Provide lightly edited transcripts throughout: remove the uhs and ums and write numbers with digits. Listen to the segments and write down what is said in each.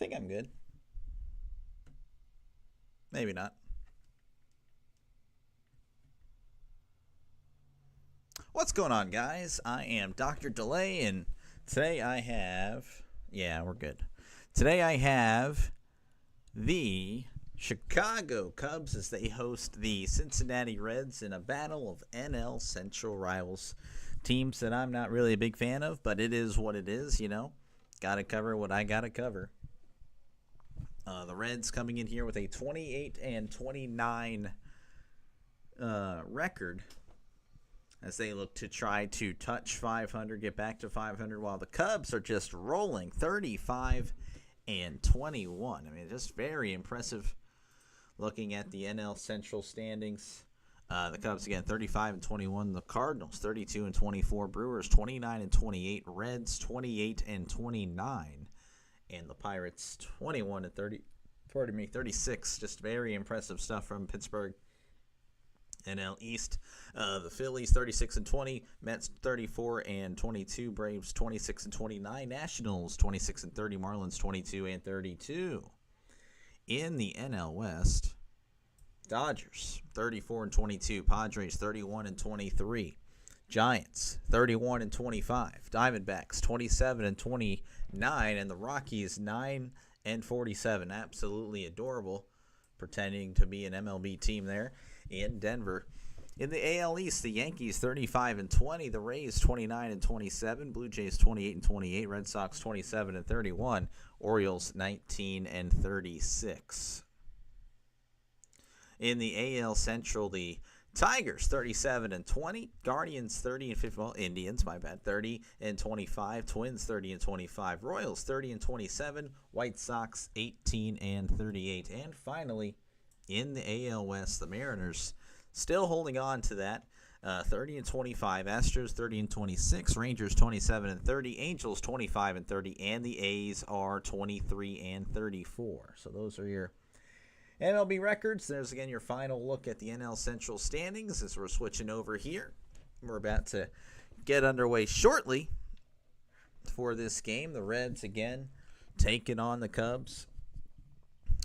think I'm good. Maybe not. What's going on, guys? I am Dr. Delay, and today I have... Yeah, we're good. Today I have the Chicago Cubs as they host the Cincinnati Reds in a battle of NL Central rivals. Teams that I'm not really a big fan of, but it is what it is, you know. Got to cover what I got to cover. The Reds coming in here with a 28-29 record as they look to try to touch 500, get back to 500, while the Cubs are just rolling 35-21. I mean, just very impressive looking at the NL Central standings. The Cubs, again, 35-21. The Cardinals, 32-24. Brewers, 29-28. Reds, 28-29. And the Pirates, 36. Just very impressive stuff from Pittsburgh. NL East, the Phillies 36-20, Mets 34-22, Braves 26-29, Nationals 26-30, Marlins 22-32. In the NL West, Dodgers 34-22, Padres 31-23, Giants 31-25, Diamondbacks 27-29, and the Rockies 9-47. Absolutely adorable, pretending to be an MLB team there in Denver. In the AL East, the Yankees 35-20, the Rays 29-27, Blue Jays 28-28, Red Sox 27-31, Orioles 19-36. In the AL Central, the Tigers 37-20, Guardians 30-50, well, Indians, my bad, 30-25, Twins 30-25, Royals 30-27, White Sox 18-38, and finally, in the AL West, the Mariners still holding on to that, 30-25, Astros 30-26, Rangers 27-30, Angels 25-30, and the A's are 23-34. So those are your MLB records. There's again your final look at the NL Central standings as we're switching over here. We're about to get underway shortly for this game. The Reds again taking on the Cubs.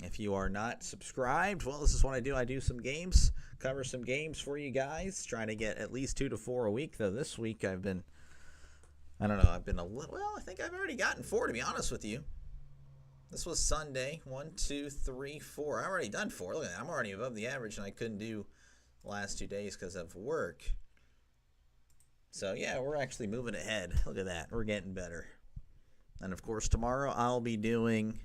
If you are not subscribed, well, this is what I do. I do some games, cover some games for you guys, trying to get at least 2 to 4 a week. Though this week I think I've already gotten 4, to be honest with you. This was Sunday. 1, 2, 3, 4. I've already done 4. Look at that. I'm already above the average, and I couldn't do the last 2 days because of work. So, yeah, we're actually moving ahead. Look at that. We're getting better. And, of course, tomorrow I'll be doing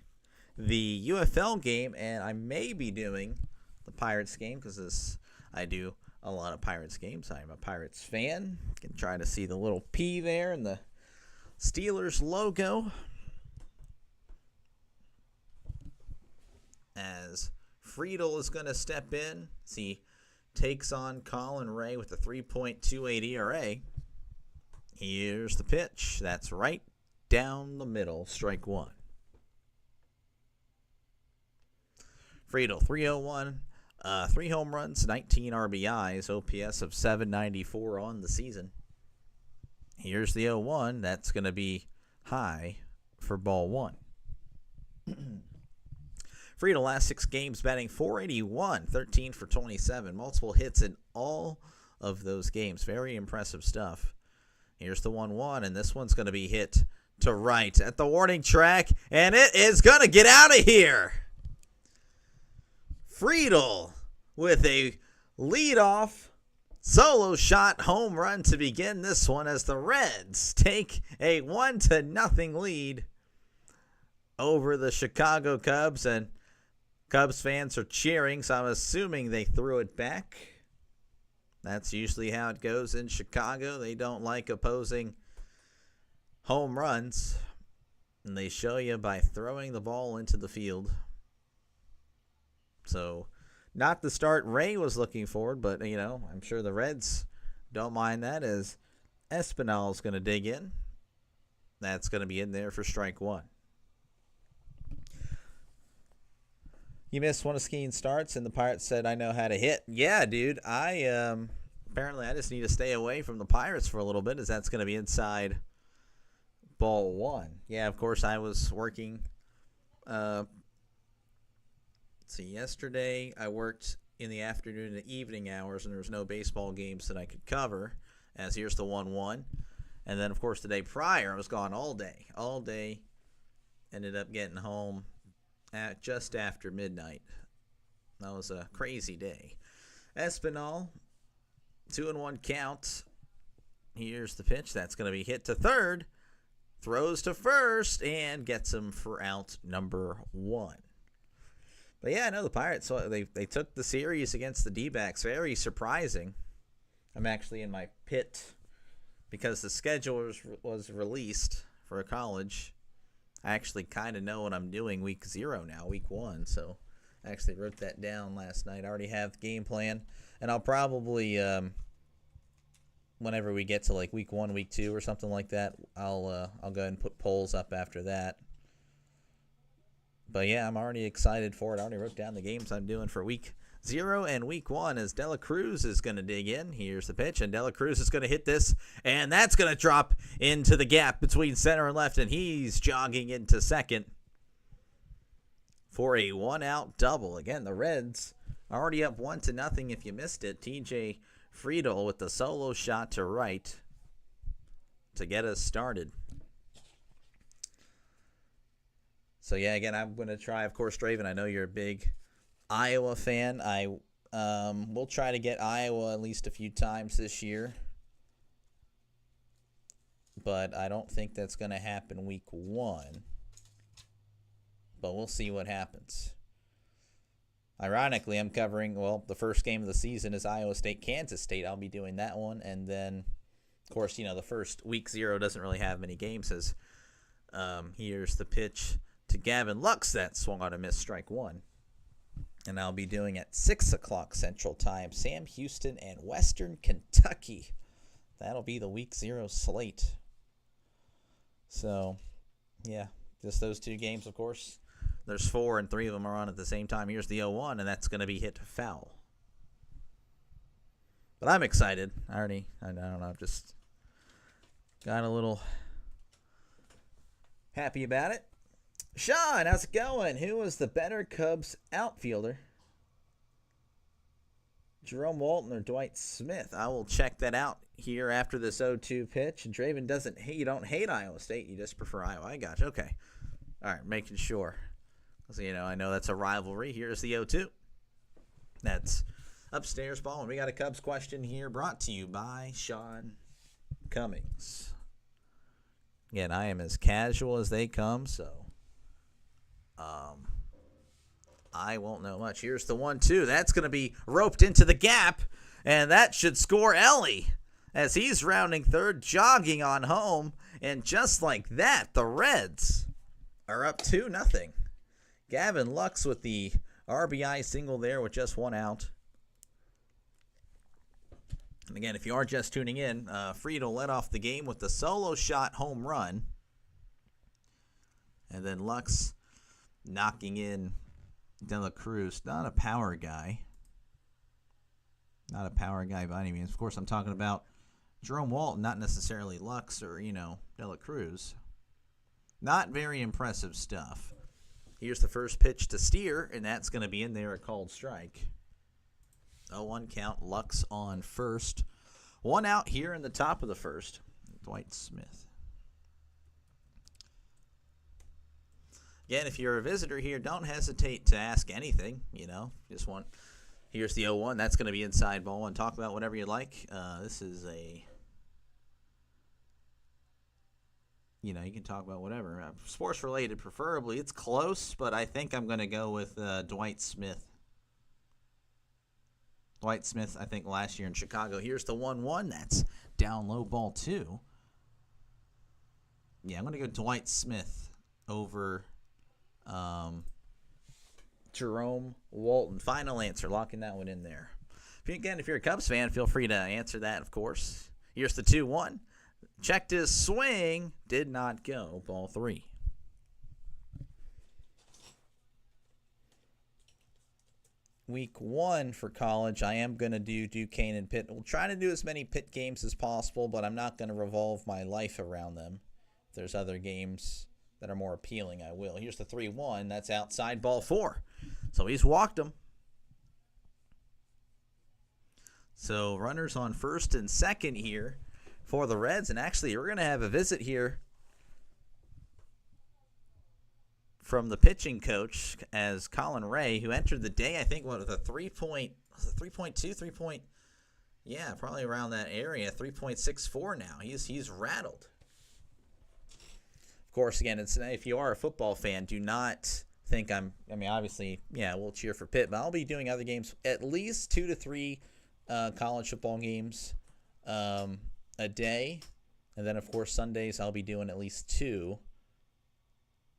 the UFL game, and I may be doing the Pirates game because I do a lot of Pirates games. I'm a Pirates fan. You can try to see the little P there and the Steelers logo as Friedel is going to step in as he takes on Colin Ray with a 3.28 ERA. Here's the pitch. That's right down the middle, strike one. Friedel, 301, 3 home runs, 19 RBIs, OPS of 794 on the season. Here's the 0-1. That's going to be high for ball 1. Friedel, last 6 games, batting .481, 13 for 27, multiple hits in all of those games. Very impressive stuff. Here's the 1-1, and this one's going to be hit to right at the warning track, and it is going to get out of here. Friedel with a leadoff solo shot home run to begin this one as the Reds take a 1-0 lead over the Chicago Cubs, and Cubs fans are cheering, so I'm assuming they threw it back. That's usually how it goes in Chicago. They don't like opposing home runs, and they show you by throwing the ball into the field. So, not the start Ray was looking for, but, you know, I'm sure the Reds don't mind that as Espinal's going to dig in. That's going to be in there for strike 1. You missed one of Skeen's starts, and the Pirates said, I know how to hit. Yeah, dude, apparently I just need to stay away from the Pirates for a little bit as that's going to be inside ball 1. Yeah, of course, I was working See, yesterday I worked in the afternoon and evening hours, and there was no baseball games that I could cover, as here's the 1-1. And then, of course, the day prior, I was gone all day. All day. Ended up getting home at just after midnight. That was a crazy day. Espinal, 2-1 count. Here's the pitch. That's going to be hit to third. Throws to first and gets him for out number 1. But yeah, I know the Pirates, so they took the series against the D-backs. Very surprising. I'm actually in my pit because the schedule was released for college. I actually kind of know what I'm doing week 0 now, week 1. So I actually wrote that down last night. I already have the game plan. And I'll probably, whenever we get to like week 1, week 2 or something like that, I'll go ahead and put polls up after that. But yeah, I'm already excited for it. I already wrote down the games I'm doing for week 0 and week 1 as Dela Cruz is going to dig in. Here's the pitch, and Dela Cruz is going to hit this, and that's going to drop into the gap between center and left, and he's jogging into second for a 1-out double. Again, the Reds are already up 1-0 if you missed it. TJ Friedel with the solo shot to right to get us started. So, yeah, again, I'm going to try, of course, Draven, I know you're a big Iowa fan. I will try to get Iowa at least a few times this year. But I don't think that's going to happen week 1. But we'll see what happens. Ironically, I'm covering, well, the first game of the season is Iowa State, Kansas State. I'll be doing that one. And then, of course, the first week 0 doesn't really have many games. As here's the pitch to Gavin Lux that swung on a miss, strike 1. And I'll be doing at 6 o'clock Central Time, Sam Houston and Western Kentucky. That'll be the week 0 slate. So, yeah, just those 2 games, of course. There's 4, and 3 of them are on at the same time. Here's the 0-1, and that's going to be hit foul. But I'm excited. I don't know, I've just got a little happy about it. Sean, how's it going? Who was the better Cubs outfielder? Jerome Walton or Dwight Smith? I will check that out here after this 0-2 pitch. And Draven you don't hate Iowa State, you just prefer Iowa. I got you. Okay. All right, making sure. So, I know that's a rivalry. Here's the 0-2. That's upstairs ball. And we got a Cubs question here brought to you by Sean Cummings. Again, I am as casual as they come, so I won't know much. Here's the 1-2. That's going to be roped into the gap, and that should score Ellie as he's rounding third, jogging on home. And just like that, the Reds are up 2-0. Gavin Lux with the RBI single there with just 1 out. And again, if you are just tuning in, Friedel led off the game with the solo shot home run. And then Lux knocking in Dela Cruz. Not a power guy. Not a power guy by any means. Of course, I'm talking about Jerome Walton, not necessarily Lux or, Dela Cruz. Not very impressive stuff. Here's the first pitch to Steer, and that's going to be in there, a called strike. 0-1 count, Lux on first. 1 out here in the top of the first. Dwight Smith. Again, if you're a visitor here, don't hesitate to ask anything, Just want. Here's the 0-1. That's going to be inside ball, and talk about whatever you like. This is a, you can talk about whatever. Sports related, preferably. It's close, but I think I'm going to go with Dwight Smith. Dwight Smith, I think, last year in Chicago. Here's the 1-1. That's down low, ball 2. Yeah, I'm going to go Dwight Smith over Jerome Walton. Final answer. Locking that one in there. If you're a Cubs fan, feel free to answer that, of course. Here's the 2-1. Checked his swing. Did not go. Ball 3. Week 1 for college, I am going to do Duquesne and Pitt. We'll try to do as many Pitt games as possible, but I'm not going to revolve my life around them. If there's other games that are more appealing, I will. Here's the 3-1. That's outside ball 4. So he's walked him. So runners on first and second here for the Reds. And actually, we're going to have a visit here from the pitching coach as Colin Ray, who entered the day, I think, with a 3.2, yeah, probably around that area, 3.64 now. He's rattled. Of course, again, if you are a football fan, do not think obviously, yeah, we'll cheer for Pitt, but I'll be doing other games, at least 2 to 3 college football games a day. And then, of course, Sundays I'll be doing at least 2.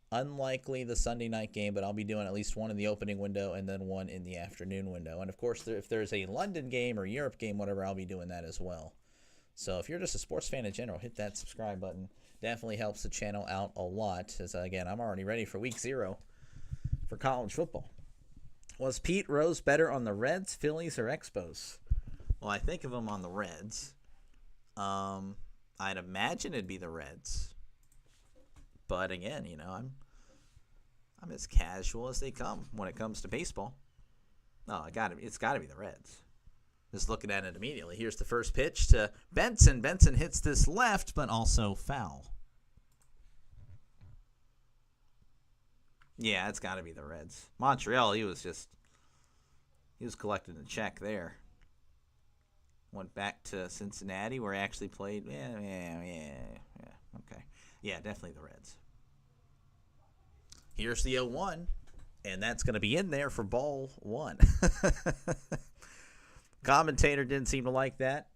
Unlikely the Sunday night game, but I'll be doing at least 1 in the opening window and then 1 in the afternoon window. And, of course, if there's a London game or Europe game, whatever, I'll be doing that as well. So if you're just a sports fan in general, hit that subscribe button. Definitely helps the channel out a lot. As, again, I'm already ready for week 0 for college football. Was Pete Rose better on the Reds, Phillies, or Expos? Well, I think of him on the Reds. I'd imagine it'd be the Reds. But again, I'm as casual as they come when it comes to baseball. No, it's got to be the Reds. Just looking at it immediately. Here's the first pitch to Benson. Benson hits this left, but also foul. Yeah, it's got to be the Reds. Montreal, he was collecting a check there. Went back to Cincinnati where he actually played. Yeah. Okay. Yeah, definitely the Reds. Here's the 0-1, and that's going to be in there for ball 1. Commentator didn't seem to like that.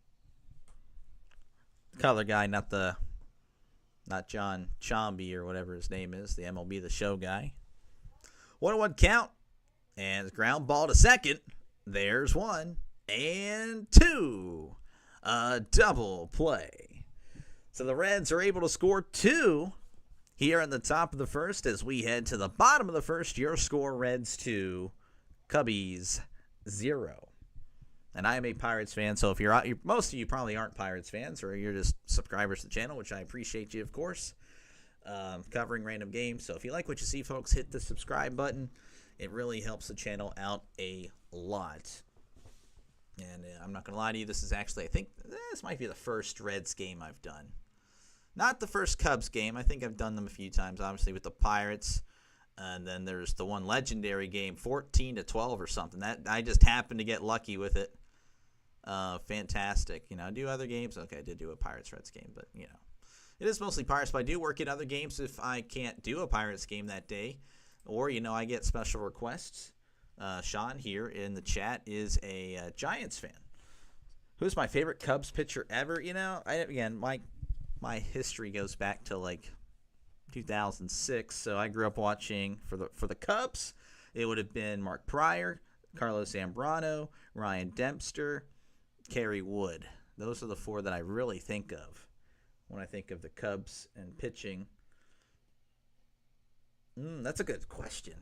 Color guy, not John Chomby or whatever his name is, the MLB The Show guy. 1-1 count, and ground ball to second. There's 1 and 2. A double play. So the Reds are able to score 2 here in the top of the first as we head to the bottom of the first. Your score, Reds 2, Cubbies 0. And I am a Pirates fan, so if most of you probably aren't Pirates fans, or you're just subscribers to the channel, which I appreciate you, of course, covering random games. So if you like what you see, folks, hit the subscribe button. It really helps the channel out a lot. And I'm not going to lie to you, this is actually, I think, this might be the first Reds game I've done. Not the first Cubs game. I think I've done them a few times, obviously, with the Pirates. And then there's the one legendary game, 14-12 or something. That I just happened to get lucky with it. Fantastic. I do other games. Okay, I did do a Pirates-Reds game, but, it is mostly Pirates. But I do work in other games if I can't do a Pirates game that day. Or, I get special requests. Sean here in the chat is a Giants fan. Who's my favorite Cubs pitcher ever? My history goes back to like 2006. So I grew up watching for the Cubs. It would have been Mark Pryor, Carlos Zambrano, Ryan Dempster, Kerry Wood. Those are the 4 that I really think of when I think of the Cubs and pitching. That's a good question.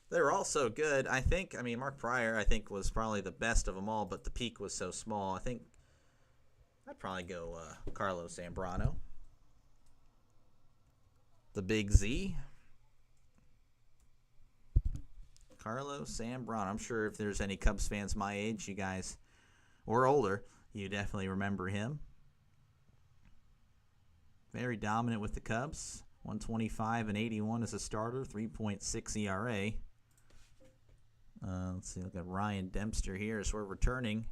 They're all so good. Mark Pryor, was probably the best of them all, but the peak was so small. I think I'd probably go Carlos Zambrano. The Big Z. Carlos Zambrano. I'm sure if there's any Cubs fans my age, you guys, or older, you definitely remember him. Very dominant with the Cubs. 125 and 81 as a starter. 3.6 ERA. Let's see, look at Ryan Dempster here as we're returning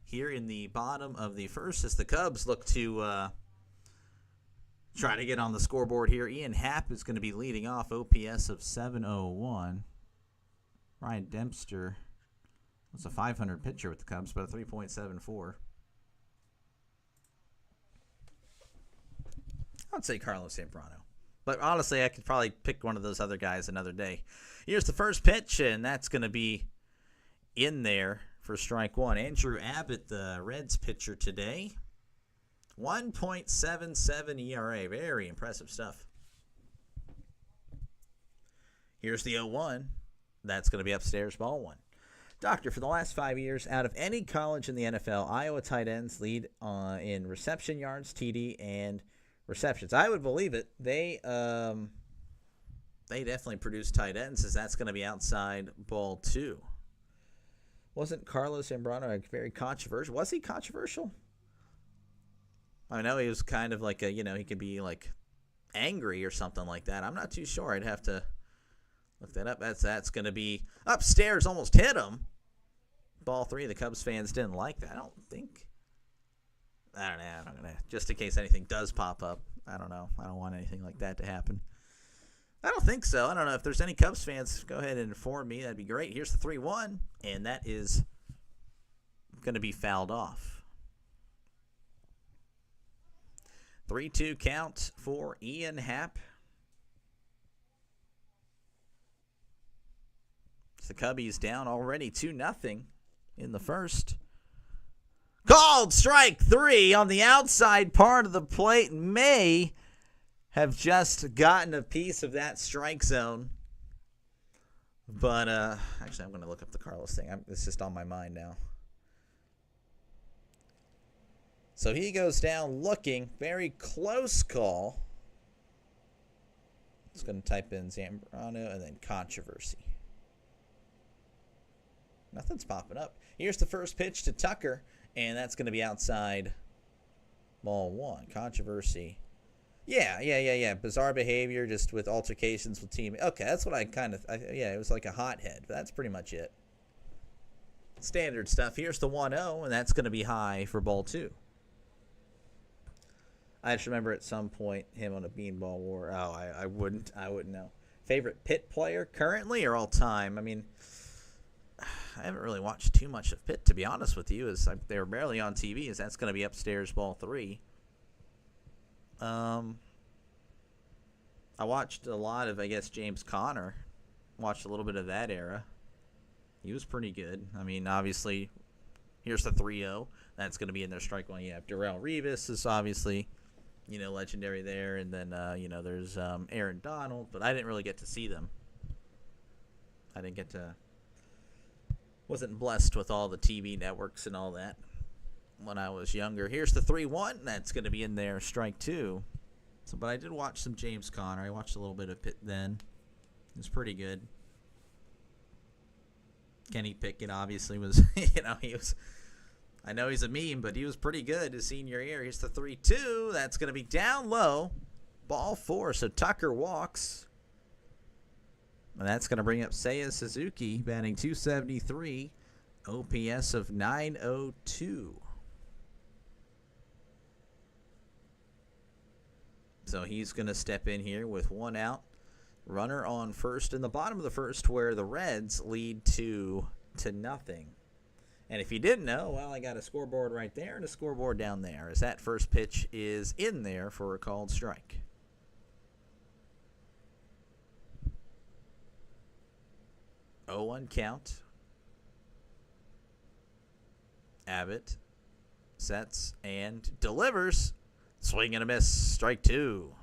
here in the bottom of the first as the Cubs look to try to get on the scoreboard here. Ian Happ is going to be leading off, OPS of 701. Ryan Dempster was a 500 pitcher with the Cubs, but a 3.74. I'd say Carlos Zambrano. But honestly, I could probably pick one of those other guys another day. Here's the first pitch, and that's going to be in there for strike 1. Andrew Abbott, the Reds pitcher today. 1.77 ERA. Very impressive stuff. Here's the 0-1. That's going to be upstairs, ball 1. Doctor, for the last 5 years, out of any college in the NFL, Iowa tight ends lead in reception yards, TD, and receptions. I would believe it. They they definitely produce tight ends, as that's going to be outside ball 2. Wasn't Carlos Zambrano very controversial? Was he controversial? I know he was kind of like a, he could be like angry or something like that. I'm not too sure. I'd have to look that up. That's going to be upstairs, almost hit him. Ball 3. The Cubs fans didn't like that. I don't know. Just in case anything does pop up. I don't know. I don't want anything like that to happen. I don't think so. I don't know if there's any Cubs fans. Go ahead and inform me. That'd be great. Here's the 3-1, and that is going to be fouled off. 3-2 count for Ian Happ. The Cubbies down already 2-0 in the first. Called strike 3 on the outside part of the plate. May have just gotten a piece of that strike zone. But, actually, I'm going to look up the Carlos thing. It's just on my mind now. So he goes down looking. Very close call. It's going to type in Zambrano and then controversy. Nothing's popping up. Here's the first pitch to Tucker, and that's going to be outside ball 1. Controversy. Yeah. Bizarre behavior just with altercations with team. Okay, that's what it was like a hothead. But that's pretty much it. Standard stuff. Here's the 1-0, and that's going to be high for ball 2. I just remember at some point him on a beanball war. Oh, I wouldn't know. Favorite Pitt player currently or all time? I mean, I haven't really watched too much of Pitt, to be honest with you. They were barely on TV, as that's going to be upstairs ball 3. I watched a lot of, James Conner. Watched a little bit of that era. He was pretty good. I mean, obviously, here's the 3-0. That's going to be in their strike one. You have Darrelle Revis is obviously, legendary there. And then, there's Aaron Donald. But I didn't really get to see them. Wasn't blessed with all the TV networks and all that when I was younger. Here's the 3-1. That's going to be in there, strike 2. But I did watch some James Conner. I watched a little bit of Pitt then. It was pretty good. Kenny Pickett obviously was, I know he's a meme, but he was pretty good his senior year. Here's the 3-2. That's going to be down low. Ball 4. So Tucker walks. And that's going to bring up Seiya Suzuki, batting .273, OPS of .902. So he's going to step in here with 1 out. Runner on first in the bottom of the first, where the Reds lead 2-0. And if you didn't know, well, I got a scoreboard right there and a scoreboard down there, as that first pitch is in there for a called strike. Oh, 1 count. Abbott sets and delivers. Swing and a miss. Strike 2.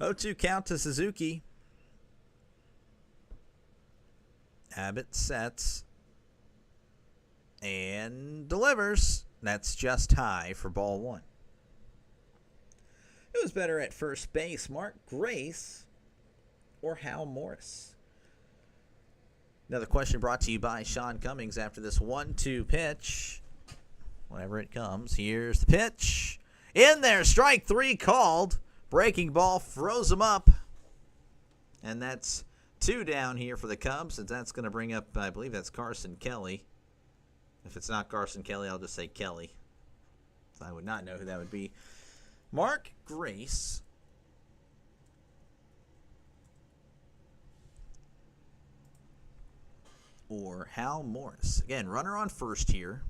Oh, 2 count to Suzuki. Abbott sets and delivers. That's just high for ball 1. Who was better at first base, Mark Grace or Hal Morris? Another question brought to you by Sean Cummings after this 1-2 pitch. Whenever it comes, here's the pitch. In there, strike 3 called. Breaking ball froze him up. And that's 2 down here for the Cubs, and that's going to bring up, I believe that's Carson Kelly. If it's not Carson Kelly, I'll just say Kelly. I would not know who that would be. Mark Grace. Or Hal Morris. Again, runner on first here.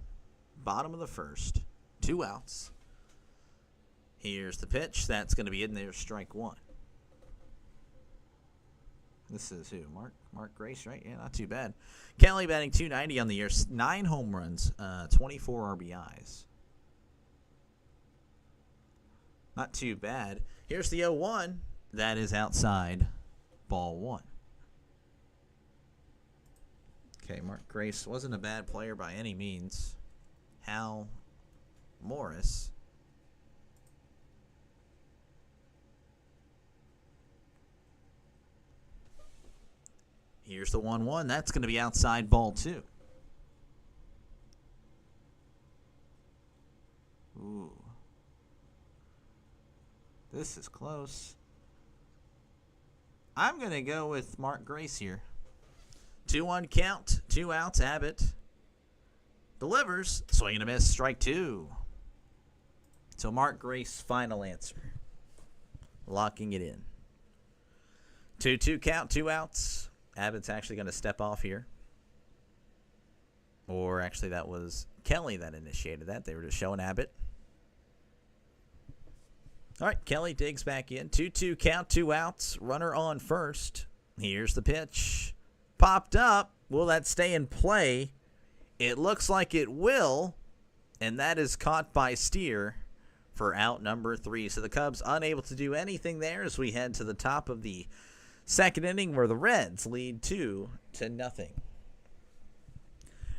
Bottom of the first. 2 outs. Here's the pitch. That's going to be in there, strike 1. This is who? Mark Grace, right? Yeah, not too bad. Kelly batting .290 on the year. 9 home runs, 24 RBIs. Not too bad. Here's the 0-1. That is outside ball 1. Okay, Mark Grace wasn't a bad player by any means. Hal Morris. Here's the 1-1. That's going to be outside ball 2. Ooh. This is close. I'm going to go with Mark Grace here. 2-1 count, 2 outs. Abbott delivers. Swing and a miss, strike 2. So Mark Grace, final answer. Locking it in. 2-2 count, 2 outs. Abbott's actually going to step off here. Or actually that was Kelly that initiated that. They were just showing Abbott. All right, Kelly digs back in. 2-2 count, 2 outs. Runner on first. Here's the pitch. Popped up. Will that stay in play? It looks like it will. And that is caught by Steer for out number 3. So the Cubs unable to do anything there as we head to the top of the second inning where the Reds lead 2-0.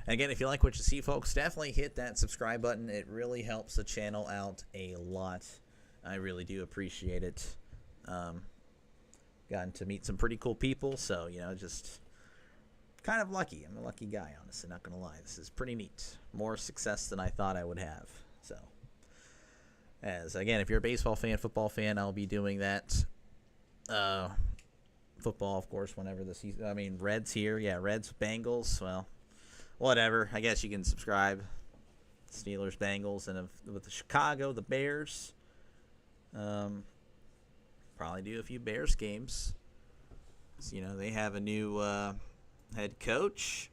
Again, if you like what you see, folks, definitely hit that subscribe button. It really helps the channel out a lot. I really do appreciate it. Gotten to meet some pretty cool people, so, just kind of lucky. I'm a lucky guy, honestly, not going to lie. This is pretty neat. More success than I thought I would have. So, again, if you're a baseball fan, football fan, I'll be doing that. Football, of course, whenever the season. Reds here. Yeah, Reds, Bengals. Well, whatever. I guess you can subscribe. Steelers, Bengals, and with the Chicago, the Bears. Probably do a few Bears games. So, they have a new head coach.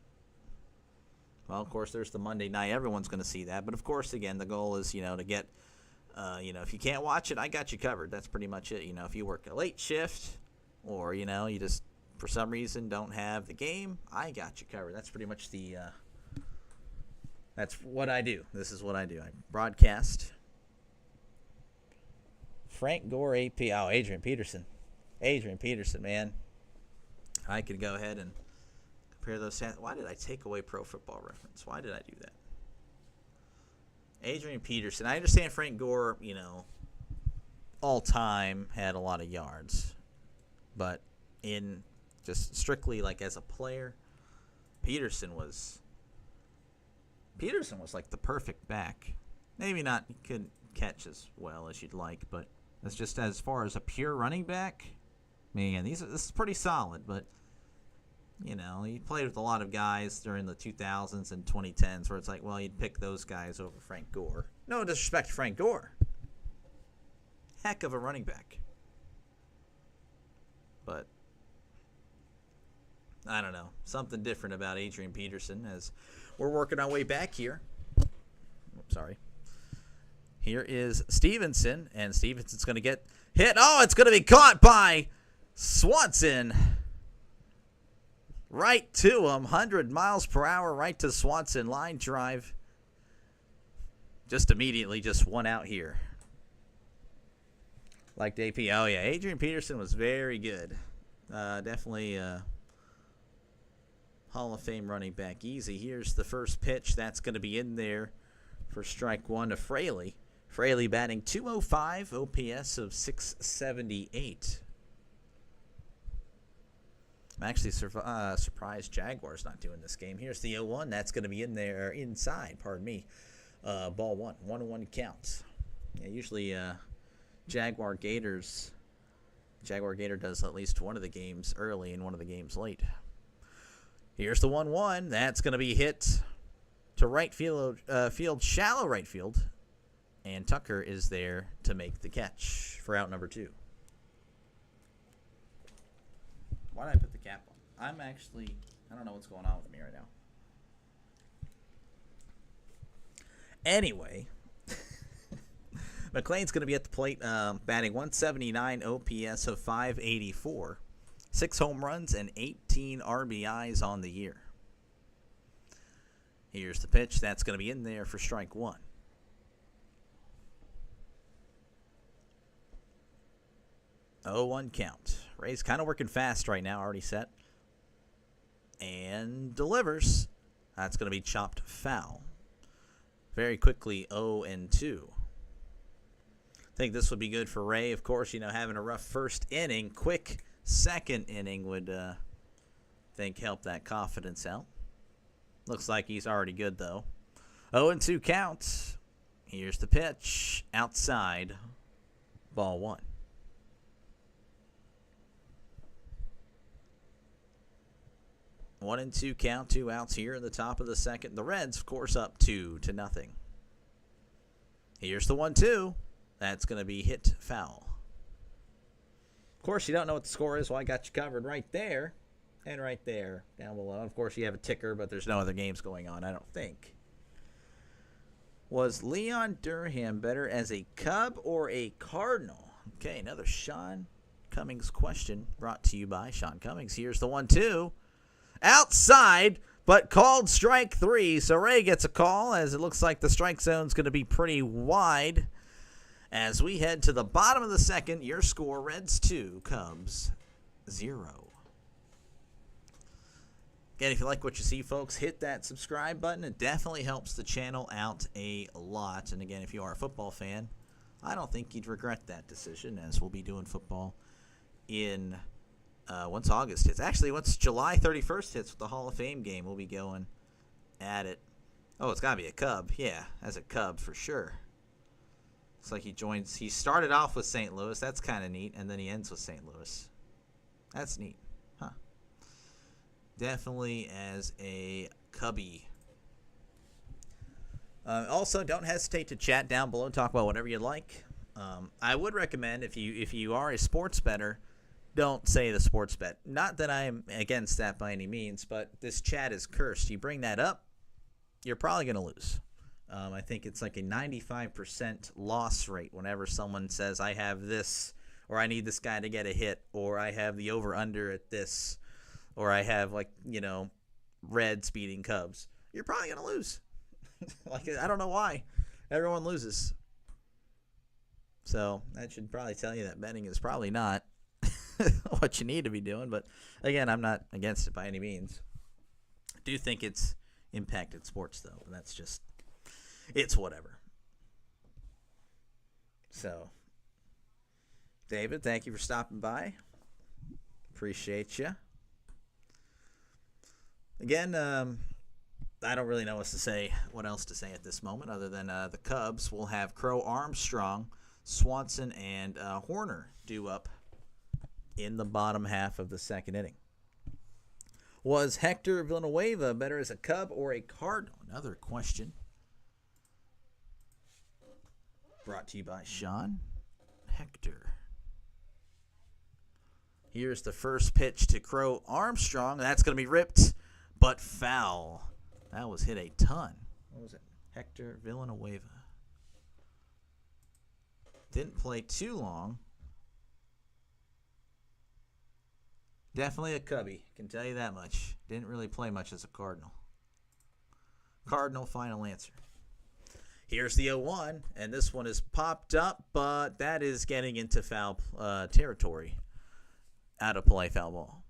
Well, of course, there's the Monday night. Everyone's going to see that. But, of course, again, the goal is, to get, if you can't watch it, I got you covered. That's pretty much it. If you work a late shift or, you just, for some reason, don't have the game, I got you covered. That's pretty much that's what I do. This is what I do. I broadcast. Frank Gore, AP. Oh, Adrian Peterson. Adrian Peterson, man. I could go ahead and compare those stats. Why did I take away Pro Football Reference? Why did I do that? Adrian Peterson. I understand Frank Gore, all time had a lot of yards. But in just strictly like as a player, Peterson was like the perfect back. Maybe not, he couldn't catch as well as you'd like, but that's just as far as a pure running back. Man, this is pretty solid, but he played with a lot of guys during the 2000s and 2010s where it's like, well, you'd pick those guys over Frank Gore. No disrespect to Frank Gore. Heck of a running back. But I don't know. Something different about Adrian Peterson as we're working our way back here. Sorry. Here is Stevenson, and Stevenson's going to get hit. Oh, it's going to be caught by Swanson. Right to him, 100 miles per hour, right to Swanson. Line drive. Just immediately, just one out here. Like AP. Oh, yeah, Adrian Peterson was very good. Definitely Hall of Fame running back. Easy. Here's the first pitch. That's going to be in there for strike 1 to Fraley. Fraley batting .205, OPS of .678. I'm actually surprised Jaguars not doing this game. Here's the 0-1. That's going to be in there, inside, pardon me. Ball 1. 1-1 count. Yeah, usually Jaguar Gator does at least one of the games early and one of the games late. Here's the 1-1. That's going to be hit to right field, shallow right field. And Tucker is there to make the catch for out number 2. Why did I put the cap on? I don't know what's going on with me right now. Anyway, McLean's going to be at the plate batting .179, OPS of .584. 6 home runs and 18 RBIs on the year. Here's the pitch. That's going to be in there for strike 1. Oh, 1 count. Ray's kind of working fast right now, already set. And delivers. That's going to be chopped foul. very quickly 0-2. I think this would be good for Ray. Of course, having a rough first inning, quick second inning would, help that confidence out. Looks like he's already good, though. 0-2 count. Here's the pitch. Outside. Ball 1. 1-2 count. 2 outs here in the top of the second. The Reds, of course, up 2-0. Here's the 1-2. That's going to be hit foul. Of course, you don't know what the score is. Well, I got you covered right there and right there down below. Of course, you have a ticker, but there's no other games going on, I don't think. Was Leon Durham better as a Cub or a Cardinal? Okay, another Sean Cummings question brought to you by Sean Cummings. Here's the 1-2. Outside, but called strike 3. So Ray gets a call, as it looks like the strike zone's going to be pretty wide. As we head to the bottom of the second, your score, Reds 2, Cubs 0. Again, if you like what you see, folks, hit that subscribe button. It definitely helps the channel out a lot. And again, if you are a football fan, I don't think you'd regret that decision, as we'll be doing football in once August hits. Actually, once July 31st hits with the Hall of Fame game, we'll be going at it. Oh, it's got to be a Cub. Yeah, as a Cub for sure. Looks like he started off with St. Louis. That's kind of neat. And then he ends with St. Louis. That's neat. Huh. Definitely as a Cubby. Also, don't hesitate to chat down below. Talk about whatever you'd like. I would recommend, if you are a sports bettor, don't say the sports bet. Not that I'm against that by any means, but this chat is cursed. You bring that up, you're probably going to lose. I think it's like a 95% loss rate whenever someone says, I have this, or I need this guy to get a hit, or I have the over-under at this, or I have, Reds beating Cubs. You're probably going to lose. I don't know why. Everyone loses. So that should probably tell you that betting is probably not what you need to be doing. But, again, I'm not against it by any means. I do think it's impacted sports, though. But that's just... it's whatever. So, David, thank you for stopping by. Appreciate you. Again, I don't really know what else to say at this moment, other than the Cubs will have Crow, Armstrong, Swanson, and Horner due up in the bottom half of the second inning. Was Hector Villanueva better as a Cub or a Cardinal? Another question. Brought to you by Sean Hector. Here's the first pitch to Crow Armstrong. That's going to be ripped, but foul. That was hit a ton. What was it? Hector Villanueva. Didn't play too long. Definitely a Cubby, can tell you that much. Didn't really play much as a Cardinal. Cardinal final answer. Here's the 0-1, and this one is popped up, but that is getting into foul territory. Out of play, foul ball.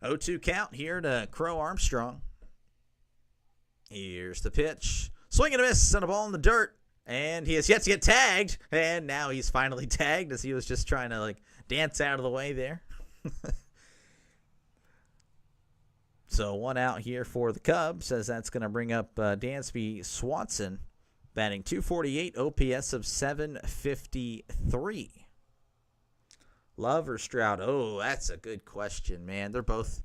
Oh, 2 count here to Crow Armstrong. Here's the pitch. Swing and a miss on a ball in the dirt, and he has yet to get tagged, and now he's finally tagged as he was just trying to dance out of the way there. So 1 out here for the Cubs, as that's going to bring up Dansby Swanson, batting .248, OPS of .753. Love or Stroud? Oh, that's a good question, man. They're both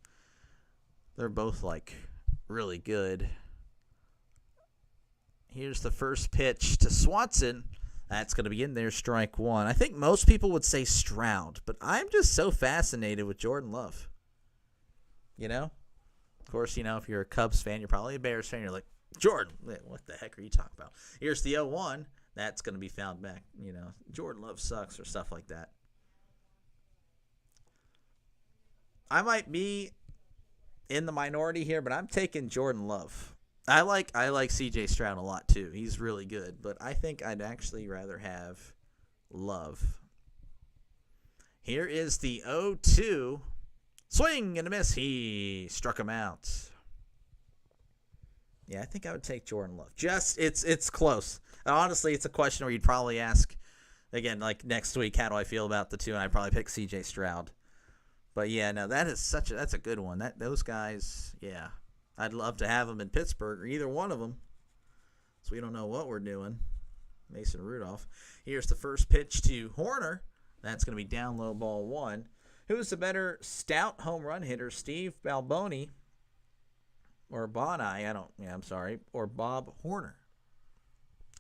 really good. Here's the first pitch to Swanson. That's going to be in there, strike 1. I think most people would say Stroud, but I'm just so fascinated with Jordan Love. Of course, if you're a Cubs fan, you're probably a Bears fan. You're like, Jordan, what the heck are you talking about? Here's the 0-1. That's going to be fouled back. Jordan Love sucks or stuff like that. I might be in the minority here, but I'm taking Jordan Love. I like C.J. Stroud a lot, too. He's really good, but I think I'd actually rather have Love. Here is the 0-2. Swing and a miss. He struck him out. Yeah, I think I would take Jordan Love. It's close. And honestly, it's a question where you'd probably ask, again, like next week, how do I feel about the two? And I'd probably pick C.J. Stroud. But yeah, no, that's a good one. Those guys, yeah, I'd love to have them in Pittsburgh or either one of them. So we don't know what we're doing. Mason Rudolph. Here's the first pitch to Horner. That's going to be down low, ball one. Who's the better stout home run hitter, Steve Balboni or or Bob Horner?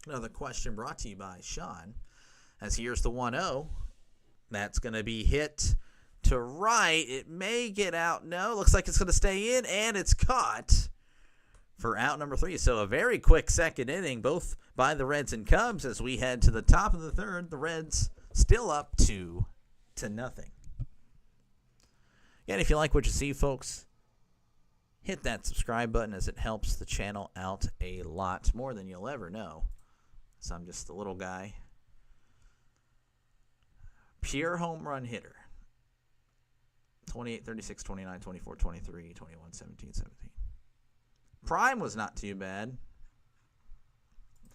Another question brought to you by Sean. As here's the 1-0. That's going to be hit to right. It may get out. No, looks like it's going to stay in, and it's caught for out number 3. So a very quick second inning, both by the Reds and Cubs, as we head to the top of the third. The Reds still up 2-0. And if you like what you see, folks, hit that subscribe button, as it helps the channel out a lot, more than you'll ever know. So I'm just a little guy. Pure home run hitter. 28, 36, 29, 24, 23, 21, 17, 17. Prime was not too bad.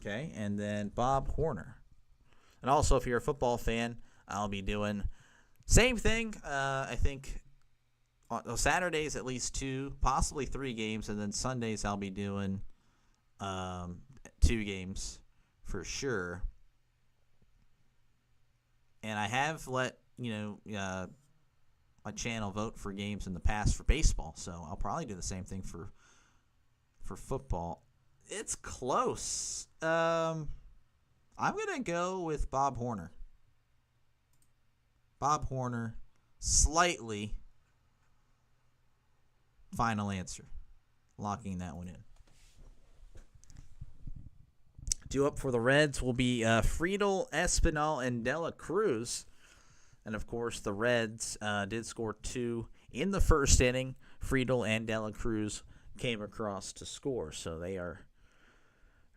Okay, and then Bob Horner. And also, if you're a football fan, I'll be doing same thing. I think on Saturdays at least 2, possibly 3 games, and then Sundays I'll be doing 2 games for sure. And I have let my channel vote for games in the past for baseball, so I'll probably do the same thing for football. It's close. I'm going to go with Bob Horner. Bob Horner, slightly. Final answer. Locking that one in. Due up for the Reds will be Friedel, Espinal, and Dela Cruz. And, of course, the Reds did score 2 in the first inning. Friedel and Dela Cruz came across to score, so they are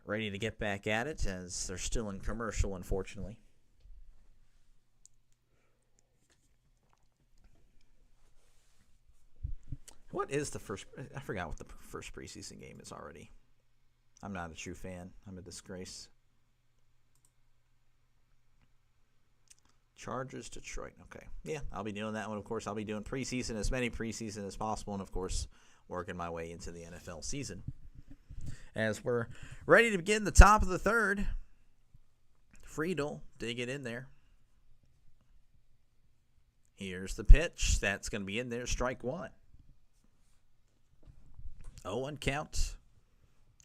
ready to get back at it, as they're still in commercial, unfortunately. What is the first? I forgot what the first preseason game is already. I'm not a true fan. I'm a disgrace. Chargers, Detroit. Okay. Yeah, I'll be doing that one, of course. I'll be doing preseason, as many preseason as possible, and, of course, working my way into the NFL season. As we're ready to begin the top of the third, Friedel, dig it in there. Here's the pitch. That's going to be in there. Strike one. 0-1 count.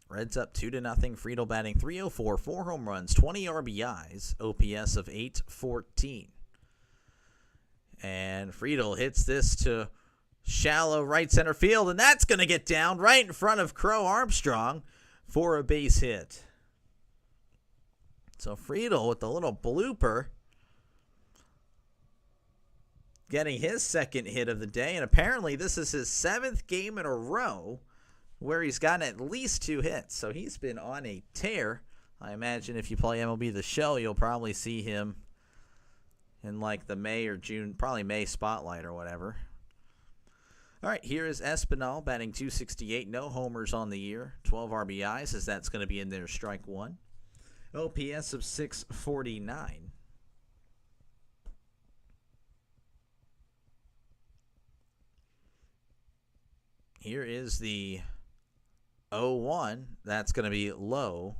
Reds up 2-0. Friedel batting .304, 4 home runs, 20 RBIs, OPS of 814. And Friedel hits this to shallow right center field, and that's going to get down right in front of Crow Armstrong for a base hit. So Friedel with the little blooper, getting his second hit of the day, and apparently this is his 7th game in a row where he's gotten at least 2 hits. So he's been on a tear. I imagine if you play MLB The Show, you'll probably see him in like the May or June, probably May spotlight or whatever. All right, here is Espinal batting .268, no homers on the year, 12 RBIs, as that's going to be in there, strike one. OPS of 649. Here is the 0-1. That's going to be low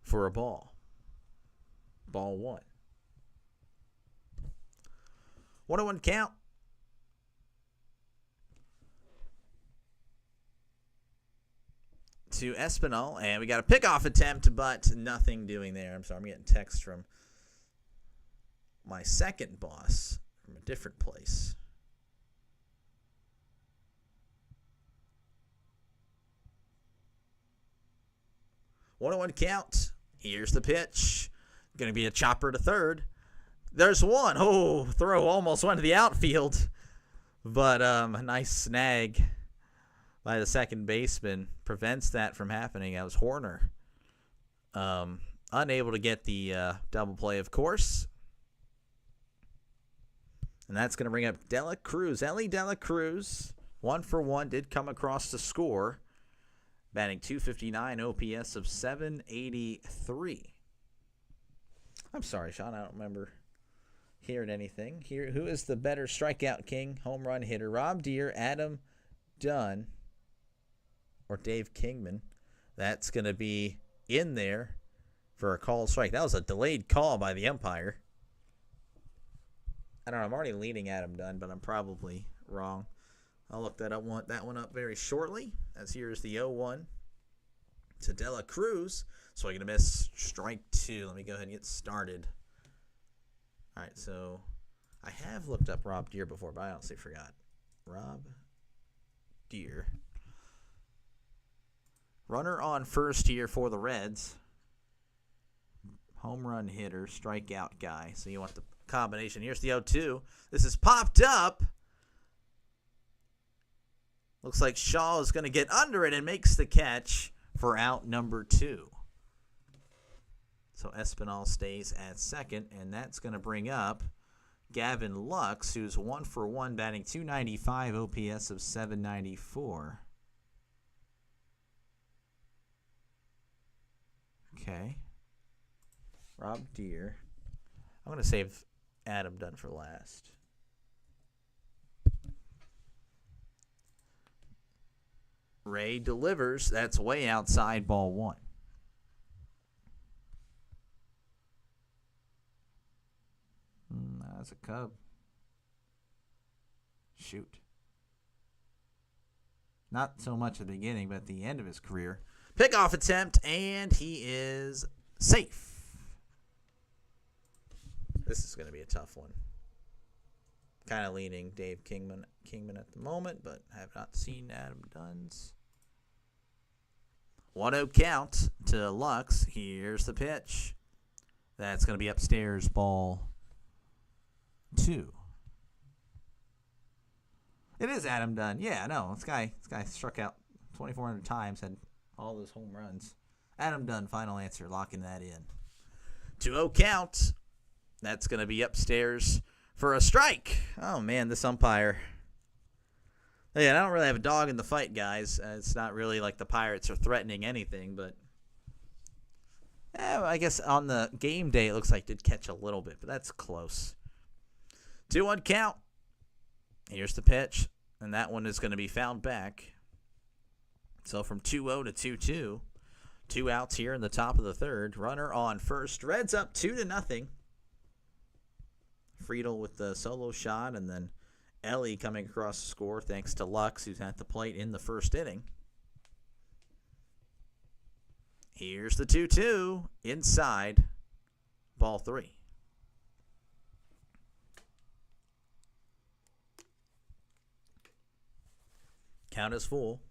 for a ball. Ball one. 1-1 count. To Espinal, and we got a pickoff attempt, but nothing doing there. I'm sorry, I'm getting text from my second boss from a different place. One count. Here's the pitch. Going to be a chopper to third. There's one. Oh, throw almost went to the outfield, but a nice snag by the second baseman prevents that from happening. That was Horner. Unable to get the double play, of course. And that's going to bring up Dela Cruz. Ellie Dela Cruz, 1-for-1, did come across the score. Batting .259, OPS of 783. I'm sorry, Sean, I don't remember hearing anything. Here, who is the better strikeout king, home run hitter? Rob Deere, Adam Dunn, or Dave Kingman? That's going to be in there for a called strike. That was a delayed call by the umpire. I don't know. I'm already leaning Adam Dunn, but I'm probably wrong. I'll look that one up very shortly. As here's the 0-1 to Dela Cruz. So I'm going to miss strike 2. Let me go ahead and get started. All right, so I have looked up Rob Deere before, but I honestly forgot. Rob Deere. Runner on first here for the Reds. Home run hitter, strikeout guy. So you want the combination. Here's the 0-2. This is popped up. Looks like Shaw is going to get under it and makes the catch for out number 2. So Espinal stays at second, and that's going to bring up Gavin Lux, who's 1-for-1, batting .295, OPS of 794. Okay. Rob Deere. I'm going to save Adam Dunn for last. Ray delivers. That's way outside, ball 1. That's a Cub. Shoot. Not so much at the beginning, but at the end of his career. Pickoff attempt, and he is safe. This is going to be a tough one. Kind of leaning Dave Kingman at the moment, but have not seen Adam Dunn's. 1-0 count to Lux. Here's the pitch. That's going to be upstairs, ball 2. It is Adam Dunn. Yeah, no, this guy struck out 2,400 times, had all those home runs. Adam Dunn, final answer, locking that in. 2-0 count. That's going to be upstairs for a strike. Oh, man, this umpire. Yeah, I don't really have a dog in the fight, guys. It's not really like the Pirates are threatening anything, but I guess on the game day it looks like did catch a little bit, but that's close. 2-1 count. Here's the pitch, and that one is going to be fouled back. So from 2-0 to 2-2, 2 outs here in the top of the third. Runner on first. Reds up 2-0. Friedel with the solo shot, and then Ellie coming across the score thanks to Lux, who's at the plate in the first inning. Here's the 2-2 inside, ball 3. Count is full.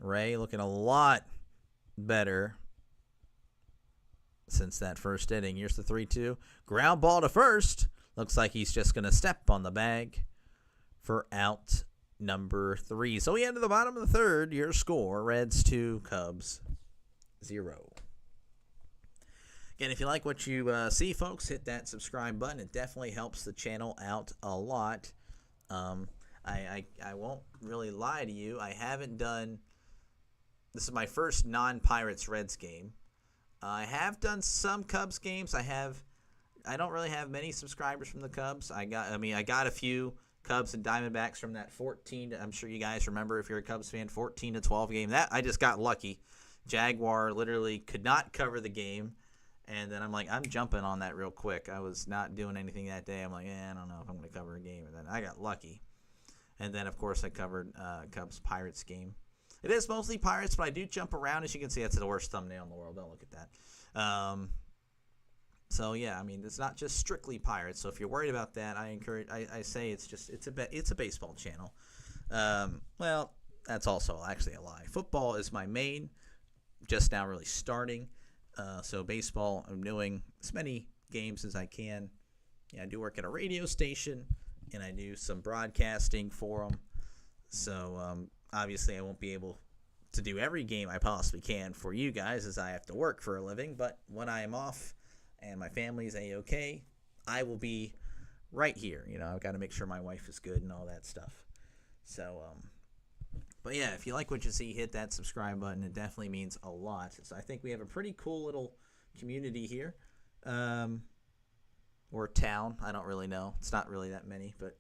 Ray looking a lot better since that first inning. Here's the 3-2. Ground ball to first. Looks like he's just going to step on the bag for out number 3. So we end to the bottom of the third. Your score, Reds 2, Cubs 0. Again, if you like what you see, folks, hit that subscribe button. It definitely helps the channel out a lot. I won't really lie to you. I haven't done – this is my first non-Pirates Reds game. I have done some Cubs games. I don't really have many subscribers from the Cubs. I got a few Cubs and Diamondbacks from that 14. I'm sure you guys remember if you're a Cubs fan, 14-12 game. That I just got lucky. Jaguar literally could not cover the game, and then I'm like, I'm jumping on that real quick. I was not doing anything that day. I'm like, I don't know if I'm going to cover a game, and then I got lucky. And then of course I covered Cubs Pirates game. It is mostly Pirates, but I do jump around. As you can see, that's the worst thumbnail in the world. Don't look at that. So yeah, I mean, it's not just strictly Pirates. So if you're worried about that, I say it's a baseball channel. Well, that's also actually a lie. Football is my main, just now really starting. So baseball, I'm doing as many games as I can. Yeah, I do work at a radio station, and I do some broadcasting for them. So obviously I won't be able to do every game I possibly can for you guys, as I have to work for a living. But when I am off and my family is A-OK, I will be right here. I've got to make sure my wife is good and all that stuff. So, but yeah, if you like what you see, hit that subscribe button. It definitely means a lot. So I think we have a pretty cool little community here. Or town. I don't really know. It's not really that many, but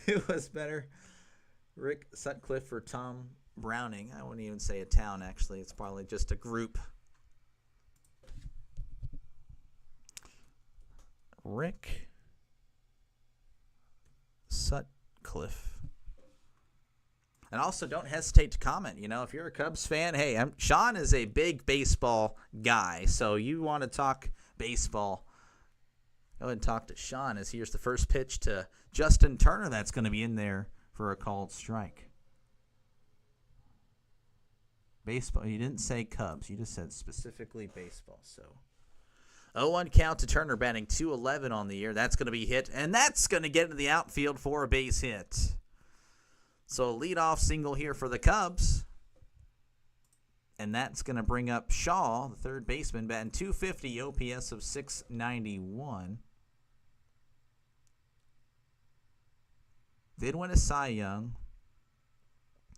who was better? Rick Sutcliffe or Tom Browning? I wouldn't even say a town, actually. It's probably just a group. Rick Sutcliffe. And also, don't hesitate to comment. If you're a Cubs fan, hey, Sean is a big baseball guy, so you want to talk baseball, go ahead and talk to Sean, as here's the first pitch to Justin Turner. That's going to be in there for a called strike. Baseball. You didn't say Cubs. You just said specifically baseball. So 0-1 count to Turner, batting .211 on the year. That's going to be hit, and that's going to get into the outfield for a base hit. So a leadoff single here for the Cubs. And that's going to bring up Shaw, the third baseman, batting .250, OPS of .691. Did win a Cy Young.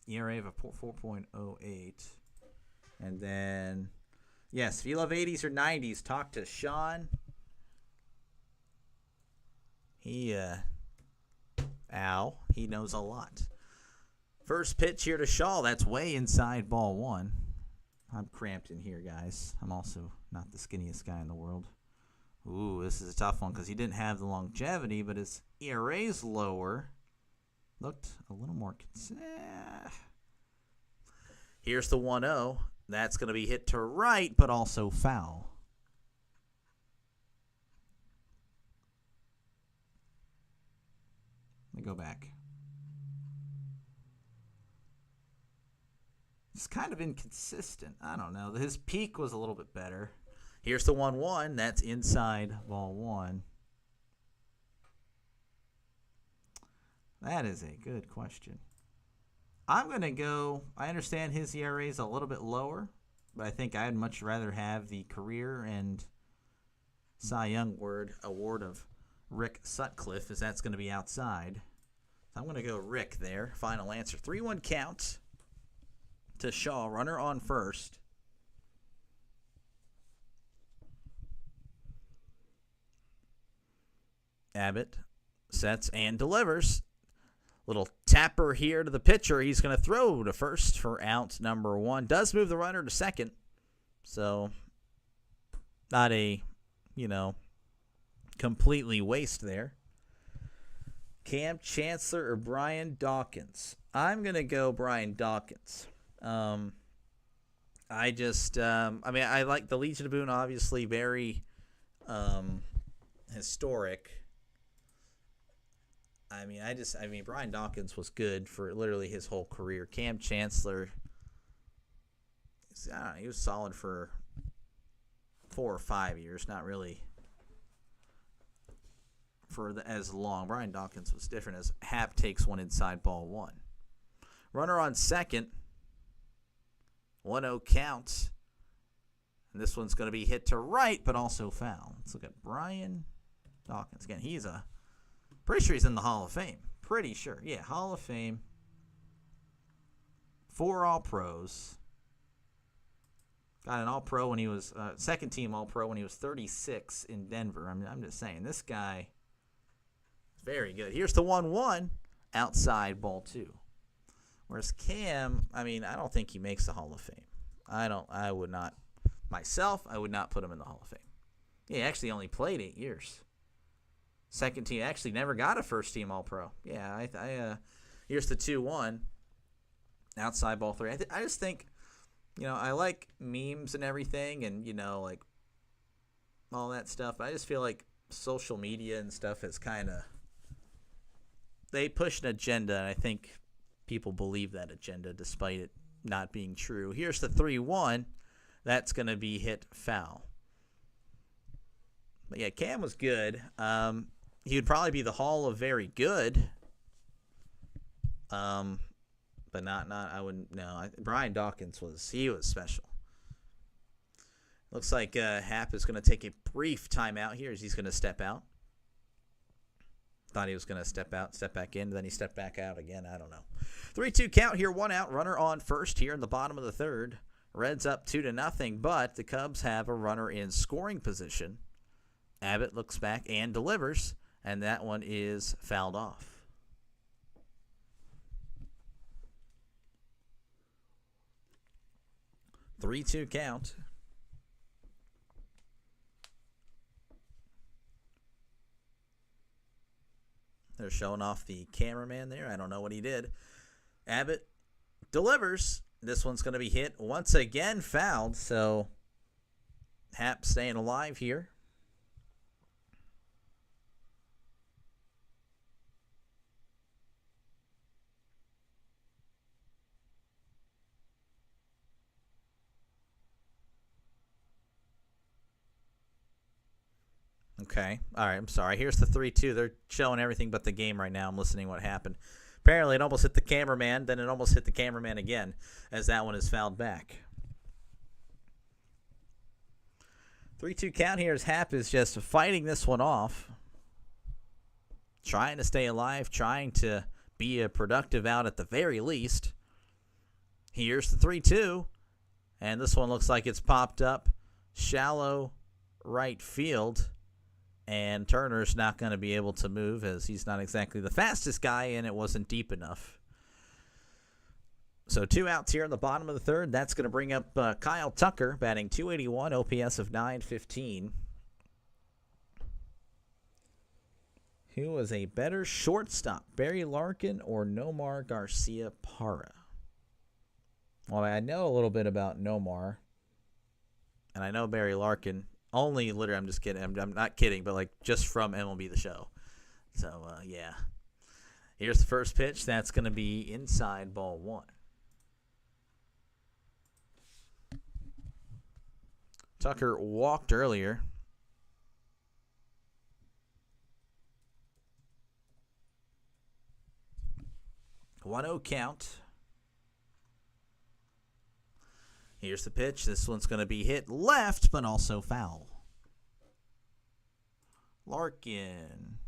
ERA of a 4.08. And then, yes, if you love 80s or 90s, talk to Sean. He knows a lot. First pitch here to Shaw. That's way inside ball one. I'm cramped in here, guys. I'm also not the skinniest guy in the world. Ooh, this is a tough one because he didn't have the longevity, but his ERA's lower. Looked a little more Here's the 1-0. That's going to be hit to right, but also foul. Let me go back. It's kind of inconsistent. I don't know. His peak was a little bit better. Here's the 1-1. That's inside ball one. That is a good question. I'm going to go, I understand his ERA is a little bit lower, but I think I'd much rather have the career and Cy Young award of Rick Sutcliffe, as that's going to be outside. So I'm going to go Rick there. Final answer. 3-1 count to Shaw. Runner on first. Abbott sets and delivers. Little tapper here to the pitcher. He's going to throw to first for out number one. Does move the runner to second. So, not a, completely waste there. Cam Chancellor or Brian Dawkins? I'm going to go Brian Dawkins. I like the Legion of Boone, obviously very historic. Brian Dawkins was good for literally his whole career. Cam Chancellor, he was solid for 4 or 5 years, not really for as long. Brian Dawkins was different, as Happ takes one inside ball one. Runner on second. 1-0 count. And this one's going to be hit to right, but also foul. Let's look at Brian Dawkins. Again, pretty sure he's in the Hall of Fame. Pretty sure. Yeah, Hall of Fame. 4 All-Pros. Got an All-Pro when he was, second team All-Pro when he was 36 in Denver. I'm just saying, this guy is very good. Here's the 1-1, outside ball two. Whereas Cam, I don't think he makes the Hall of Fame. I would not put him in the Hall of Fame. He actually only played 8 years. Second team, actually never got a first team All-Pro. Yeah, here's the 2-1, outside ball three. I just think, I like memes and everything and, like all that stuff. I just feel like social media and stuff is they push an agenda, and I think people believe that agenda despite it not being true. Here's the 3-1. That's going to be hit foul. But yeah, Cam was good. He would probably be the Hall of Very Good. But not I wouldn't, no. Brian Dawkins was special. Looks like Happ is going to take a brief timeout here as he's going to step out. Thought he was going to step back in, then he stepped back out again. I don't know. 3-2 count here, 1 out. Runner on first here in the bottom of the third. Reds up 2-0, but the Cubs have a runner in scoring position. Abbott looks back and delivers, and that one is fouled off. 3-2 count. They're showing off the cameraman there. I don't know what he did. Abbott delivers. This one's going to be hit once again, fouled. So Happ staying alive here. Okay. All right. I'm sorry. Here's the 3-2. They're showing everything but the game right now. I'm listening to what happened. Apparently, it almost hit the cameraman. Then it almost hit the cameraman again as that one is fouled back. 3-2 count here as Happ is just fighting this one off. Trying to stay alive. Trying to be a productive out at the very least. Here's the 3-2. And this one looks like it's popped up. Shallow right field. And Turner's not going to be able to move as he's not exactly the fastest guy, and it wasn't deep enough. So 2 outs here in the bottom of the third. That's going to bring up Kyle Tucker, batting .281, OPS of .915. Who was a better shortstop, Barry Larkin or Nomar Garcia-Parra? Well, I know a little bit about Nomar, and I know Barry Larkin. Only, literally, I'm just kidding. I'm not kidding, but like just from MLB The Show. So, yeah. Here's the first pitch. That's going to be inside ball 1. Tucker walked earlier. 1-0 count. Here's the pitch. This one's going to be hit left, but also foul. Larkin.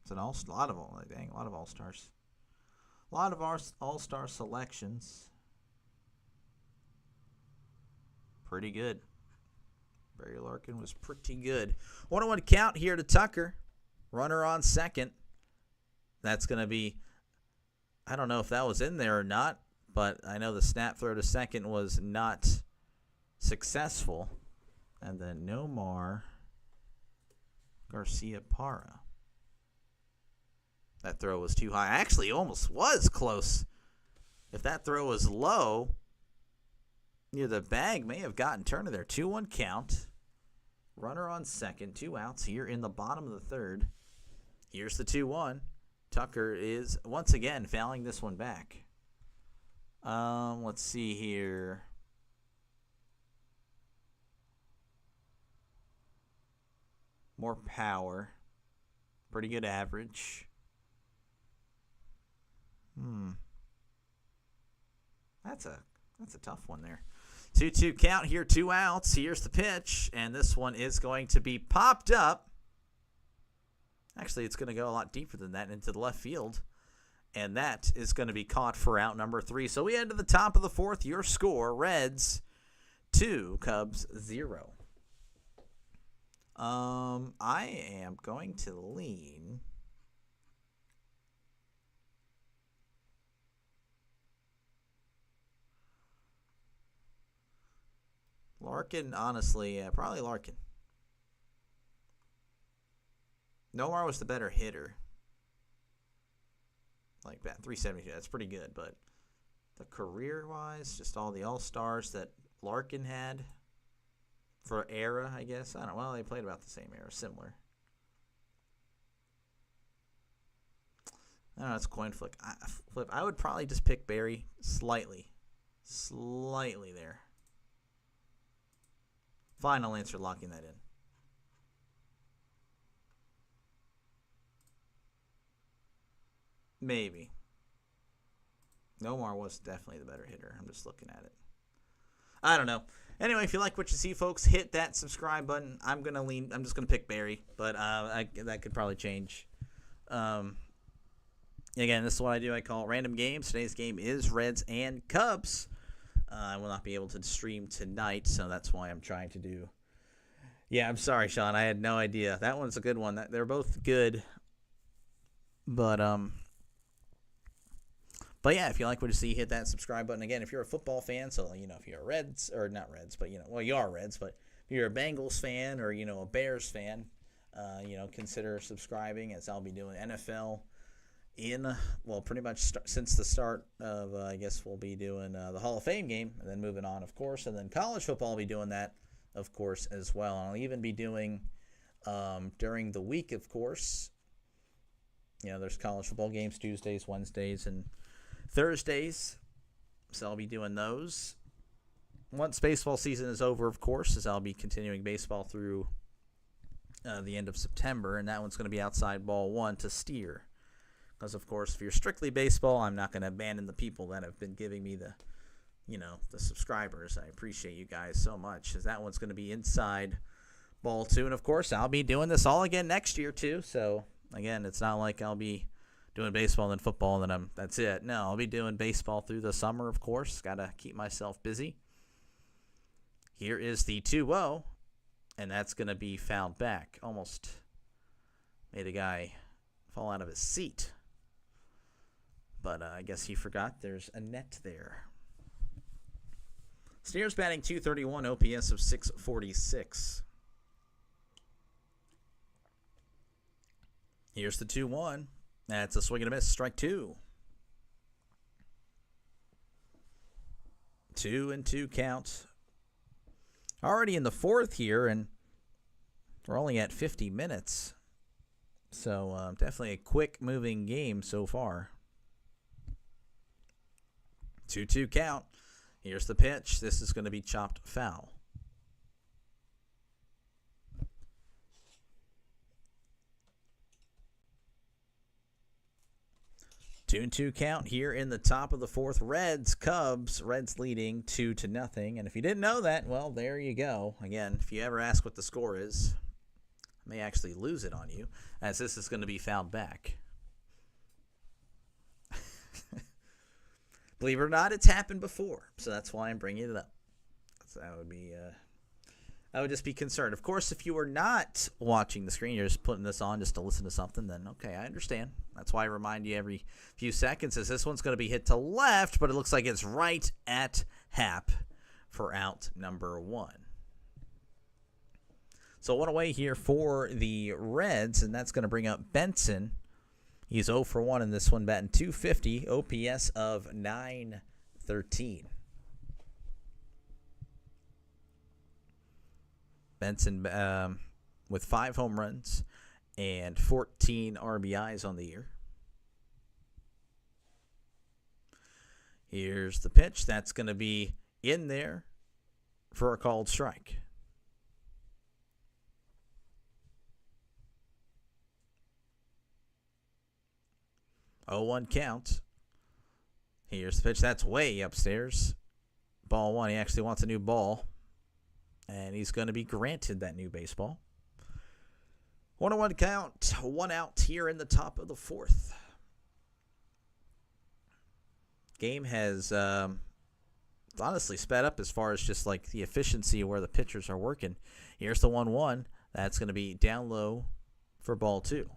It's a lot of all-stars. A lot of all-star selections. Pretty good. Barry Larkin was pretty good. 1-1 count here to Tucker. Runner on second. That's going to be, I don't know if that was in there or not, but I know the snap throw to second was not successful. And then Nomar Garcia-Parra. That throw was too high. Actually, it almost was close. If that throw was low, near the bag, may have gotten Turner there. 2-1 count. Runner on second. 2 outs here in the bottom of the third. Here's the 2-1. Tucker is once again fouling this one back. Let's see here. More power. Pretty good average. That's a tough one there. 2-2 count here, 2 outs. Here's the pitch, and this one is going to be popped up. Actually, it's going to go a lot deeper than that into the left field, and that is going to be caught for out number 3. So we head to the top of the fourth. Your score, Reds 2, Cubs 0. I am going to lean Larkin, honestly, probably Larkin. Nomar was the better hitter. Like that, 372, that's pretty good, but the career-wise, just all the all-stars that Larkin had for era, I guess. I don't know. Well, they played about the same era, similar. I don't know, it's coin flip. I would probably just pick Barry slightly there. Final answer, locking that in. Maybe. Nomar was definitely the better hitter. I'm just looking at it. I don't know. Anyway, if you like what you see, folks, hit that subscribe button. I'm just gonna pick Barry, but that could probably change. Again, this is what I do. I call it random games. Today's game is Reds and Cubs. I will not be able to stream tonight, so that's why I'm trying to do. Yeah, I'm sorry, Sean. I had no idea. That one's a good one. They're both good, but yeah, if you like what you see, hit that subscribe button. Again, if you're a football fan, so if you're a Reds or not Reds, but you are Reds, but if you're a Bengals fan or a Bears fan, consider subscribing, as I'll be doing NFL pretty much since the start of I guess we'll be doing the Hall of Fame game, and then moving on, of course, and then college football will be doing that, of course, as well. And I'll even be doing during the week, of course. There's college football games Tuesdays, Wednesdays, and Thursdays, so I'll be doing those. Once baseball season is over, of course, as I'll be continuing baseball through the end of September, and that one's going to be outside ball one to steer. Because, of course, if you're strictly baseball, I'm not going to abandon the people that have been giving me the subscribers. I appreciate you guys so much, as that one's going to be inside ball two. And, of course, I'll be doing this all again next year, too. So, again, it's not like I'll be doing baseball and then football and then that's it. No, I'll be doing baseball through the summer, of course. Got to keep myself busy. Here is the 2-0, and that's going to be fouled back. Almost made a guy fall out of his seat. But I guess he forgot there's a net there. Steers batting .231, OPS of .646. Here's the 2-1. That's a swing and a miss. Strike two. 2-2 count. Already in the fourth here, and we're only at 50 minutes. So definitely a quick-moving game so far. 2-2 count. Here's the pitch. This is going to be chopped foul. Two and two count here in the top of the fourth. Cubs. Reds leading 2-0. And if you didn't know that, well, there you go. Again, if you ever ask what the score is, I may actually lose it on you, as this is going to be fouled back. Believe it or not, it's happened before, so that's why I'm bringing it up. So I would just be concerned. Of course, if you are not watching the screen, you're just putting this on just to listen to something, then okay, I understand. That's why I remind you every few seconds, as this one's going to be hit to left, but it looks like it's right at Hap for out number one. So one away here for the Reds, and that's going to bring up Benson. He's 0 for 1 in this one, batting .250, OPS of .913. Benson with 5 home runs and 14 RBIs on the year. Here's the pitch. That's going to be in there for a called strike. Oh, 1 count. Here's the pitch. That's way upstairs. Ball one. He actually wants a new ball. And he's going to be granted that new baseball. 1-1 count. 1 out here in the top of the fourth. Game has honestly sped up as far as just like the efficiency of where the pitchers are working. Here's the 1-1. That's going to be down low for ball two.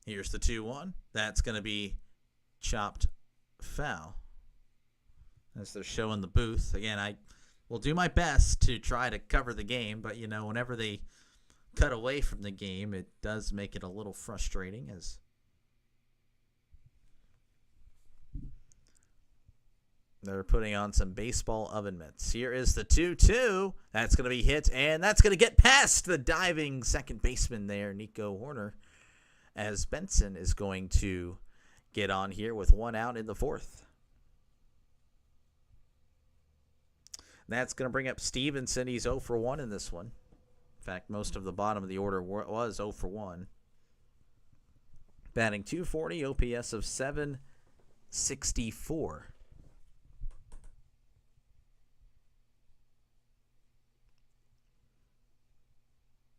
Here's the 2-1. That's going to be chopped foul. As they're showing the booth. Again, I will do my best to try to cover the game, but, whenever they cut away from the game, it does make it a little frustrating, as they're putting on some baseball oven mitts. Here is the 2-2. That's going to be hit, and that's going to get past the diving second baseman there, Nico Horner, as Benson is going to get on here with 1 out in the fourth. That's going to bring up Stevenson. He's 0 for 1 in this one. fact, most of the bottom of the order was 0 for 1. Batting .240, OPS of .764.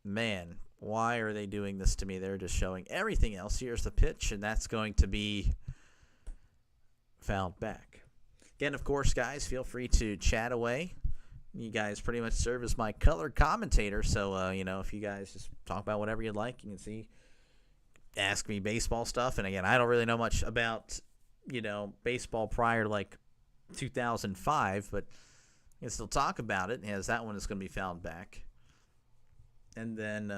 Man, why are they doing this to me? They're just showing everything else. Here's the pitch, and that's going to be fouled back. Again, of course, guys, feel free to chat away. You guys pretty much serve as my color commentator, so, if you guys just talk about whatever you'd like, you can see, ask me baseball stuff. And, again, I don't really know much about, baseball prior to, 2005, but I can still talk about it, as that one is going to be fouled back. And then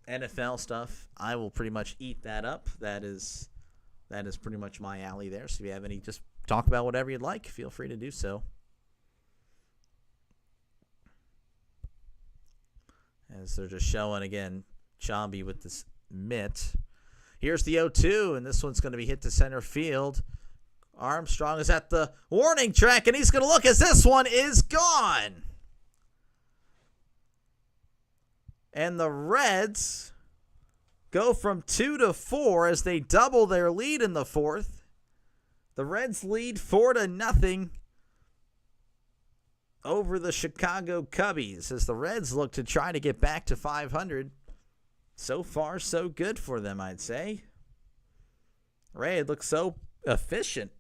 NFL stuff, I will pretty much eat that up. That is pretty much my alley there. So if you have any, just talk about whatever you'd like. Feel free to do so. As they're just showing, again, Cubbies with this mitt. Here's the 0-2, and this one's going to be hit to center field. Armstrong is at the warning track, and he's going to look as this one is gone. And the Reds go from 2 to 4 as they double their lead in the fourth. The Reds lead 4-0 over the Chicago Cubbies as the Reds look to try to get back to 500. So far, so good for them, I'd say. Ray looks so efficient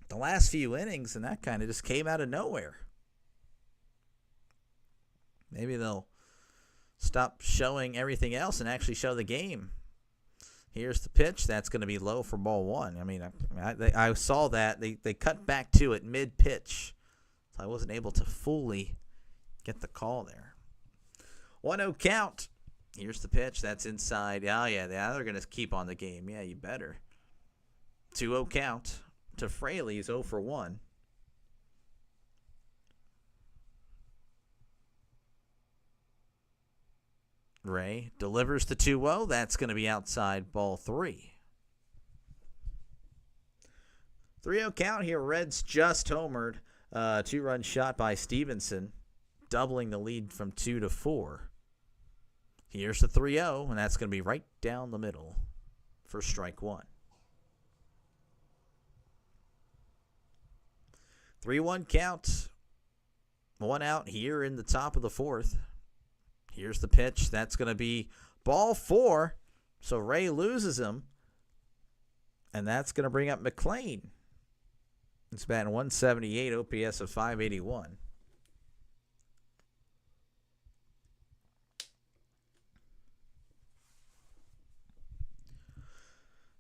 the last few innings, and that kind of just came out of nowhere. Maybe they'll stop showing everything else and actually show the game. Here's the pitch. That's going to be low for ball one. I saw that. They cut back to it mid-pitch. So I wasn't able to fully get the call there. 1-0 count. Here's the pitch. That's inside. Oh, yeah, they're going to keep on the game. Yeah, you better. 2-0 count to Fraley's 0 for 1. Ray delivers the 2-0. That's going to be outside ball 3. 3-0 count here. Reds just homered. 2-run shot by Stevenson, doubling the lead from 2 to 4. Here's the 3-0, and that's going to be right down the middle for strike one. 3-1 count. 1 out here in the top of the fourth. Here's the pitch. That's going to be ball 4. So Ray loses him. And that's going to bring up McLean. It's batting .178, OPS of .581.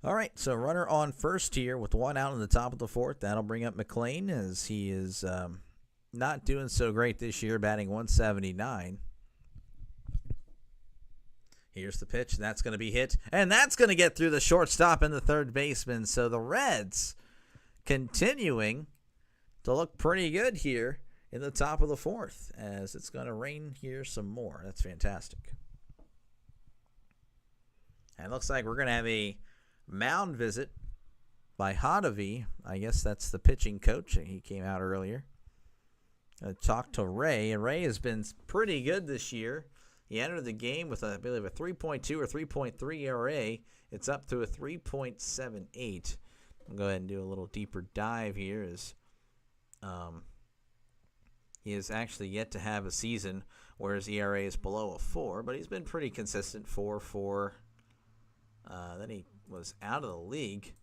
All right, so runner on first here with 1 out in the top of the fourth. That'll bring up McLean as he is not doing so great this year, batting .179. Here's the pitch. That's going to be hit, and that's going to get through the shortstop and the third baseman. So the Reds continuing to look pretty good here in the top of the fourth as it's going to rain here some more. That's fantastic. And it looks like we're going to have a mound visit by Hadavi. I guess that's the pitching coach. He came out earlier. Talked to Ray, and Ray has been pretty good this year. He entered the game with, I believe, a 3.2 or 3.3 ERA. It's up to a 3.78. I'll go ahead and do a little deeper dive here as he has actually yet to have a season where his ERA is below a 4, but he's been pretty consistent, 4.4. Then he was out of the league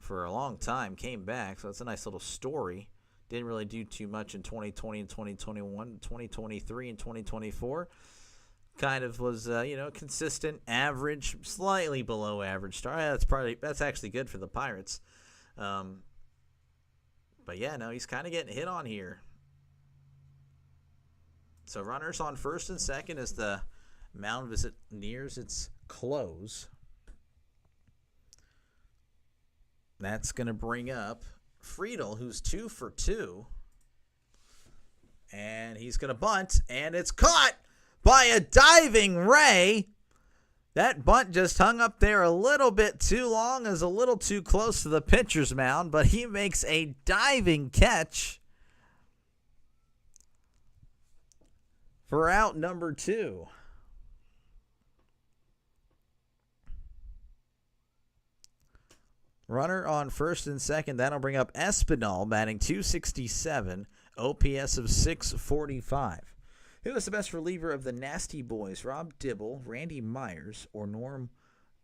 for a long time, came back, so it's a nice little story. Didn't really do too much in 2020 and 2021, 2023 and 2024. Kind of was, consistent, average, slightly below average start. That's actually good for the Pirates. But yeah, no, he's kind of getting hit on here. So runners on first and second as the mound visit nears its close. That's going to bring up Friedel, who's 2 for 2. And he's going to bunt, and it's caught by a diving Ray. That bunt just hung up there a little bit too long, is a little too close to the pitcher's mound, but he makes a diving catch For out number 2. Runner on first and second. That'll bring up Espinal, batting .267, OPS of .645. Who is the best reliever of the Nasty Boys? Rob Dibble, Randy Myers, or Norm?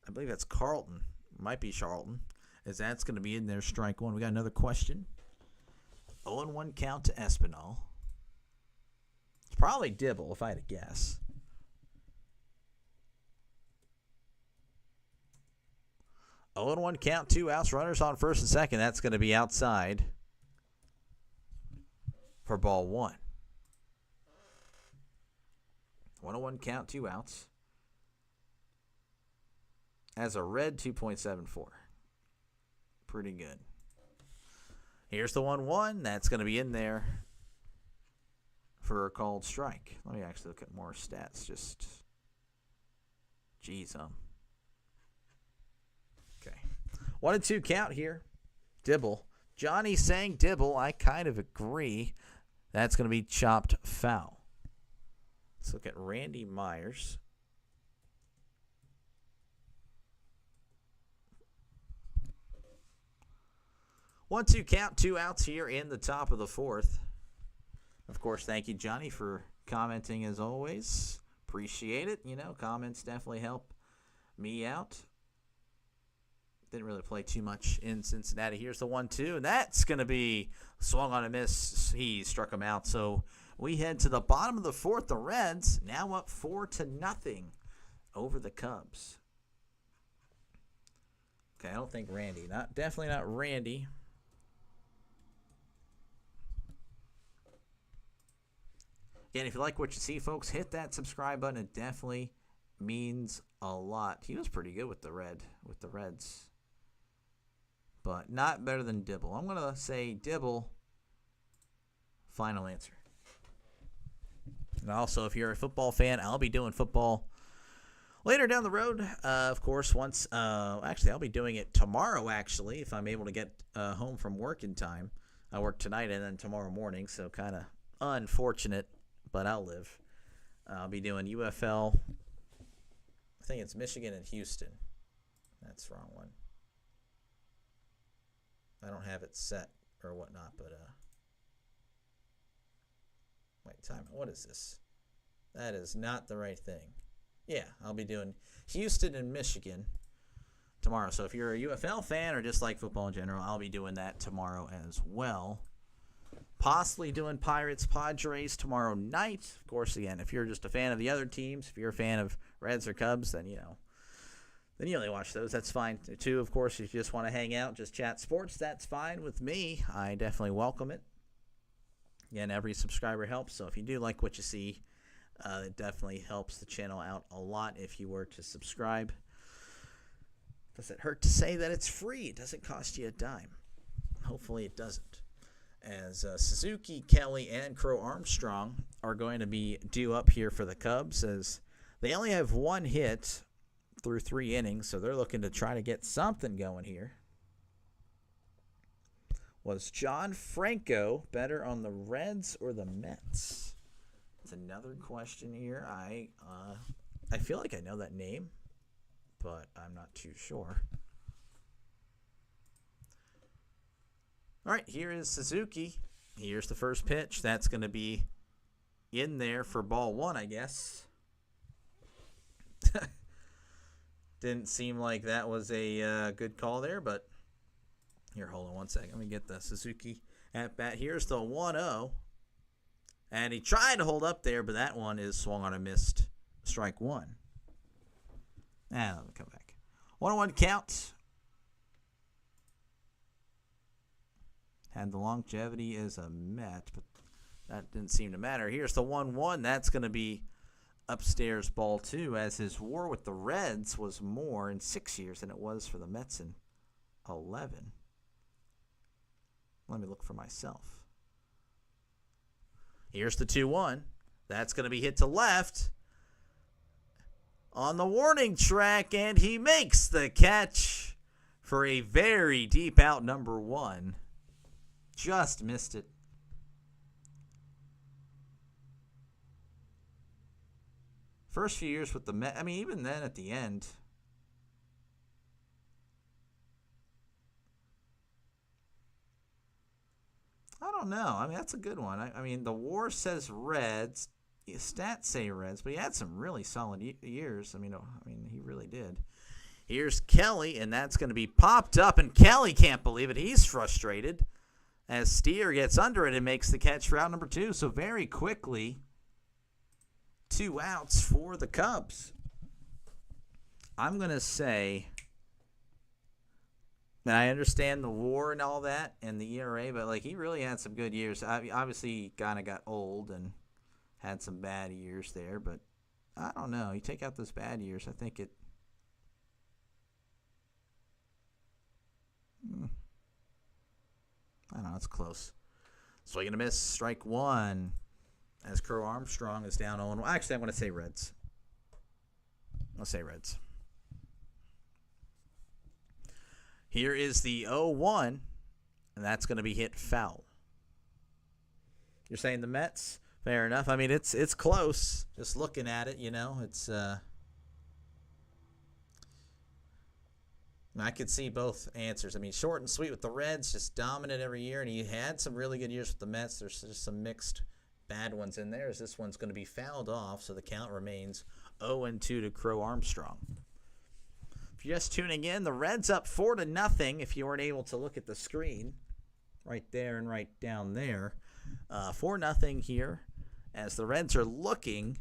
I believe that's Carlton. Might be Charlton, as that's going to be in there. Strike one. We got another question. 0-1 count to Espinal. It's probably Dibble, if I had to guess. Oh, and 1 count, 2 outs, runners on first and second. That's going to be outside for ball 1. 1-1 count, 2 outs. As a red, 2.74. Pretty good. Here's the 1-1. That's going to be in there for a called strike. Let me actually look at more stats. Just, geez, Okay. 1-2 count here. Dibble. Johnny saying Dibble. I kind of agree. That's going to be chopped foul. Let's look at Randy Myers. One, 2 count, 2 outs here in the top of the 4th. Of course, thank you, Johnny, for commenting as always. Appreciate it. You know, comments definitely help me out. Didn't really play too much in Cincinnati. Here's the 1-2, and that's going to be swung on a miss. He struck him out. So we head to the bottom of the 4th. The Reds now up 4-0 over the Cubs. Okay, I don't think Randy. Definitely not Randy. Again, if you like what you see, folks, hit that subscribe button. It definitely means a lot. He was pretty good with the Reds. But not better than Dibble. I'm going to say Dibble, final answer. And also, if you're a football fan, I'll be doing football later down the road. Of course, once, actually, I'll be doing it tomorrow, actually, if I'm able to get home from work in time. I work tonight and then tomorrow morning, so kind of unfortunate, but I'll live. I'll be doing UFL. I think it's Michigan and Houston. That's the wrong one. I don't have it set or whatnot, but wait, time. What is this? That is not the right thing. Yeah, I'll be doing Houston and Michigan tomorrow. So if you're a UFL fan or just like football in general, I'll be doing that tomorrow as well. Possibly doing Pirates Padres tomorrow night. Of course, again, if you're just a fan of the other teams, if you're a fan of Reds or Cubs, then then you only watch those. That's fine, too. Of course, if you just want to hang out, just chat sports, that's fine with me. I definitely welcome it. Again, every subscriber helps, so if you do like what you see, it definitely helps the channel out a lot if you were to subscribe. Does it hurt to say that it's free? It doesn't cost you a dime. Hopefully it doesn't. As Suzuki, Kelly, and Crow Armstrong are going to be due up here for the Cubs, as they only have 1 hit through 3 innings, so they're looking to try to get something going here. Was John Franco better on the Reds or the Mets? That's another question here. I feel like I know that name, but I'm not too sure. All right, here is Suzuki. Here's the first pitch. That's going to be in there for ball 1, I guess. Didn't seem like that was a good call there, but here, hold on one second. Let me get the Suzuki at bat. Here's the 1-0. And he tried to hold up there, but that one is swung on a missed strike 1. And let me come back. 1-1 count. Had the longevity as a Met, but that didn't seem to matter. Here's the 1-1. That's going to be upstairs ball 2, as his WAR with the Reds was more in 6 years than it was for the Mets in 11. Let me look for myself. Here's the 2-1. That's going to be hit to left on the warning track, and he makes the catch for a very deep out number 1. Just missed it. First few years with the Mets, I mean, even then at the end, I don't know. I mean, that's a good one. I mean, the WAR says Reds, stats say Reds, but he had some really solid years. I mean, he really did. Here's Kelly, and that's going to be popped up, and Kelly can't believe it. He's frustrated as Steer gets under it and makes the catch for out number 2. So very quickly, 2 outs for the Cubs. I'm going to say, and I understand the WAR and all that and the ERA, but like he really had some good years. Obviously, he kind of got old and had some bad years there, but I don't know. You take out those bad years, I think it. I don't know. It's close. Swing and a miss. Strike 1. As Crow Armstrong is down 0-1. Actually, I'm going to say Reds. I'll say Reds. Here is the 0-1, and that's going to be hit foul. You're saying the Mets? Fair enough. I mean, it's close. Just looking at it, it's I could see both answers. I mean, short and sweet with the Reds, just dominant every year, and he had some really good years with the Mets. There's just some mixed bad ones in there, as this one's going to be fouled off, so the count remains 0-2 to Crow Armstrong. If you're just tuning in, the Reds up 4-0. If you weren't able to look at the screen, right there and right down there, 4-0 here, as the Reds are looking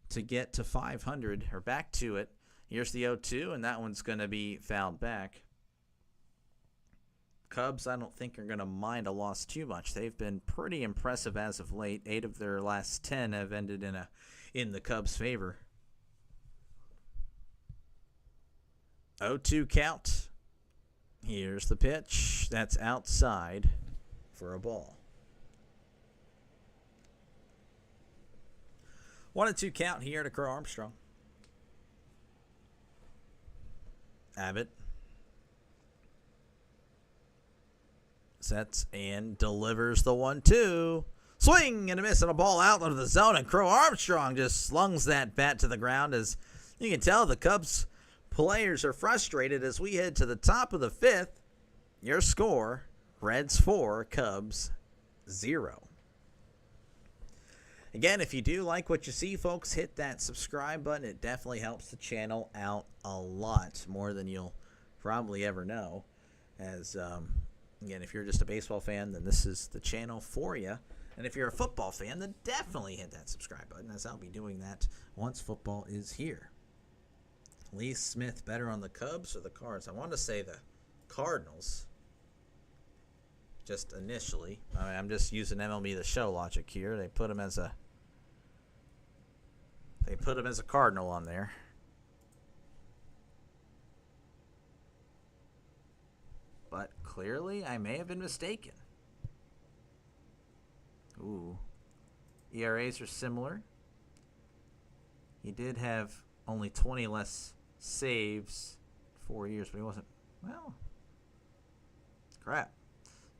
to get to 500 or back to it. Here's the 0-2, and that one's going to be fouled back. Cubs, I don't think, are going to mind a loss too much. They've been pretty impressive as of late. 8 of their last 10 have ended in the Cubs' favor. 0-2 count. Here's the pitch. That's outside for a ball. 1-2 count here to Crow Armstrong. Abbott sets and delivers the 1-2. Swing and a miss and a ball out of the zone, and Crow Armstrong just slungs that bat to the ground. As you can tell, the Cubs players are frustrated as we head to the top of the 5th. Your score, Reds 4, Cubs 0. Again, if you do like what you see, folks, hit that subscribe button. It definitely helps the channel out a lot, more than you'll probably ever know. As, again, if you're just a baseball fan, then this is the channel for you. And if you're a football fan, then definitely hit that subscribe button, as I'll be doing that once football is here. Lee Smith better on the Cubs or the Cards? I want to say the Cardinals. Just initially. I mean, I'm just using MLB The Show logic here. They put him as a Cardinal on there. But clearly, I may have been mistaken. Ooh. ERAs are similar. He did have only 20 less saves 4 years, but he wasn't. Well, crap.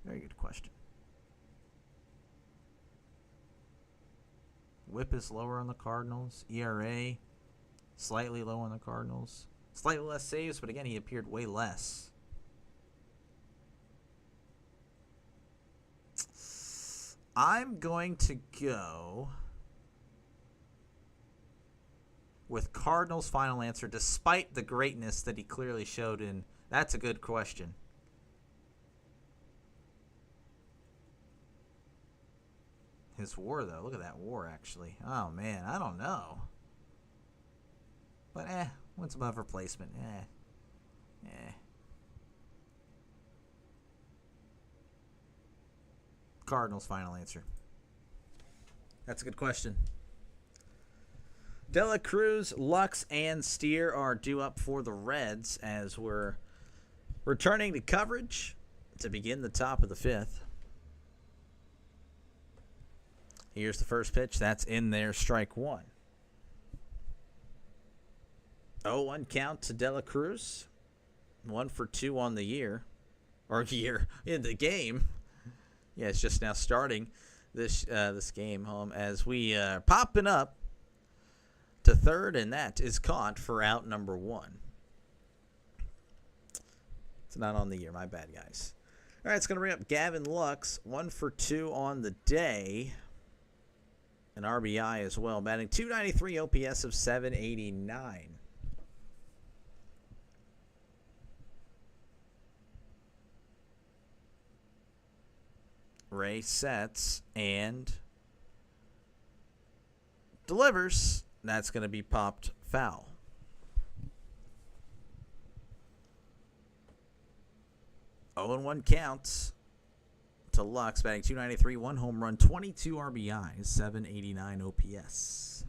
Very good question. Whip is lower on the Cardinals. ERA, slightly low on the Cardinals. Slightly less saves, but again, he appeared way less. I'm going to go with Cardinals' final answer, despite the greatness that he clearly showed in. That's a good question. His WAR, though. Look at that WAR, actually. Oh, man. I don't know. But, what's above replacement? Cardinals' final answer. That's a good question. Dela Cruz, Lux, and Steer are due up for the Reds as we're returning to coverage to begin the top of the 5th. Here's the first pitch. That's in there, strike 1. 0-1 count to Dela Cruz. 1 for 2 on the year. Or year in the game. Yeah, it's just now starting this game home as we popping up to third, and that is caught for out number 1. It's not on the year. My bad, guys. All right, it's going to bring up Gavin Lux, 1 for 2 on the day. An RBI as well, batting .293, OPS of .789. Ray sets and delivers. That's going to be popped foul. Oh and 1 counts to Lux, batting .293, 1 home run, 22 RBIs, .789 OPS.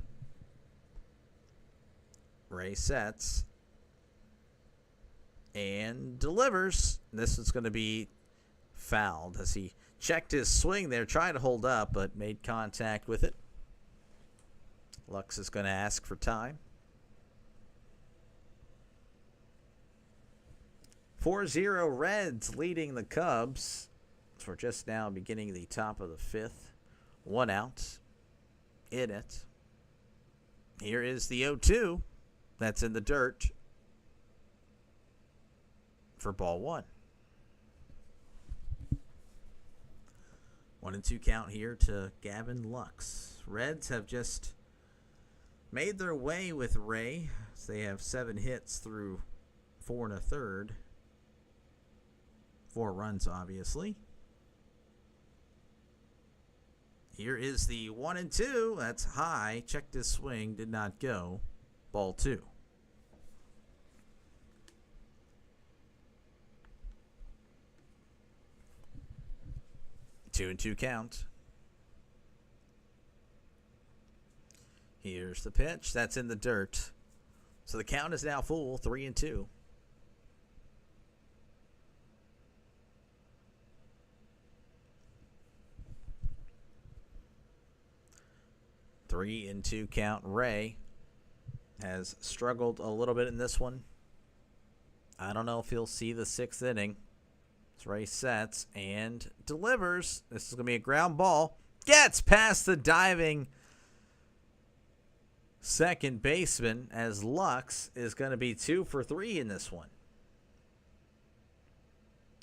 Ray sets and delivers. This is going to be fouled as he checked his swing there, trying to hold up, but made contact with it. Lux is going to ask for time. 4-0 Reds leading the Cubs. So we're just now beginning the top of the 5th. 1 out. In it. Here is the 0-2. That's in the dirt for ball 1. 1-2 count here to Gavin Lux. Reds have just made their way with Ray. So they have 7 hits through 4 1/3. 4 runs, obviously. Here is the 1-2. That's high. Checked his swing. Did not go. Ball 2. 2-2 count. Here's the pitch. That's in the dirt. So the count is now full, 3-2. Three and 2 count. Ray has struggled a little bit in this one. I don't know if he'll see the 6th inning. As Ray sets and delivers. This is going to be a ground ball. Gets past the diving second baseman as Lux is going to be 2 for 3 in this one.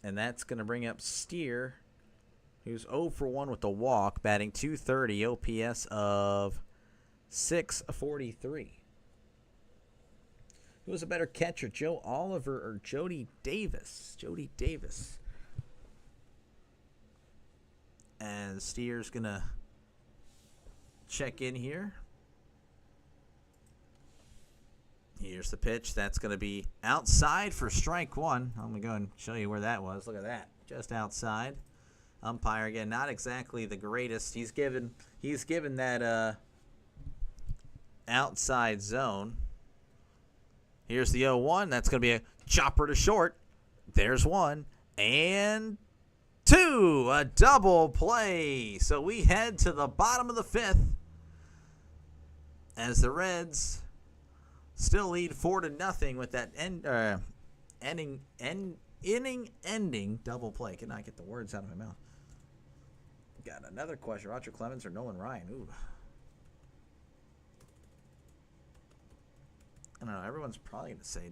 And that's going to bring up Steer, who's 0 for 1 with the walk, batting .230, OPS of .643. Who was a better catcher, Joe Oliver or Jody Davis? Jody Davis. And Steer's going to check in here. Here's the pitch. That's going to be outside for strike 1. I'm going to go and show you where that was. Look at that. Just outside. Umpire, again, not exactly the greatest. He's given that outside zone. Here's the 0-1. That's going to be a chopper to short. There's 1. And 2. A double play. So we head to the bottom of the 5th as the Reds still lead 4-0 with that inning-ending double play. Can I get the words out of my mouth? Got another question. Roger Clemens or Nolan Ryan? Ooh. I don't know. Everyone's probably going to say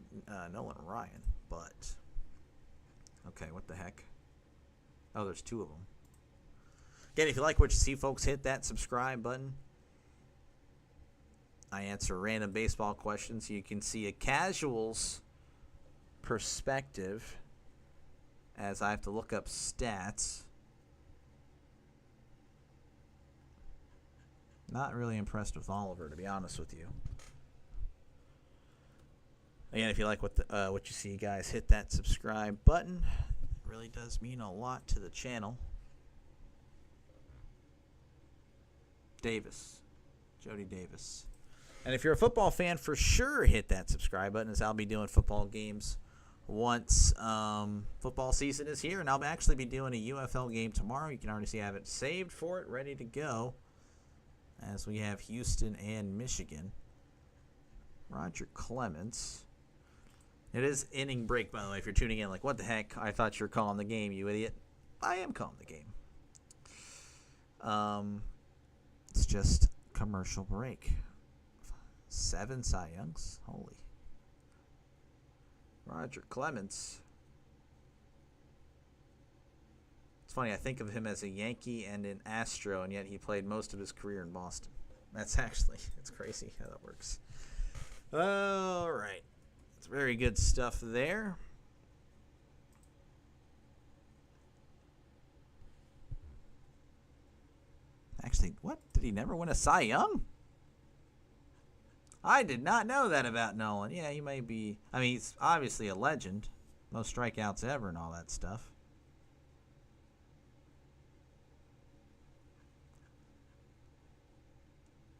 Nolan Ryan, but okay, what the heck? Oh, there's 2 of them. Again, if you like what you see, folks, hit that subscribe button. I answer random baseball questions so you can see a casual's perspective as I have to look up stats. Not really impressed with Oliver, to be honest with you. Again, if you like what you see, guys, hit that subscribe button. It really does mean a lot to the channel. Davis. Jody Davis. And if you're a football fan, for sure hit that subscribe button, as I'll be doing football games once football season is here. And I'll actually be doing a UFL game tomorrow. You can already see I have it saved for it, ready to go, as we have Houston and Michigan. Roger Clemens. It is inning break, by the way, if you're tuning in. Like, what the heck? I thought you were calling the game, you idiot. I am calling the game. It's just commercial break. 7 Cy Youngs. Holy. Roger Clemens. It's funny, I think of him as a Yankee and an Astro, and yet he played most of his career in Boston. It's crazy how that works. All right. It's very good stuff there. Actually, what? Did he never win a Cy Young? I did not know that about Nolan. Yeah, he may be. I mean, he's obviously a legend. Most strikeouts ever and all that stuff.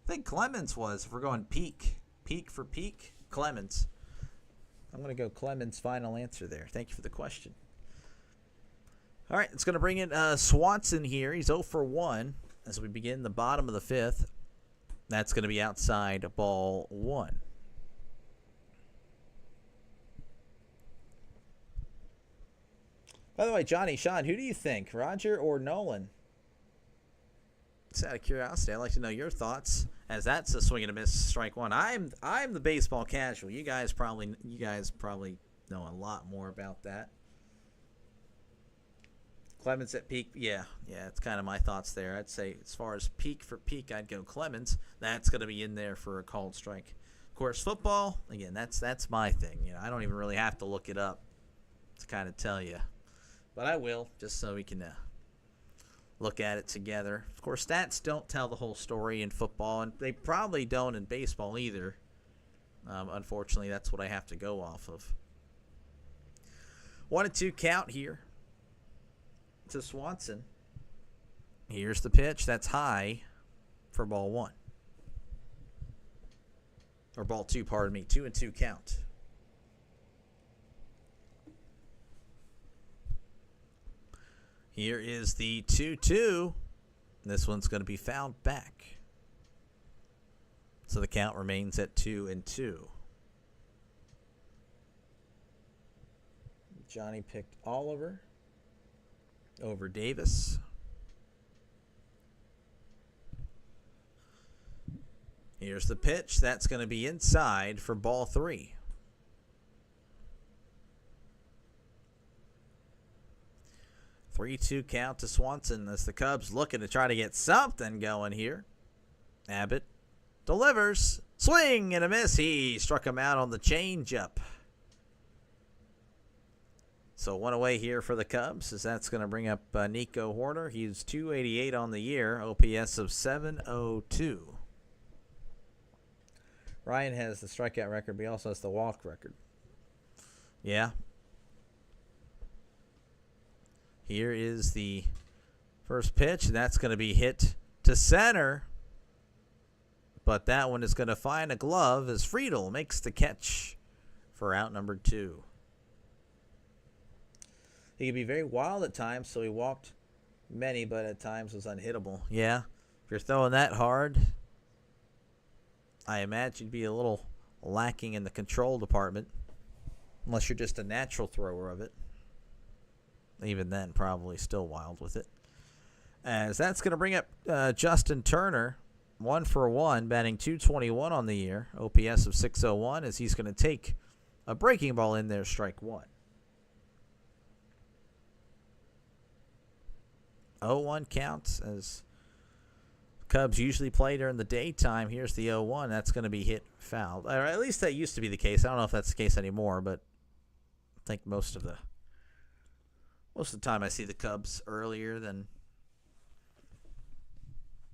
I think Clemens was, if we're going peak for peak, Clemens. I'm going to go Clemens' final answer there. Thank you for the question. All right, it's going to bring in Swanson here. He's 0 for 1 as we begin the bottom of the 5th. That's going to be outside ball 1. By the way, Johnny, Sean, who do you think, Roger or Nolan? Just out of curiosity, I'd like to know your thoughts, as that's a swing and a miss, strike one. I'm the baseball casual. You guys probably know a lot more about that. Clemens at peak, yeah, it's kind of my thoughts there. I'd say as far as peak for peak, I'd go Clemens. That's going to be in there for a called strike. Of course, football, again, that's my thing. You know, I don't even really have to look it up to kind of tell you, but I will just so we can look at it together. Of course, stats don't tell the whole story in football, and they probably don't in baseball either. Unfortunately, that's what I have to go off of. 1-2 count here to Swanson. Here's the pitch. That's high for ball 1. Or ball 2, pardon me. 2-2 count. Here is the 2-2. This one's going to be fouled back. So the count remains at 2-2. Johnny picked Oliver over Davis. Here's the pitch. That's going to be inside for ball 3. Three-two count to Swanson as the Cubs looking to try to get something going here. Abbott delivers. Swing and a miss. He struck him out on the changeup. So one away here for the Cubs, as that's going to bring up Nico Horner. He's 288 on the year, OPS of 702. Ryan has the strikeout record, but he also has the walk record. Yeah. Here is the first pitch, and that's going to be hit to center. But that one is going to find a glove as Friedel makes the catch for out number 2. He could be very wild at times, so he walked many, but at times was unhittable. Yeah, if you're throwing that hard, I imagine you'd be a little lacking in the control department, unless you're just a natural thrower of it. Even then, probably still wild with it. As that's going to bring up Justin Turner, 1 for 1, batting .221 on the year, OPS of 601, as he's going to take a breaking ball in there, strike 1. 0-1 counts as Cubs usually play during the daytime. Here's the 0-1. That's going to be hit foul. Or at least that used to be the case. I don't know if that's the case anymore, but I think most of the time I see the Cubs earlier than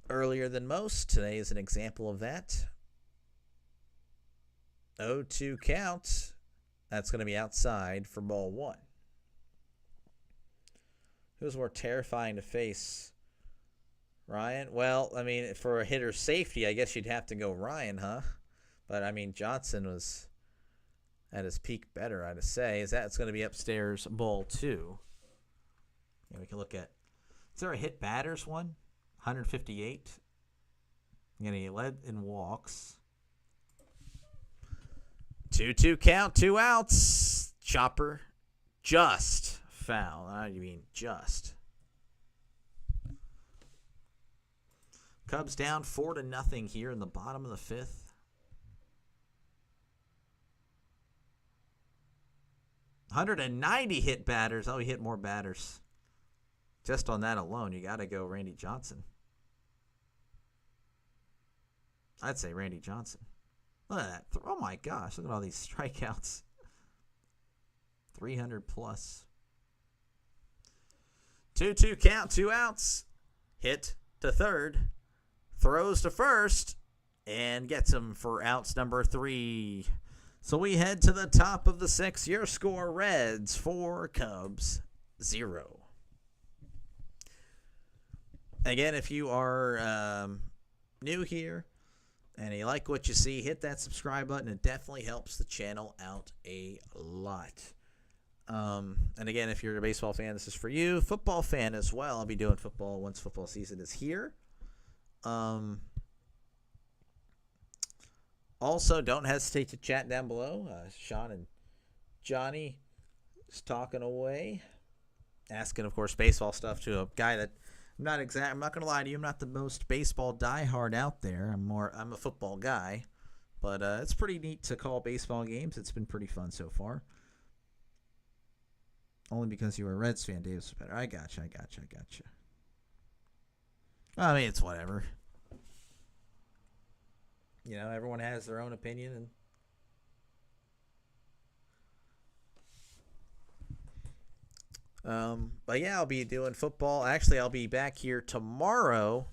most. Today is an example of that. 0-2 count. That's going to be outside for ball 1. Who's more terrifying to face? Ryan? Well, I mean, for a hitter's safety, I guess you'd have to go Ryan, huh? But, I mean, Johnson was at his peak better, I'd say. That's going to be upstairs, ball 2. Yeah, we can look at, is there a hit batters one? 158. And he led in walks. 2-2 count, 2 outs. Chopper just foul. How do you mean just? Cubs down 4-0 here in the bottom of the 5th. 190 hit batters. Oh, he hit more batters. Just on that alone, you got to go Randy Johnson. I'd say Randy Johnson. Look at that. Oh, my gosh. Look at all these strikeouts. 300 plus. 2-2 count, 2 outs. Hit to third. Throws to first. And gets him for outs number 3. So we head to the top of the 6th. Your score, Reds 4, Cubs 0. Again, if you are new here and you like what you see, hit that subscribe button. It definitely helps the channel out a lot. And again, if you're a baseball fan, this is for you. Football fan as well. I'll be doing football once football season is here. Also, don't hesitate to chat down below. Sean and Johnny is talking away, asking, of course, baseball stuff to a guy that I'm not going to lie to you. I'm not the most baseball diehard out there. I'm a football guy, but it's pretty neat to call baseball games. It's been pretty fun so far. Only because you were a Reds fan, Dave's better. I gotcha. I mean, it's whatever. You know, everyone has their own opinion, and but yeah, I'll be doing football. Actually, I'll be back here tomorrow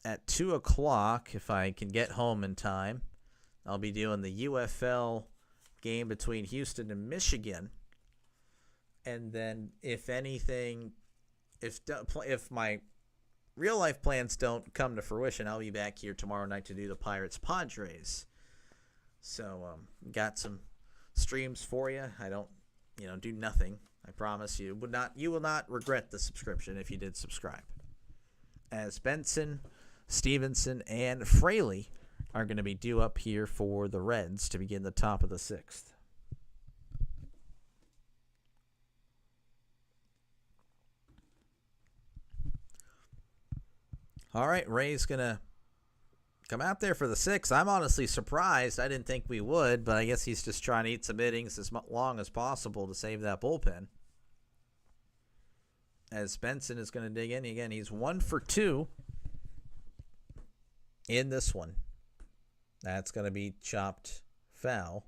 at 2 o'clock if I can get home in time. I'll be doing the UFL game between Houston and Michigan, and then if anything, if my real life plans don't come to fruition, I'll be back here tomorrow night to do the Pirates-Padres. So, got some streams for you. I don't, do nothing. I promise you will not regret the subscription if you did subscribe. As Benson, Stevenson, and Fraley are going to be due up here for the Reds to begin the top of the 6th. All right, Ray's going to come out there for the 6th. I'm honestly surprised. I didn't think we would, but I guess he's just trying to eat some innings as long as possible to save that bullpen. As Benson is going to dig in. Again, he's 1 for 2 in this one. That's going to be chopped foul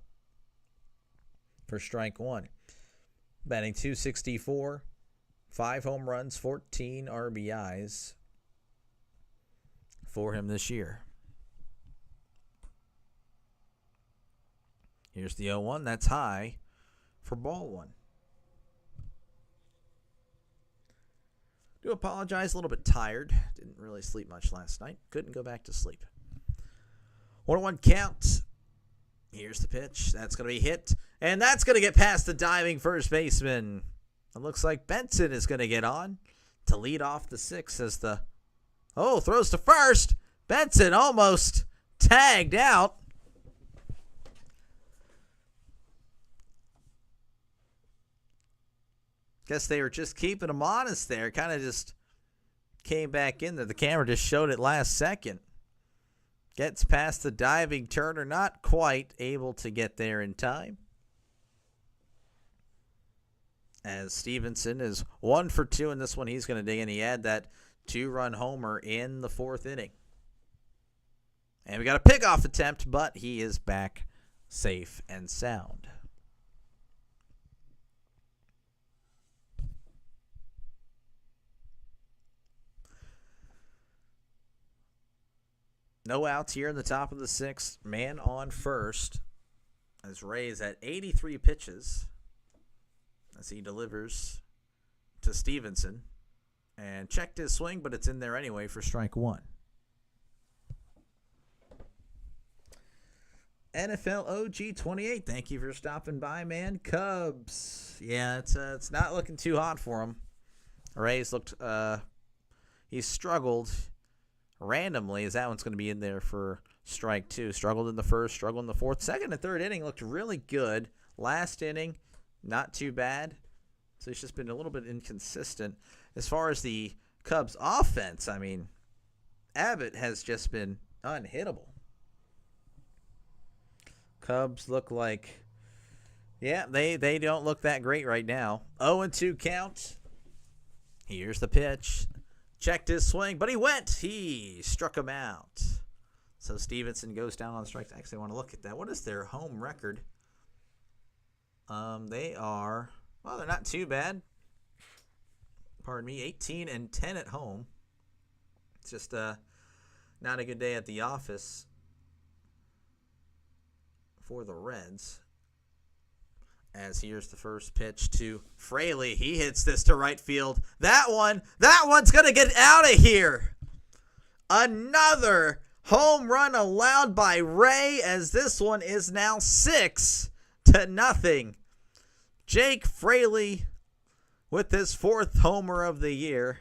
for strike 1. Batting .264, 5 home runs, 14 RBIs. For him this year. Here's the 0-1. That's high for ball 1. Do apologize, a little bit tired. Didn't really sleep much last night. Couldn't go back to sleep. 1-1 count. Here's the pitch. That's going to be hit. And that's going to get past the diving first baseman. It looks like Benson is going to get on to lead off the 6th as the throws to first. Benson almost tagged out. Guess they were just keeping him honest there. Kind of just came back in there. The camera just showed it last second. Gets past the diving Turner. Not quite able to get there in time. As Stevenson is 1 for 2 in this one. He's going to dig in. He had that 2-run homer in the 4th inning. And we got a pick-off attempt, but he is back safe and sound. No outs here in the top of the 6th. Man on first as Ray's at 83 pitches as he delivers to Stevenson. And checked his swing, but it's in there anyway for strike 1. NFL OG 28. Thank you for stopping by, man. Cubs. Yeah, it's not looking too hot for him. Rays looked he struggled randomly as that one's going to be in there for strike 2. Struggled in the first, struggled in the 4th. Second and third inning looked really good. Last inning, not too bad. So he's just been a little bit inconsistent. As far as the Cubs offense, I mean, Abbott has just been unhittable. Cubs look like Yeah, they don't look that great right now. 0-2 count. Here's the pitch. Checked his swing, but he went. He struck him out. So Stevenson goes down on strikes. Actually, I want to look at that. What is their home record? They are, well, they're not too bad. Pardon me, 18-10 at home. It's just not a good day at the office for the Reds. As here's the first pitch to Fraley. He hits this to right field. That one's going to get out of here. Another home run allowed by Ray, as this one is now 6-0. Jake Fraley with his 4th homer of the year.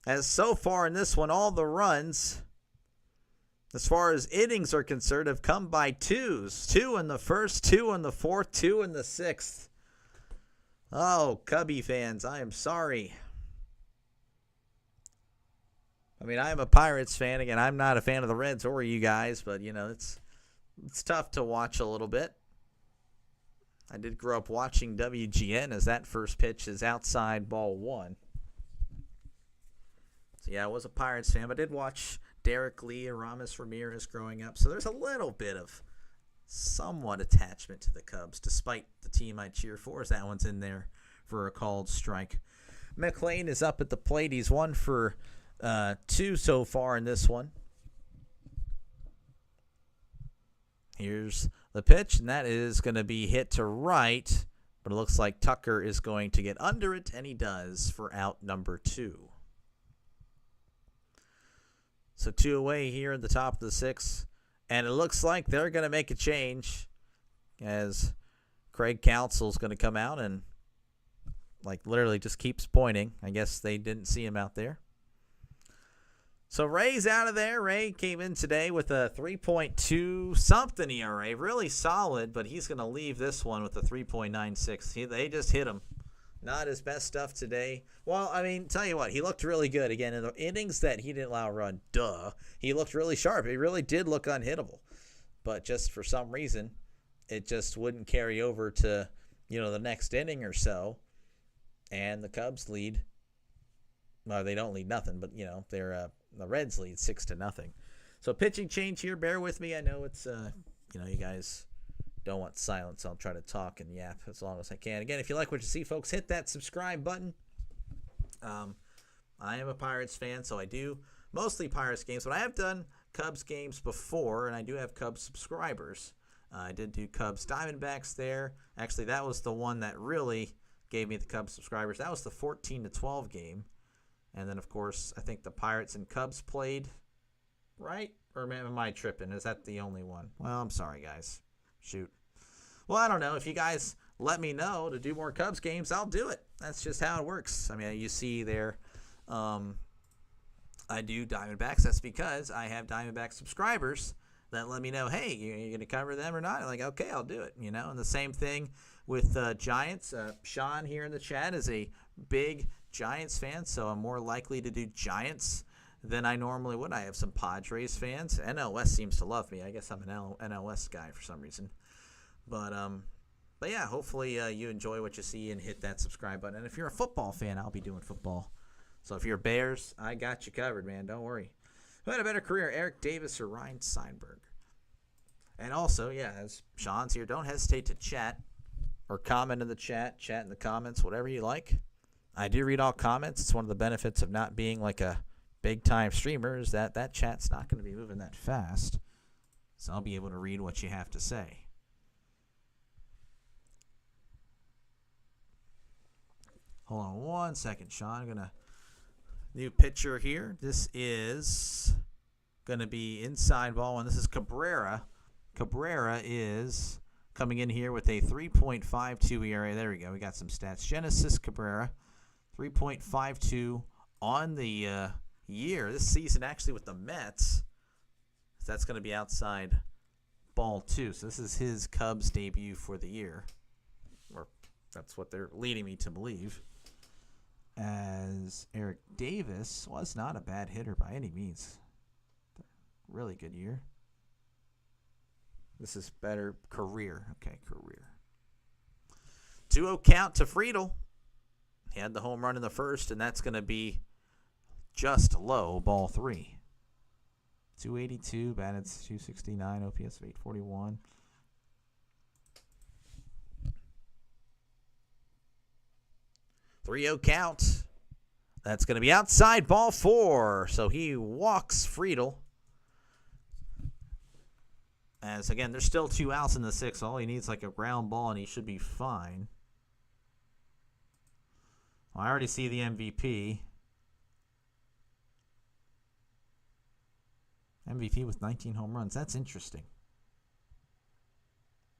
As so far in this one, all the runs, as far as innings are concerned, have come by twos. 2 in the first, 2 in the 4th, 2 in the 6th. Oh, Cubby fans, I am sorry. I mean, I'm a Pirates fan. Again, I'm not a fan of the Reds or you guys, but, you know, it's tough to watch a little bit. I did grow up watching WGN, as that first pitch is outside ball 1. So, yeah, I was a Pirates fan, but I did watch Derek Lee and Ramos Ramirez growing up. So there's a little bit of somewhat attachment to the Cubs, despite the team I cheer for, as that one's in there for a called strike. McLean is up at the plate. He's 1 for 2 so far in this one. Here's the pitch, and that is going to be hit to right, but it looks like Tucker is going to get under it, and he does for out number 2. So 2 away here at the top of the 6th, and it looks like they're going to make a change, as Craig Counsell's going to come out and like literally just keeps pointing. I guess they didn't see him out there. So Ray's out of there. Ray came in today with a 3.2 something ERA, really solid, but he's going to leave this one with a 3.96. They just hit him. Not his best stuff today. Well, I mean, tell you what, he looked really good. Again, in the innings that he didn't allow a run, he looked really sharp. He really did look unhittable. But just for some reason, it just wouldn't carry over to, the next inning or so. And the Cubs lead. Well, they don't lead nothing, but, they're the Reds lead 6-0. So pitching change here. Bear with me. I know it's, you guys don't want silence. I'll try to talk and yap as long as I can. Again, if you like what you see, folks, hit that subscribe button. I am a Pirates fan, so I do mostly Pirates games, but I have done Cubs games before, and I do have Cubs subscribers. I did do Cubs Diamondbacks there. Actually, that was the one that really gave me the Cubs subscribers. That was the 14-12 game. And then, of course, I think the Pirates and Cubs played, right? Or am I tripping? Is that the only one? Well, I'm sorry, guys. Shoot. Well, I don't know. If you guys let me know to do more Cubs games, I'll do it. That's just how it works. I mean, you see there, I do Diamondbacks. That's because I have Diamondback subscribers that let me know, hey, you're going to cover them or not? I'm like, okay, I'll do it. And the same thing with Giants. Sean here in the chat is a big Giants fan, so I'm more likely to do Giants than I normally would. I have some Padres fans. NL West seems to love me. I guess I'm an NL West guy for some reason. But yeah, hopefully you enjoy what you see and hit that subscribe button. And if you're a football fan, I'll be doing football. So if you're Bears, I got you covered, man. Don't worry. Who had a better career, Eric Davis or Ryan Steinberg? And also, yeah, as Sean's here, don't hesitate to chat or comment in the chat in the comments, whatever you like. I do read all comments. It's one of the benefits of not being like a big-time streamer is that chat's not going to be moving that fast. So I'll be able to read what you have to say. Hold on one second, Sean. I'm going to new pitcher here. This is going to be inside ball one. This is Cabrera. Cabrera is coming in here with a 3.52 ERA. There we go. We got some stats. Genesis Cabrera, 3.52 on the year. This season actually with the Mets. So that's going to be outside ball 2. So this is his Cubs debut for the year. Or that's what they're leading me to believe. As Eric Davis was not a bad hitter by any means. Really good year. This is better career. Okay, career. 2-0 count to Friedel. He had the home run in the first, and that's going to be just low, ball 3. 282, batted 269, OPS of 841. Three-zero count. That's going to be outside, ball 4. So he walks Friedel. As, again, there's still 2 outs in the 6th. All he needs is like a ground ball, and he should be fine. Well, I already see the MVP. MVP with 19 home runs. That's interesting.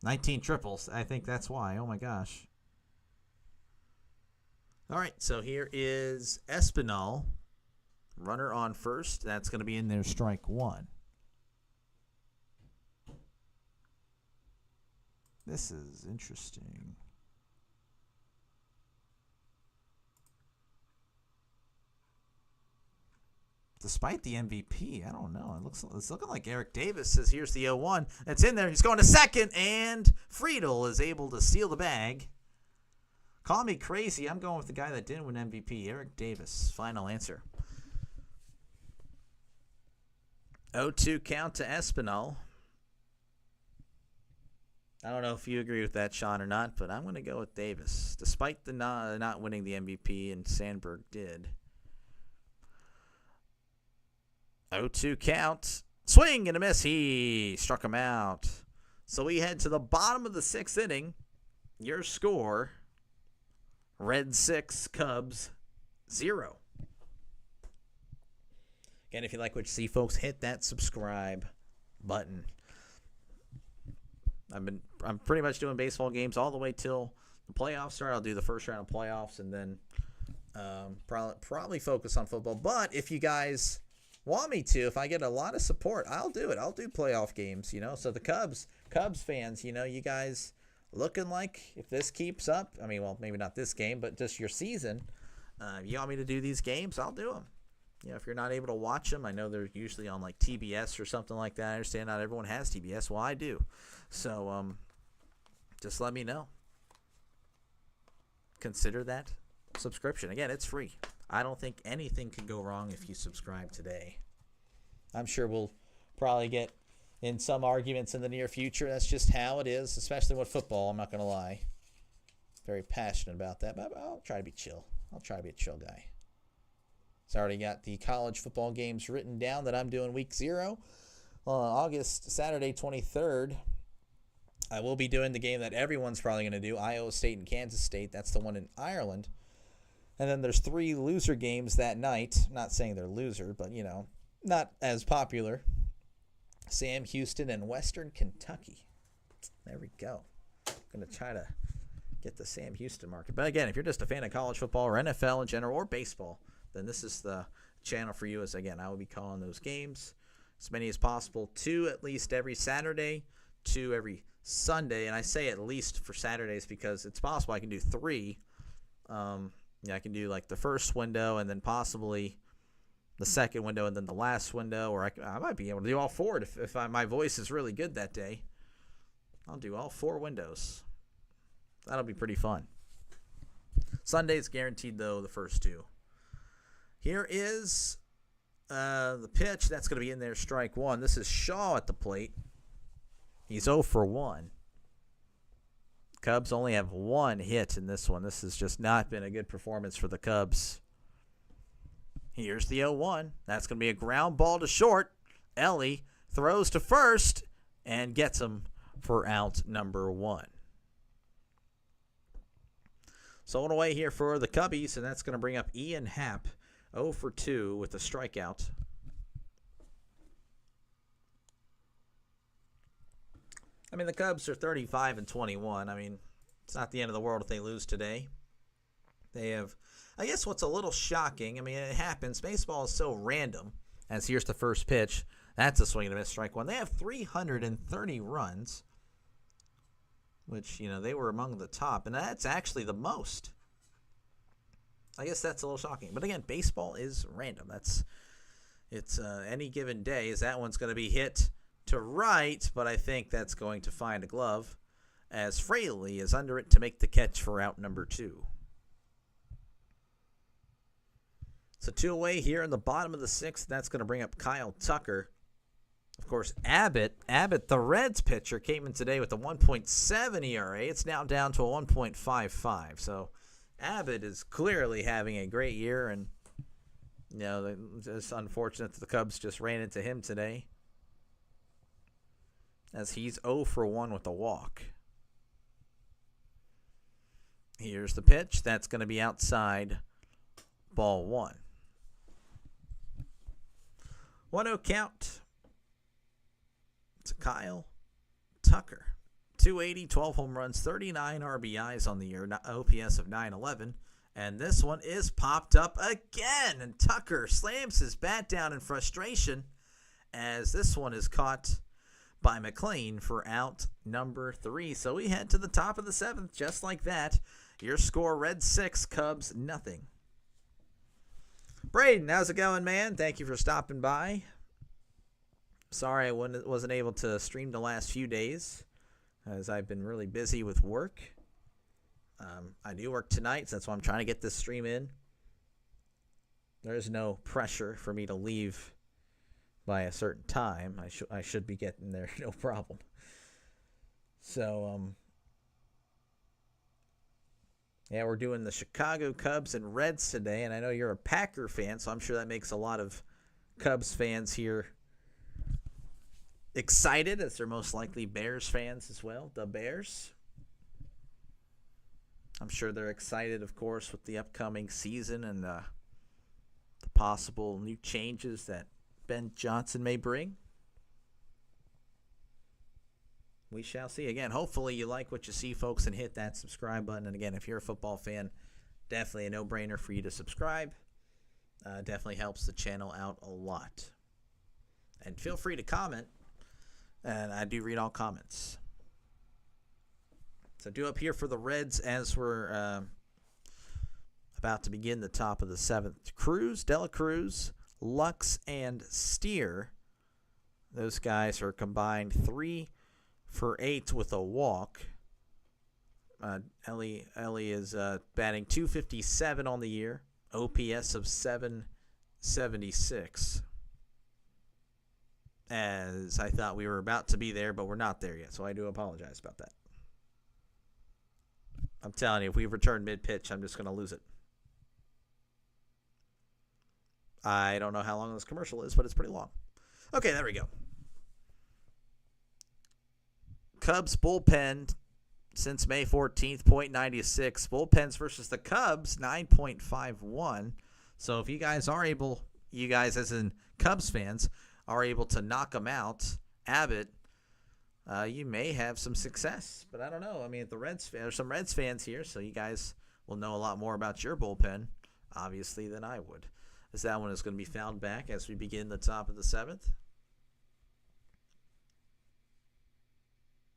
19 triples. I think that's why. Oh, my gosh. All right, so here is Espinal. Runner on first. That's going to be in there, strike 1. This is interesting. Despite the MVP, I don't know. It's looking like Eric Davis says, here's the 0-1. It's in there. He's going to second, and Friedel is able to steal the bag. Call me crazy. I'm going with the guy that didn't win MVP, Eric Davis. Final answer. 0-2 count to Espinal. I don't know if you agree with that, Sean, or not, but I'm going to go with Davis. Despite the not winning the MVP, and Sandberg did. 0-2 count. Swing and a miss. He struck him out. So we head to the bottom of the 6th inning. Your score, Reds 6, Cubs 0. Again, if you like what you see, folks, hit that subscribe button. I'm pretty much doing baseball games all the way till the playoffs start. I'll do the first round of playoffs and then probably focus on football. But if you guys want me to, if I get a lot of support, I'll do it. I'll do playoff games, So the Cubs fans, you guys looking like if this keeps up, I mean, well, maybe not this game, but just your season, you want me to do these games, I'll do them. If you're not able to watch them, I know they're usually on like TBS or something like that. I understand not everyone has TBS. Well, I do. So just let me know. Consider that subscription. Again, it's free. I don't think anything could go wrong if you subscribe today. I'm sure we'll probably get in some arguments in the near future. That's just how it is, especially with football. I'm not going to lie. Very passionate about that, but I'll try to be chill. I'll try to be a chill guy. So I already got the college football games written down that I'm doing week 0. Saturday 23rd, I will be doing the game that everyone's probably going to do, Iowa State and Kansas State. That's the one in Ireland. And then there's 3 loser games that night. Not saying they're loser, but, not as popular. Sam Houston and Western Kentucky. There we go. Going to try to get the Sam Houston market. But again, if you're just a fan of college football or NFL in general or baseball, then this is the channel for you. As again, I will be calling those games as many as possible. 2 at least every Saturday, 2 every Sunday. And I say at least for Saturdays because it's possible I can do 3. I can do like the first window and then possibly the second window and then the last window. Or I might be able to do all 4 if my voice is really good that day. I'll do all 4 windows. That'll be pretty fun. Sunday's guaranteed, though, the first 2. Here is the pitch. That's going to be in there, strike 1. This is Shaw at the plate. He's 0 for 1. Cubs only have 1 hit in this one. This has just not been a good performance for the Cubs. Here's the 0-1. That's going to be a ground ball to short. Ellie throws to first and gets him for out number 1. So on away here for the Cubbies, and that's going to bring up Ian Happ, 0 for 2 with a strikeout. I mean, the Cubs are 35-21. I mean, it's not the end of the world if they lose today. They have, I guess what's a little shocking, I mean, it happens. Baseball is so random. As here's the first pitch. That's a swing and a miss, strike 1. They have 330 runs, which, they were among the top. And that's actually the most. I guess that's a little shocking. But again, baseball is random. It's any given day. Is that one's going to be hit to right, but I think that's going to find a glove. as Fraley is under it to make the catch for out number 2. So 2 away here in the bottom of the 6th. That's going to bring up Kyle Tucker. Of course, Abbott, the Reds pitcher, came in today with a 1.7 ERA. It's now down to a 1.55. So Abbott is clearly having a great year, and it's unfortunate that the Cubs just ran into him today, as he's 0 for 1 with a walk. Here's the pitch. That's going to be outside, ball 1. 1-0 count to Kyle Tucker. 280, 12 home runs, 39 RBIs on the year, OPS of 911. And this one is popped up again. And Tucker slams his bat down in frustration, as this one is caught by McLean for out number 3. So we head to the top of the 7th just like that. Your score, Reds 6, Cubs nothing. Braden, how's it going, man? Thank you for stopping by. Sorry I wasn't able to stream the last few days, as I've been really busy with work. I do work tonight, so that's why I'm trying to get this stream in. There's no pressure for me to leave by a certain time. I should be getting there, no problem. So, yeah, we're doing the Chicago Cubs and Reds today, and I know you're a Packer fan, so I'm sure that makes a lot of Cubs fans here excited, as they're most likely Bears fans as well, the Bears. I'm sure they're excited, of course, with the upcoming season and the possible new changes that Ben Johnson may bring. We shall see. Again, hopefully you like what you see, folks, and hit that subscribe button. And again, if you're a football fan, definitely a no-brainer for you to subscribe. Definitely helps the channel out a lot. And feel free to comment, and I do read all comments. So due up here for the Reds as we're about to begin the top of the 7th. Cruz, Dela Cruz, Lux, and Steer. Those guys are combined 3 for 8 with a walk. Ellie is batting .257 on the year. OPS of 776. As I thought we were about to be there, but we're not there yet, so I do apologize about that. I'm telling you, if we return mid-pitch, I'm just going to lose it. I don't know how long this commercial is, but it's pretty long. Okay, there we go. Cubs bullpen since May 14th, .96. Bullpens versus the Cubs, 9.51. So if you guys are able, you guys as in Cubs fans, are able to knock them out, Abbott, you may have some success. But I don't know. I mean, there's some Reds fans here, so you guys will know a lot more about your bullpen, obviously, than I would. As that one is going to be fouled back as we begin the top of the 7th.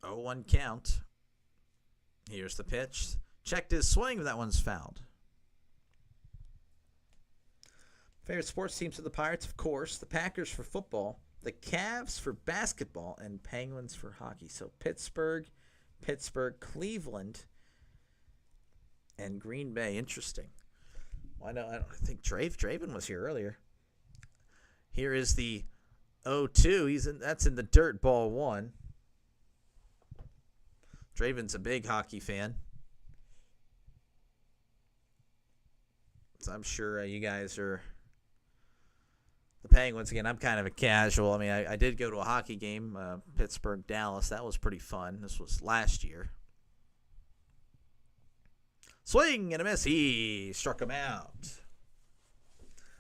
0-1 count. Here's the pitch. Checked his swing, but that one's fouled. Favorite sports teams are the Pirates, of course. The Packers for football. The Cavs for basketball. And Penguins for hockey. So Pittsburgh, Cleveland, and Green Bay. Interesting. Well, I think Draven was here earlier. Here is the 0-2. That's in the dirt, ball 1. Draven's a big hockey fan. So I'm sure you guys are the Penguins. Again, I'm kind of a casual. I mean, I did go to a hockey game, Pittsburgh, Dallas. That was pretty fun. This was last year. Swing and a miss. He struck him out.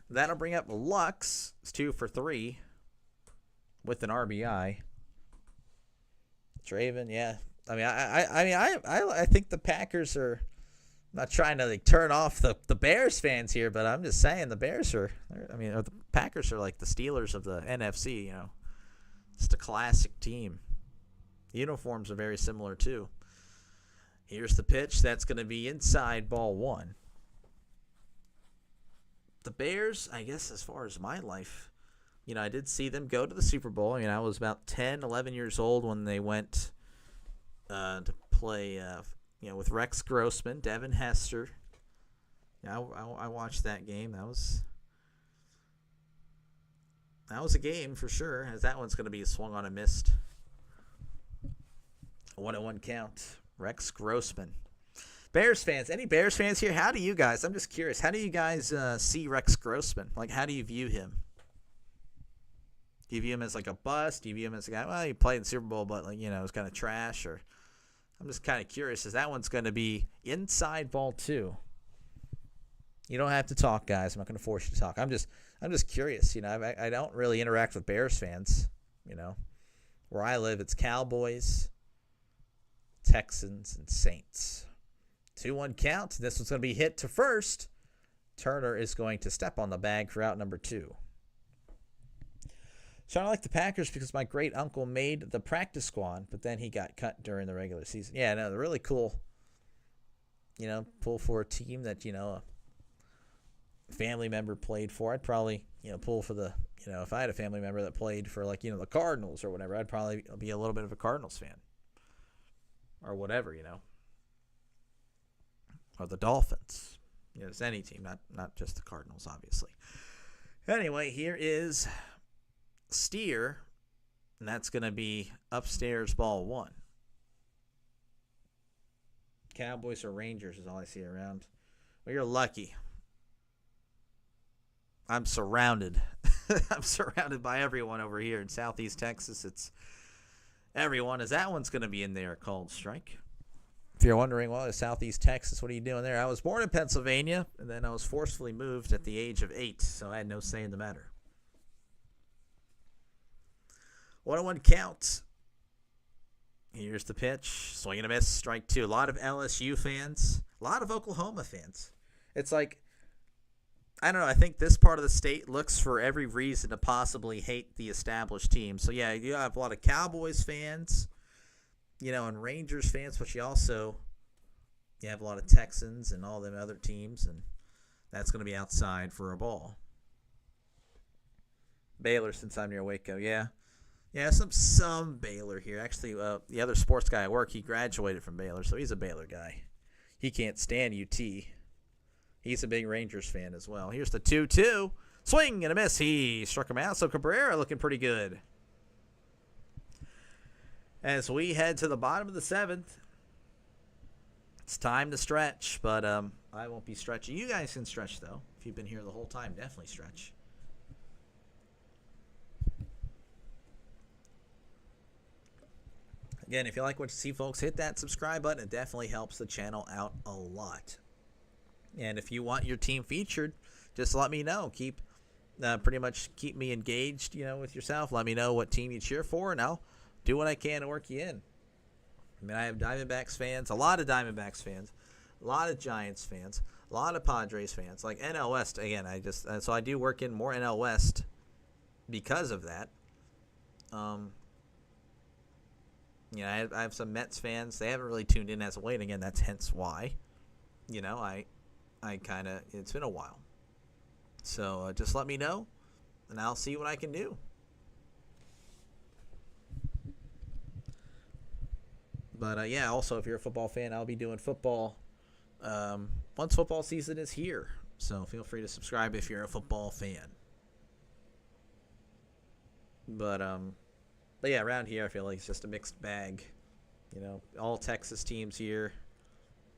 That'll bring up Lux. It's 2 for 3 with an RBI. Draven, yeah. I mean, I think the Packers are. I'm not trying to turn off the Bears fans here, but I'm just saying the Bears are. The Packers are like the Steelers of the NFC. You know, it's a classic team. The uniforms are very similar too. Here's the pitch. That's going to be inside, ball 1. The Bears, I guess, as far as my life, I did see them go to the Super Bowl. I was about 10, 11 years old when they went to play, with Rex Grossman, Devin Hester. Yeah, I watched that game. That was a game for sure, as that one's going to be swung on and missed. 1-1 count. Rex Grossman. Bears fans. Any Bears fans here? How do you guys, I'm just curious, how do you guys see Rex Grossman? Like, how do you view him? Do you view him as like a bust? Do you view him as a guy, well, he played in the Super Bowl, but like, it's kind of trash? Or I'm just kind of curious, as that one's going to be inside ball 2. You don't have to talk, guys. I'm not going to force you to talk. I'm just curious. I don't really interact with Bears fans. Where I live, it's Cowboys, Texans, and Saints. 2-1 count. This one's going to be hit to first. Turner is going to step on the bag for out number 2. So I like the Packers because my great uncle made the practice squad, but then he got cut during the regular season. Yeah, no, they're really cool. Pull for a team that, a family member played for. I'd probably, pull for the, if I had a family member that played for like, the Cardinals or whatever, I'd probably be a little bit of a Cardinals fan. Or whatever, Or the Dolphins. It's any team, not just the Cardinals, obviously. Anyway, here is Steer, and that's going to be upstairs ball 1. Cowboys or Rangers is all I see around. Well, you're lucky. I'm surrounded. I'm surrounded by everyone over here in Southeast Texas. It's everyone, as that one's going to be in there, called strike. If you're wondering, well, Southeast Texas, what are you doing there? I was born in Pennsylvania, and then I was forcefully moved at the age of 8, so I had no say in the matter. 1-1 count. Here's the pitch. Swing and a miss. Strike 2. A lot of LSU fans. A lot of Oklahoma fans. It's like, I don't know. I think this part of the state looks for every reason to possibly hate the established team. So, yeah, you have a lot of Cowboys fans, and Rangers fans, but you have a lot of Texans and all them other teams, and that's going to be outside for a ball. Baylor, since I'm near Waco, yeah. Yeah, some Baylor here. Actually, the other sports guy at work, he graduated from Baylor, so he's a Baylor guy. He can't stand UT. He's a big Rangers fan as well. Here's the 2-2. Swing and a miss. He struck him out, so Cabrera looking pretty good. As we head to the bottom of the 7th, it's time to stretch, but I won't be stretching. You guys can stretch, though. If you've been here the whole time, definitely stretch. Again, if you like what you see, folks, hit that subscribe button. It definitely helps the channel out a lot. And if you want your team featured, just let me know. Pretty much keep me engaged, with yourself. Let me know what team you cheer for, and I'll do what I can to work you in. I mean, I have Diamondbacks fans, a lot of Diamondbacks fans, a lot of Giants fans, a lot of Padres fans. Like NL West, again, so I do work in more NL West because of that. I have some Mets fans. They haven't really tuned in as of late. Again, that's hence why. I kind of, it's been a while. So just let me know, and I'll see what I can do. But, also, if you're a football fan, I'll be doing football once football season is here. So feel free to subscribe if you're a football fan. But yeah, around here I feel like it's just a mixed bag. All Texas teams here.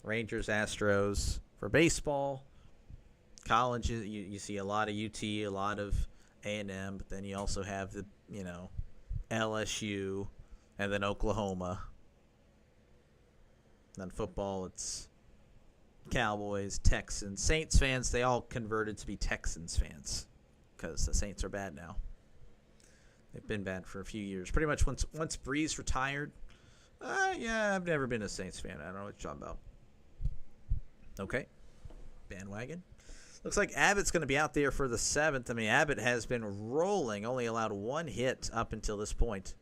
Rangers, Astros. For baseball, colleges, you see a lot of UT, a lot of A&M, but then you also have the, LSU, and then Oklahoma. And then football, it's Cowboys, Texans, Saints fans. They all converted to be Texans fans because the Saints are bad now. They've been bad for a few years. Pretty much once Breeze retired, I've never been a Saints fan. I don't know what you're talking about. Okay. Bandwagon. Looks like Abbott's going to be out there for the 7th. I mean, Abbott has been rolling, only allowed 1 hit up until this point.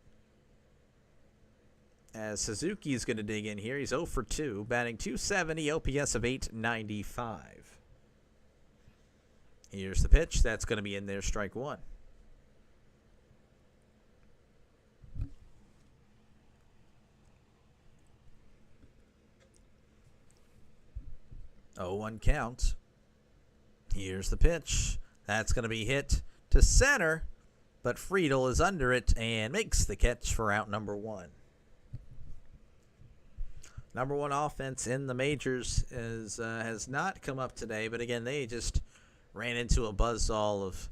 As Suzuki is going to dig in here. He's 0 for 2, batting .270, OPS of .895. Here's the pitch. That's going to be in there, strike 1. 0-1 count. Here's the pitch. That's going to be hit to center, but Friedel is under it and makes the catch for out number 1. Number 1 offense in the majors has not come up today, but again, they just ran into a buzzsaw of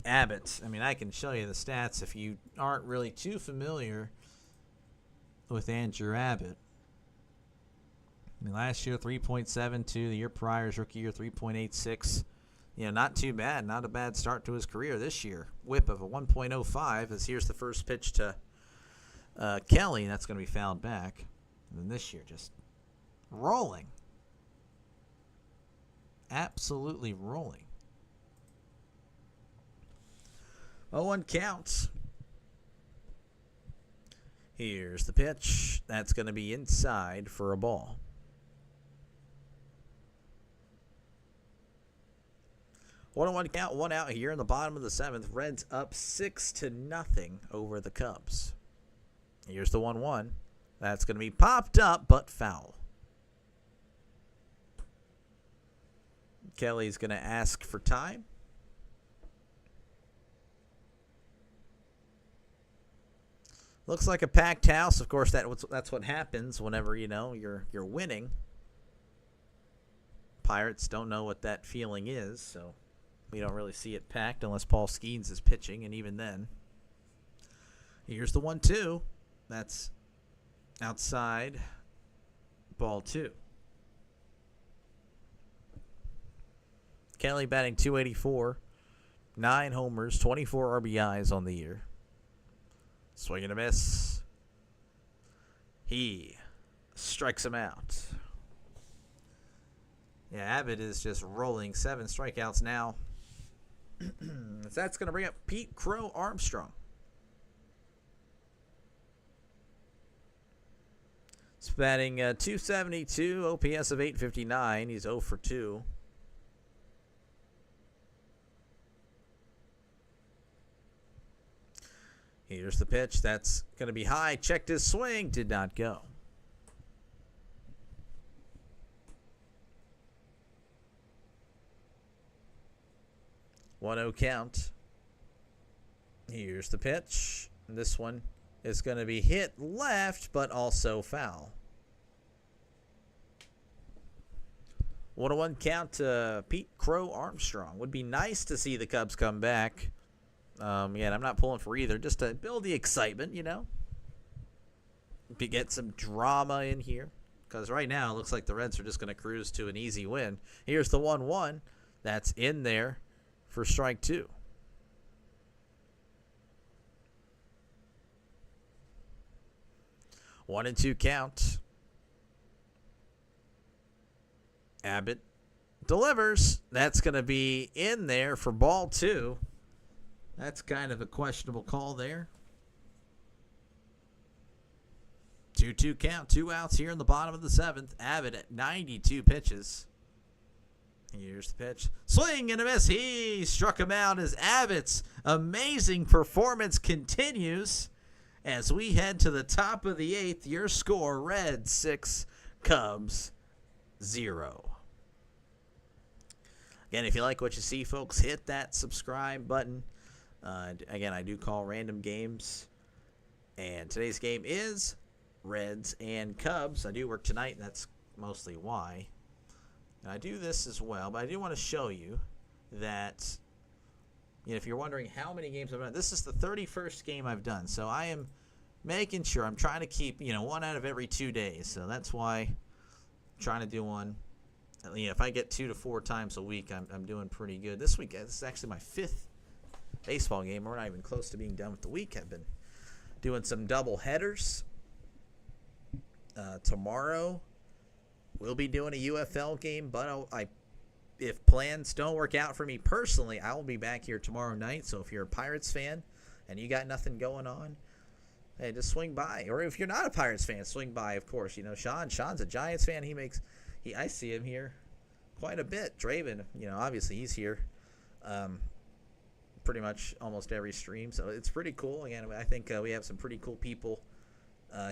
Abbott. I mean, I can show you the stats if you aren't really too familiar with Andrew Abbott. I mean, last year, 3.72. The year prior, his rookie year, 3.86. Not too bad. Not a bad start to his career this year. Whip of a 1.05 as here's the first pitch to Kelly. That's going to be fouled back. And then this year, just rolling. Absolutely rolling. 0-1 count. Here's the pitch. That's going to be inside for a ball. 1-1 count, 1 out here in the bottom of the 7th. Reds up 6-0 over the Cubs. Here's the 1-1. That's going to be popped up, but foul. Kelly's going to ask for time. Looks like a packed house. Of course, that's what happens whenever you're winning. Pirates don't know what that feeling is, so we don't really see it packed unless Paul Skeens is pitching, and even then. Here's the 1-2. That's outside. Ball 2. Kelly batting .284, 9 homers, 24 RBIs on the year. Swing and a miss. He strikes him out. Yeah, Abbott is just rolling. 7 strikeouts now. That's going to bring up Pete Crow Armstrong. He's batting .272, OPS of .859. He's 0 for 2. Here's the pitch. That's going to be high. Checked his swing. Did not go. One-0 count. Here's the pitch. This one is going to be hit left, but also foul. 1-1 count to Pete Crow Armstrong. Would be nice to see the Cubs come back. Yeah, I'm not pulling for either. Just to build the excitement, To get some drama in here. Because right now it looks like the Reds are just going to cruise to an easy win. Here's the 1-1. That's in there for strike 2. One and 2 count. Abbott delivers. That's going to be in there for ball 2. That's kind of a questionable call there. 2-2 count. 2 outs here in the bottom of the 7th. Abbott at 92 pitches. Here's the pitch. Swing and a miss. He struck him out as Abbott's amazing performance continues. As we head to the top of the 8th, your score, Reds 6, Cubs 0. Again, if you like what you see, folks, hit that subscribe button. Again, I do call random games. And today's game is Reds and Cubs. I do work tonight, and that's mostly why. And I do this as well, but I do want to show you that, if you're wondering how many games I've done, this is the 31st game I've done. So I am making sure I'm trying to keep, 1 out of every 2 days. So that's why I'm trying to do one. If I get 2 to 4 times a week, I'm doing pretty good. This week, this is actually my 5th baseball game. We're not even close to being done with the week. I've been doing some double headers. Tomorrow, we'll be doing a UFL game, but if plans don't work out for me personally, I will be back here tomorrow night. So if you're a Pirates fan and you got nothing going on, hey, just swing by. Or if you're not a Pirates fan, swing by, of course. Sean's a Giants fan. I see him here quite a bit. Draven, obviously he's here pretty much almost every stream. So it's pretty cool. Again, I think we have some pretty cool people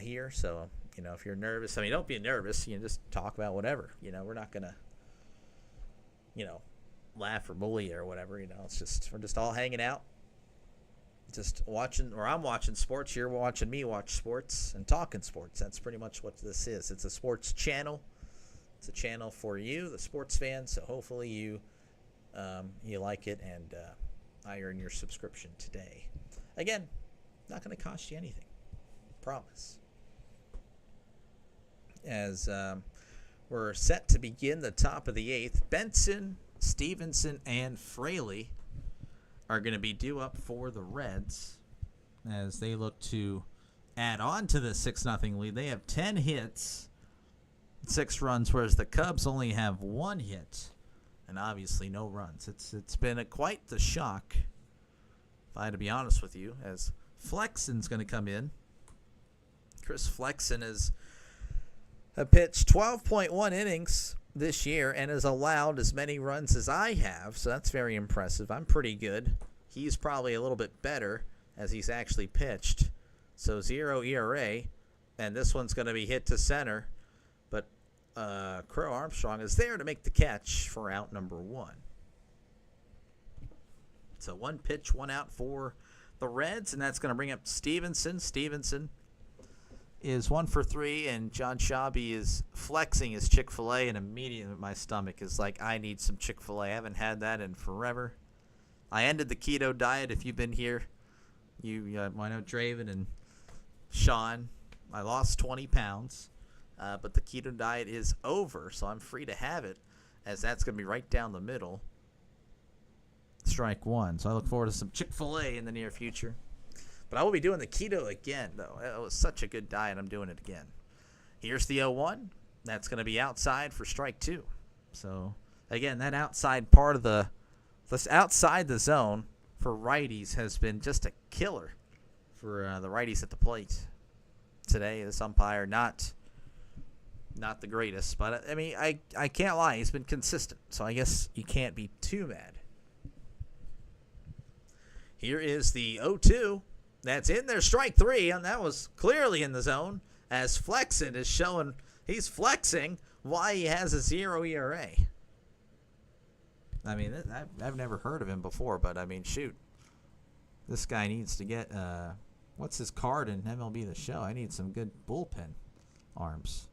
here. So, if you're nervous, don't be nervous. Just talk about whatever. We're not going to laugh or bully or whatever. It's just we're just all hanging out, just watching, or I'm watching sports. You're watching me watch sports and talking sports. That's pretty much what this is. It's a sports channel. It's a channel for you, the sports fan. So hopefully you like it, and I earn your subscription today. Again, not going to cost you anything. Promise. As we're set to begin the top of the 8th, Benson, Stevenson, and Fraley are going to be due up for the Reds as they look to add on to the 6-0 lead. They have 10 hits, 6 runs, whereas the Cubs only have 1 hit and obviously no runs. It's been quite the shock, if I had to be honest with you, as Flexen's going to come in. Chris Flexen has pitched 12.1 innings this year and has allowed as many runs as I have, so that's very impressive. I'm pretty good. He's probably a little bit better as he's actually pitched. So 0 ERA, and this one's going to be hit to center, but Crow Armstrong is there to make the catch for out number 1. So 1 pitch, 1 out for the Reds, and that's going to bring up Stevenson. Stevenson is 1 for 3, and John Shabby is flexing his Chick-fil-A, and immediately my stomach is like, I need some Chick-fil-A. I haven't had that in forever. I ended the keto diet. If you've been here, I know Draven and Sean. I lost 20 pounds, but the keto diet is over, so I'm free to have it, as that's going to be right down the middle. Strike 1. So I look forward to some Chick-fil-A in the near future. But I will be doing the keto again, though. It was such a good diet. I'm doing it again. Here's the 0-1. That's going to be outside for strike 2. So, again, that outside part of that's outside the zone for righties has been just a killer for the righties at the plate today. This umpire, not the greatest. But, I mean, I can't lie. He's been consistent. So I guess you can't be too mad. Here is the 0-2. That's in there, strike 3, and that was clearly in the zone, as Flexen is showing he's flexing why he has a 0 ERA. I mean, I've never heard of him before, but, I mean, shoot. This guy needs to get, what's his card in MLB The Show? I need some good bullpen arms.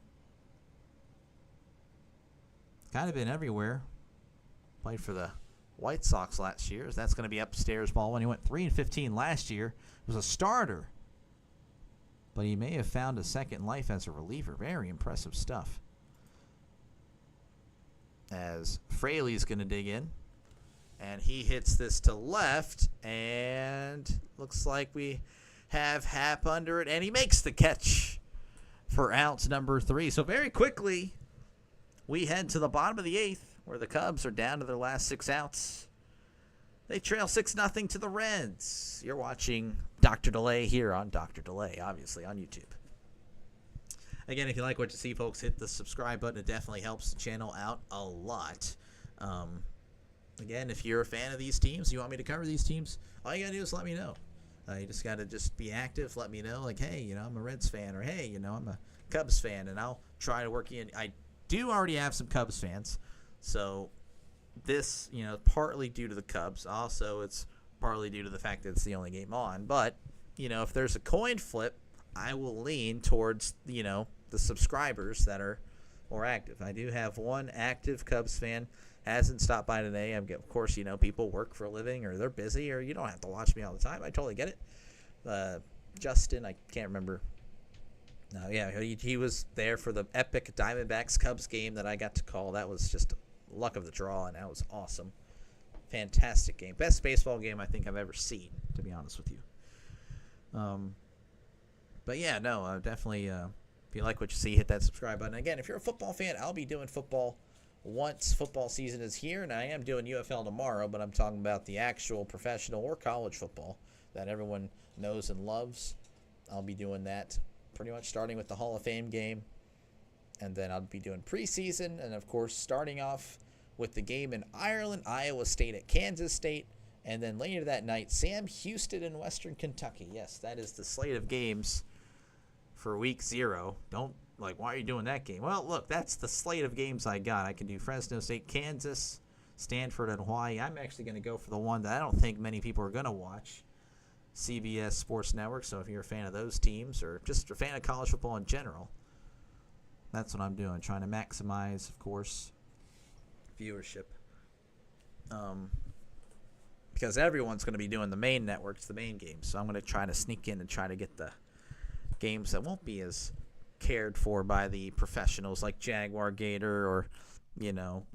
Kind of been everywhere. Played for the White Sox last year. That's going to be upstairs ball when he went 3-15 last year. Was a starter, but he may have found a second life as a reliever. Very impressive stuff. As Fraley's going to dig in, and he hits this to left, and looks like we have Happ under it, and he makes the catch for out number 3. So very quickly, we head to the bottom of the 8th, where the Cubs are down to their last 6 outs. They trail 6-0 to the Reds. You're watching Dr. Delay here on Dr. Delay, obviously, on YouTube. Again, if you like what you see, folks, hit the subscribe button. It definitely helps the channel out a lot. Again, if you're a fan of these teams, you want me to cover these teams, all you got to do is let me know. You just got to just be active. Let me know, like, hey, I'm a Reds fan, or hey, I'm a Cubs fan, and I'll try to work in. I do already have some Cubs fans, so this, partly due to the Cubs. Also, it's partly due to the fact that it's the only game on. But, if there's a coin flip, I will lean towards, the subscribers that are more active. I do have one active Cubs fan. Hasn't stopped by today. Of course, people work for a living, or they're busy, or you don't have to watch me all the time. I totally get it. Justin, I can't remember. No, yeah, he was there for the epic Diamondbacks-Cubs game that I got to call. That was just luck of the draw, and that was awesome. Fantastic game. Best baseball game I think I've ever seen, to be honest with you. But yeah, no, definitely, if you like what you see, hit that subscribe button. Again, if you're a football fan, I'll be doing football once football season is here, and I am doing UFL tomorrow, but I'm talking about the actual professional or college football that everyone knows and loves. I'll be doing that pretty much starting with the Hall of Fame game. And then I'll be doing preseason, and, of course, starting off with the game in Ireland, Iowa State at Kansas State, and then later that night, Sam Houston in Western Kentucky. Yes, that is the slate of games for Week 0. Why are you doing that game? Well, look, that's the slate of games I got. I can do Fresno State, Kansas, Stanford and Hawaii. I'm actually going to go for the one that I don't think many people are going to watch, CBS Sports Network. So if you're a fan of those teams or just a fan of college football in general, that's what I'm doing, trying to maximize, of course, viewership. Because everyone's going to be doing the main networks, the main games. So I'm going to try to sneak in and try to get the games that won't be as cared for by the professionals like Jaguar Gator or,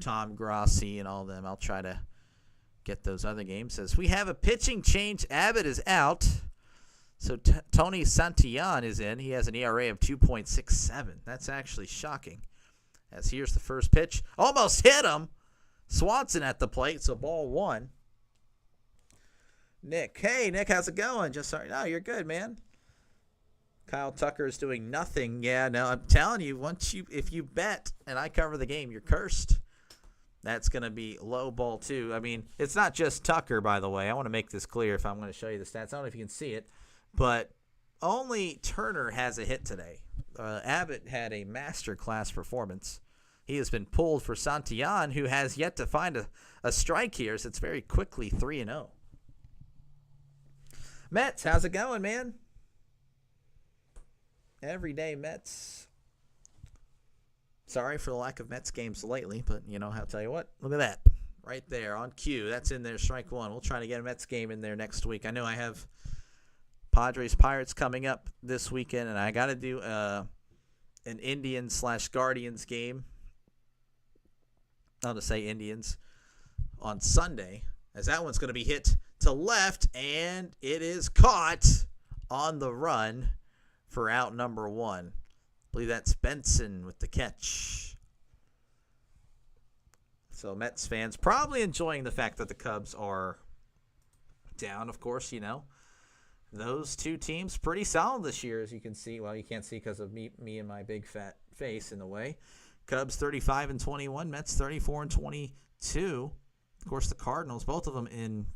Tom Grossi and all of them. I'll try to get those other games. As we have a pitching change, Abbott is out. So Tony Santillan is in. He has an ERA of 2.67. That's actually shocking. As here's the first pitch. Almost hit him. Swanson at the plate, so ball one. Nick. Hey, Nick, how's it going? Just sorry. No, you're good, man. Kyle Tucker is doing nothing. Yeah, no, I'm telling you, if you bet and I cover the game, you're cursed. That's going to be low ball two. I mean, it's not just Tucker, by the way. I want to make this clear if I'm going to show you the stats. I don't know if you can see it, but only Turner has a hit today. Abbott had a masterclass performance. He has been pulled for Santillan, who has yet to find a strike here, so it's very quickly 3-0. Mets, how's it going, man? Everyday Mets. Sorry for the lack of Mets games lately, but, I'll tell you what. Look at that. Right there on cue. That's in there, strike one. We'll try to get a Mets game in there next week. I know I have Padres-Pirates coming up this weekend, and I got to do an Indians/Guardians game. I'll just say Indians on Sunday, as that one's going to be hit to left, and it is caught on the run for out number one. I believe that's Benson with the catch. So Mets fans probably enjoying the fact that the Cubs are down, of course, Those two teams pretty solid this year, as you can see. Well, you can't see because of me and my big fat face in the way. Cubs 35-21, Mets 34-22. Of course, the Cardinals, both of them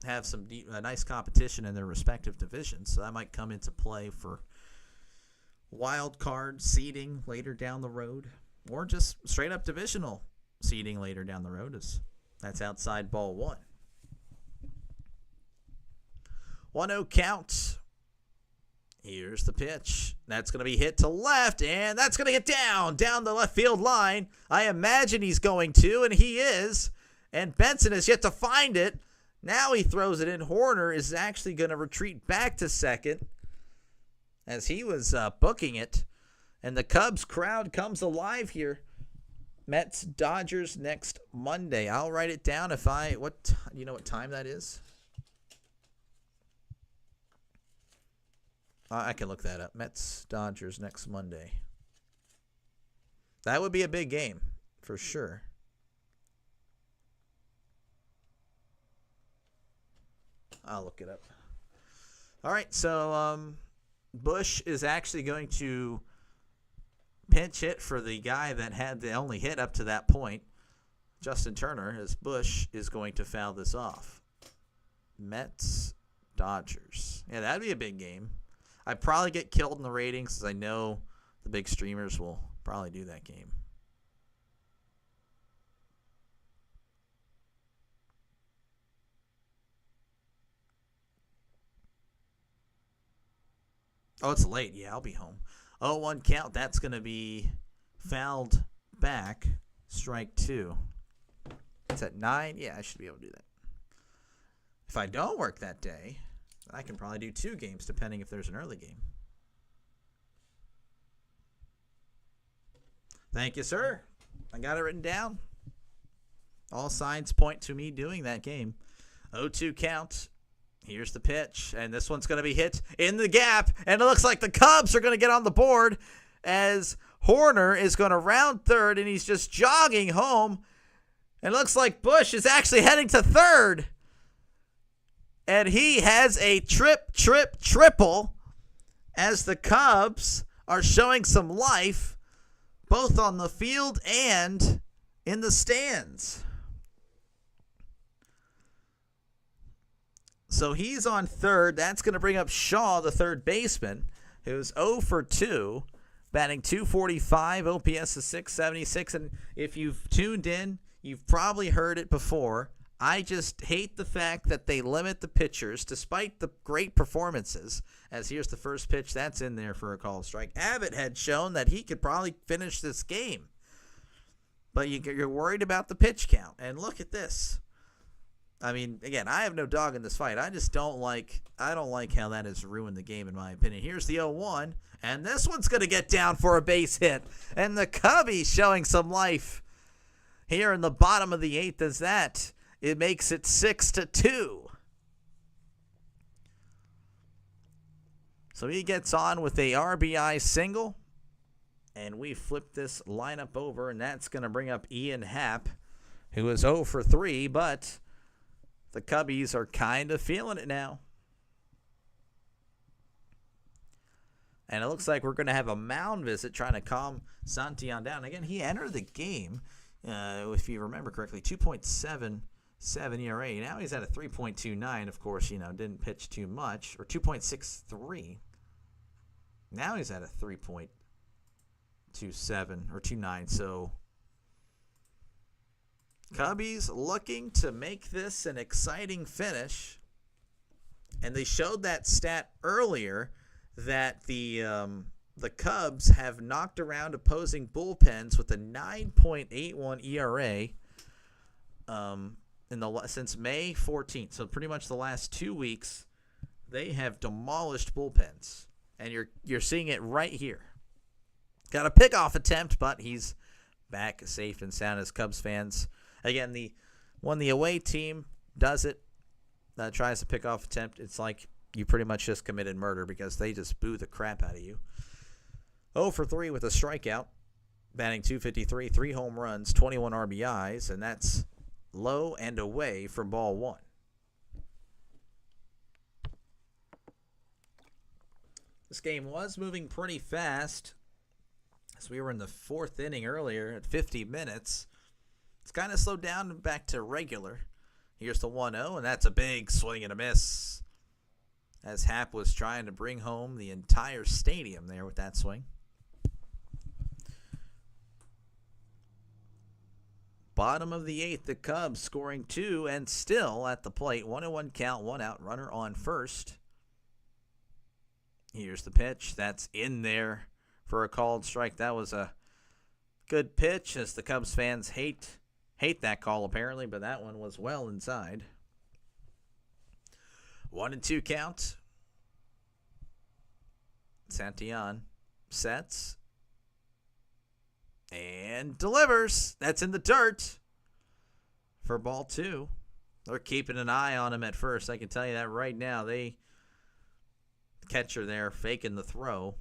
have some nice competition in their respective divisions, so that might come into play for wild card seeding later down the road, or just straight up divisional seeding later down the road. That's outside ball one. 1-0 count. Here's the pitch. That's going to be hit to left, and that's going to get down the left field line. I imagine he's going to, and he is. And Benson has yet to find it. Now he throws it in. Horner is actually going to retreat back to second as he was booking it. And the Cubs crowd comes alive here. Mets, Dodgers next Monday. I'll write it down what time that is? I can look that up. Mets, Dodgers next Monday. That would be a big game for sure. I'll look it up. All right, so Bush is actually going to pinch hit for the guy that had the only hit up to that point, Justin Turner, as Bush is going to foul this off. Mets, Dodgers. Yeah, that'd be a big game. I'd probably get killed in the ratings because I know the big streamers will probably do that game. Oh, it's late. Yeah, I'll be home. 0-1 count. That's going to be fouled back. Strike two. It's at 9. Yeah, I should be able to do that. If I don't work that day, I can probably do 2 games depending if there's an early game. Thank you, sir. I got it written down. All signs point to me doing that game. 0-2 count. Here's the pitch, and this one's going to be hit in the gap, and it looks like the Cubs are going to get on the board as Horner is going to round third, and he's just jogging home. It looks like Bush is actually heading to third, and he has a triple as the Cubs are showing some life both on the field and in the stands. So he's on third. That's going to bring up Shaw, the third baseman, who's 0 for 2, batting .245, OPS is .676. And if you've tuned in, You've probably heard it before. I just hate the fact that they limit the pitchers despite the great performances. As here's the first pitch. That's in there for a called strike. Abbott had shown that he could probably finish this game. But you're worried about the pitch count. And look at this. I mean, again, I have no dog in this fight. I don't like how that has ruined the game, in my opinion. Here's the 0-1, and this one's going to get down for a base hit. And the Cubbies showing some life here in the bottom of the 8th as that. It makes it 6-2. So he gets on with a RBI single. And we flip this lineup over, and that's going to bring up Ian Happ, who is 0 for 3, but the Cubbies are kind of feeling it now. And it looks like we're going to have a mound visit trying to calm Santillan down. Again, he entered the game, if you remember correctly, 2.77 ERA. Now he's at a 3.29. Of course, didn't pitch too much. Or 2.63. Now he's at a 3.27 or 2.9. So Cubbies looking to make this an exciting finish. And they showed that stat earlier that the Cubs have knocked around opposing bullpens with a 9.81 ERA since May 14th. So pretty much the last 2 weeks, they have demolished bullpens, and you're seeing it right here. Got a pickoff attempt, but he's back safe and sound as Cubs fans. Again, when the away team does it, tries to pickoff attempt, it's like you pretty much just committed murder because they just boo the crap out of you. 0 for 3 with a strikeout, batting .253, 3 home runs, 21 RBIs, and that's low and away for ball 1. This game was moving pretty fast as we were in the 4th inning earlier at 50 minutes. It's kind of slowed down and back to regular. Here's the 1-0, and that's a big swing and a miss, as Happ was trying to bring home the entire stadium there with that swing. Bottom of the 8th, the Cubs scoring 2 and still at the plate. 1-1 count, 1 out, runner on first. Here's the pitch. That's in there for a called strike. That was a good pitch, as the Cubs fans hate that call apparently, but that one was well inside. 1-2 count. Santillan sets and delivers. That's in the dirt for ball 2. They're keeping an eye on him at first. I can tell you that right now. The catcher there faking the throw.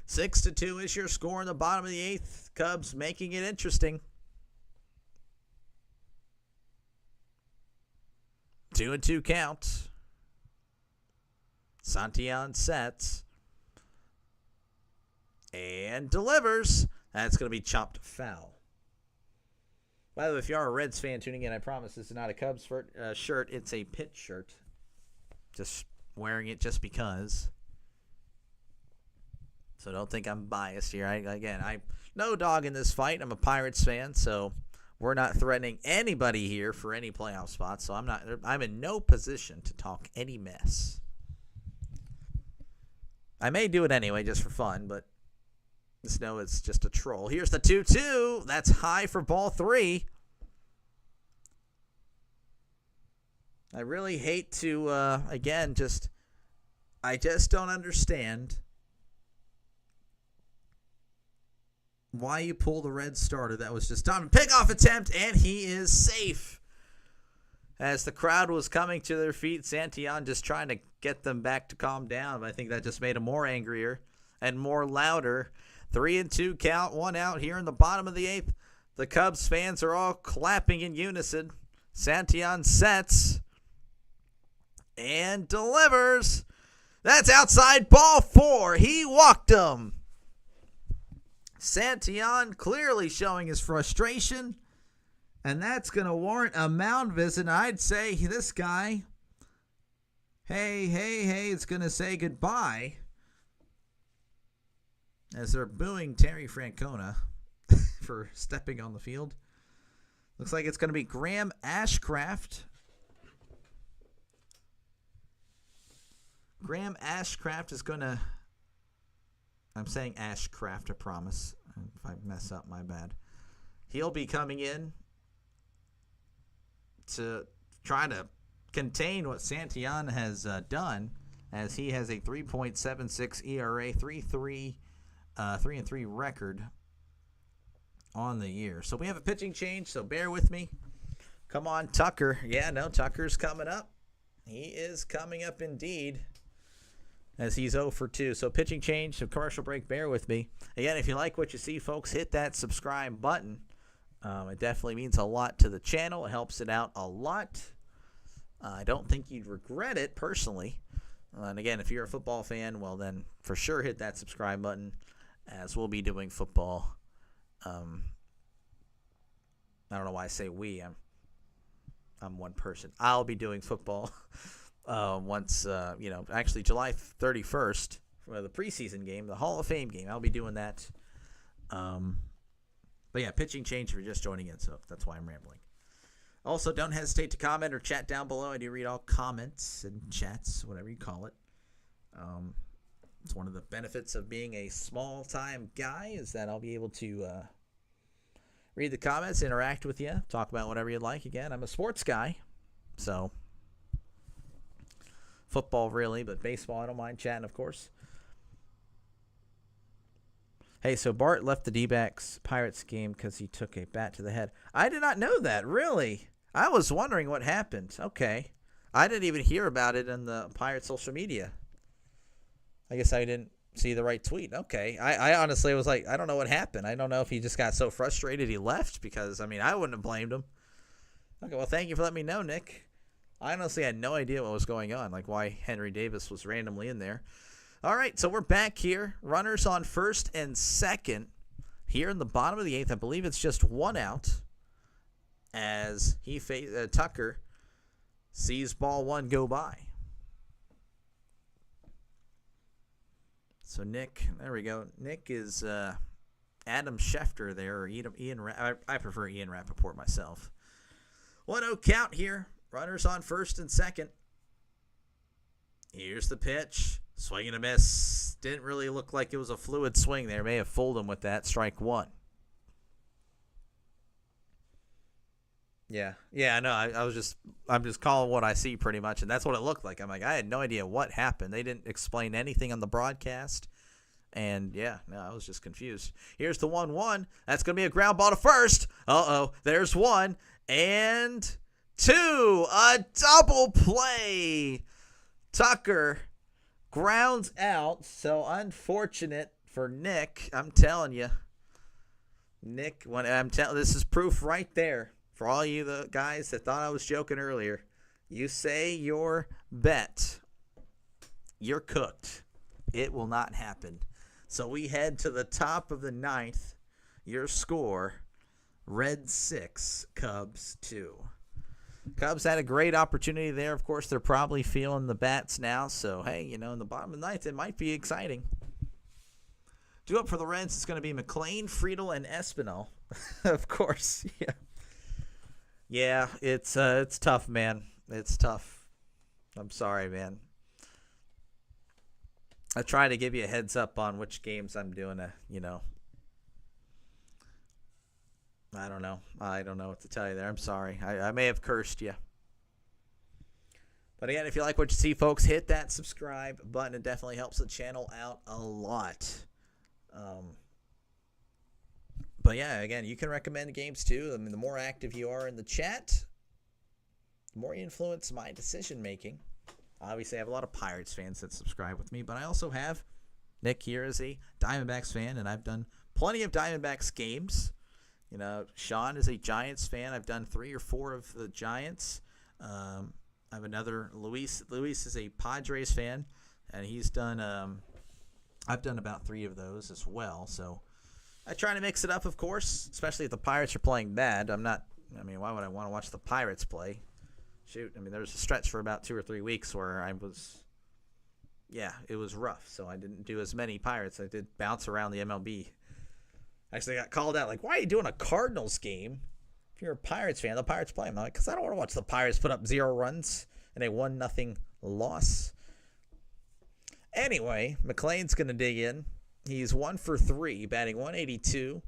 6-2 is your score in the bottom of the 8th. Cubs making it interesting. 2-2 count. Santillan sets and delivers. That's going to be chopped foul. By the way, if you are a Reds fan tuning in, I promise this is not a Cubs shirt. It's a Pitt shirt. Just wearing it just because. So don't think I'm biased here. I no dog in this fight. I'm a Pirates fan, so we're not threatening anybody here for any playoff spots. So I'm in no position to talk any mess. I may do it anyway just for fun, but just know it's just a troll. Here's the 2-2. That's high for ball 3. I really hate to, I just don't understand why you pull the red starter. That was just dumb. Pickoff attempt, and he is safe. As the crowd was coming to their feet, Santillan just trying to get them back to calm down. But I think that just made them more angrier and more louder. 3-2 count, 1 out here in the bottom of the 8th. The Cubs fans are all clapping in unison. Santillan sets and delivers. That's outside ball 4. He walked him. Santillan clearly showing his frustration. And that's going to warrant a mound visit. And I'd say this guy, hey, it's going to say goodbye. As they're booing Terry Francona for stepping on the field. Looks like it's going to be Graham Ashcraft. Graham Ashcraft is going to... I'm saying Ashcraft, I promise. If I mess up, my bad. He'll be coming in to try to contain what Santillan has done, as he has a 3.76 ERA, 3-3 record on the year. So we have a pitching change, so bear with me. Come on, Tucker. Yeah, no, Tucker's coming up. He is coming up indeed, as he's 0 for 2. So pitching change, so commercial break, bear with me. Again, if you like what you see, folks, hit that subscribe button. It definitely means a lot to the channel. It helps it out a lot. I don't think you'd regret it, personally. And again, if you're a football fan, well then for sure hit that subscribe button, as we'll be doing football. I don't know why I say we. I'm one person. I'll be doing football once, actually July 31st for the preseason game, the Hall of Fame game. I'll be doing that. But yeah, pitching change if you're just joining in, so that's why I'm rambling. Also, don't hesitate to comment or chat down below. I do read all comments and chats, whatever you call it. It's one of the benefits of being a small-time guy, is that I'll be able to read the comments, interact with you, talk about whatever you'd like. Again, I'm a sports guy, so football really, but baseball I don't mind chatting, of course. Hey, so Bart left the D-backs Pirates game because he took a bat to the head. I did not know that, really. I was wondering what happened. Okay. I didn't even hear about it on the Pirates social media. I guess I didn't see the right tweet. Okay. I honestly was like, I don't know what happened. I don't know if he just got so frustrated he left, because, I mean, I wouldn't have blamed him. Okay, well, thank you for letting me know, Nick. I honestly had no idea what was going on, like why Henry Davis was randomly in there. All right, so we're back here. Runners on first and second. Here in the bottom of the eighth, I believe it's just one out, as Tucker sees ball one go by. So Nick, there we go. Nick is Adam Schefter there, or Ian. I prefer Ian Rappaport myself. 1-0 count here. Runners on first and second. Here's the pitch. Swing and a miss. Didn't really look like it was a fluid swing there. May have fooled him with that. Strike one. Yeah, no, I'm just calling what I see pretty much, and that's what it looked like. I'm like, I had no idea what happened. They didn't explain anything on the broadcast, and yeah, no, I was just confused. Here's the 1-1. That's going to be a ground ball to first. There's one and two. A double play. Tucker grounds out, so unfortunate for Nick. I'm telling you, Nick. This is proof right there for all you the guys that thought I was joking earlier. You say your bet, you're cooked. It will not happen. So we head to the top of the ninth. Your score: Reds 6, Cubs 2. Cubs had a great opportunity there. Of course, they're probably feeling the bats now. So, hey, in the bottom of the ninth, it might be exciting. Due up for the Reds, it's going to be McLean, Friedel, and Espinal. Of course, yeah. Yeah, it's tough, man. It's tough. I'm sorry, man. I try to give you a heads up on which games I'm doing I don't know. I don't know what to tell you there. I'm sorry. I may have cursed you. But again, if you like what you see, folks, hit that subscribe button. It definitely helps the channel out a lot. But yeah, again, you can recommend games too. I mean, the more active you are in the chat, the more you influence my decision making. Obviously, I have a lot of Pirates fans that subscribe with me, but I also have Nick here as a Diamondbacks fan, and I've done plenty of Diamondbacks games. Sean is a Giants fan. I've done 3 or 4 of the Giants. I have another Luis. Luis is a Padres fan, and he's done. I've done about 3 of those as well. So I try to mix it up, of course, especially if the Pirates are playing bad. Why would I want to watch the Pirates play? Shoot, there was a stretch for about 2 or 3 weeks where it was rough. So I didn't do as many Pirates. I did bounce around the MLB. Actually, I got called out. Like, why are you doing a Cardinals game? If you're a Pirates fan, the Pirates play them. I'm like, because I don't want to watch the Pirates put up 0 runs and a 1-0 loss. Anyway, McLean's going to dig in. He's 1 for 3, batting 182,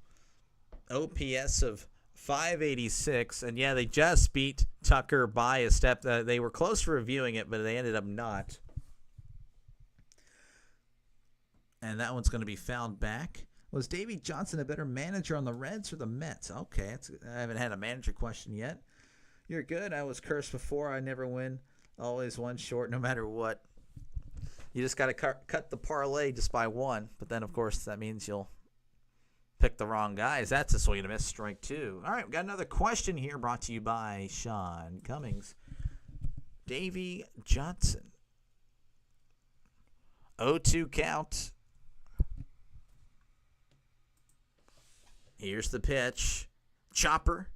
OPS of 586. And yeah, they just beat Tucker by a step. They were close to reviewing it, but they ended up not. And that one's going to be fouled back. Was Davey Johnson a better manager on the Reds or the Mets? Okay, I haven't had a manager question yet. You're good. I was cursed before. I never win. Always one short no matter what. You just got to cut the parlay just by 1. But then, of course, that means you'll pick the wrong guys. That's a swing and a miss. Strike 2. All right, we got another question here brought to you by Sean Cummings. Davey Johnson. 0-2 count. Here's the pitch. Chopper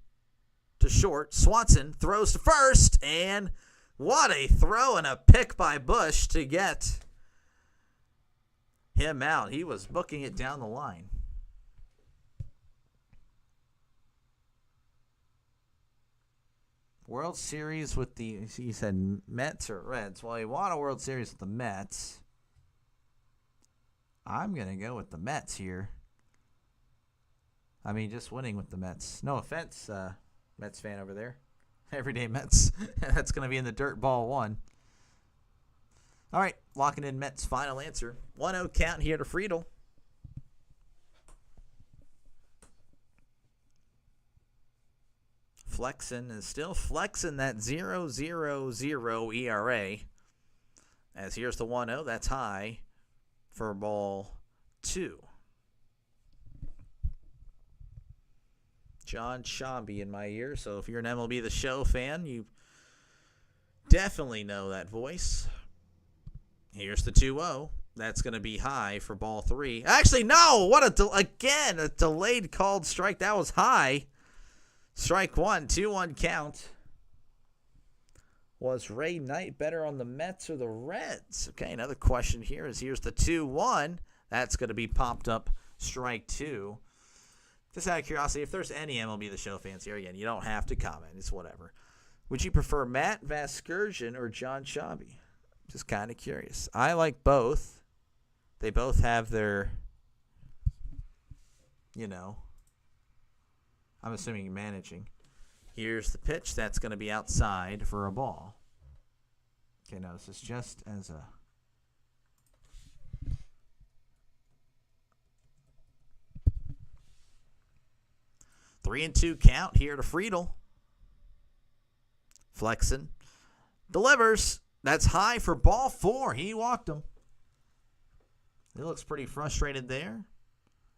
to short. Swanson throws to first. And what a throw and a pick by Bush to get him out. He was booking it down the line. World Series with the, he said Mets or Reds. Well, he won a World Series with the Mets. I'm going to go with the Mets here. I mean, just winning with the Mets. No offense, Mets fan over there. Everyday Mets. That's going to be in the dirt ball 1. All right, locking in Mets' final answer. 1-0 count here to Friedel. Flexing is still flexing that 0.000 ERA. As here's the 1-0. That's high for ball 2. John Shambi in my ear. So if you're an MLB The Show fan, you definitely know that voice. Here's the 2-0. That's going to be high for ball 3. Actually, no. What a delayed called strike. That was high. Strike 1. 2-1 count. Was Ray Knight better on the Mets or the Reds? Okay, another question here is here's the 2-1. That's going to be popped up. Strike 2. Just out of curiosity, if there's any MLB The Show fans here, again, you don't have to comment. It's whatever. Would you prefer Matt Vasgersian or John Shambi? Just kind of curious. I like both. They both have their, I'm assuming managing. Here's the pitch. That's going to be outside for a ball. Okay, now this is just as a... Three and 2 count here to Friedel. Flexen. Delivers. That's high for ball 4. He walked him. He looks pretty frustrated there,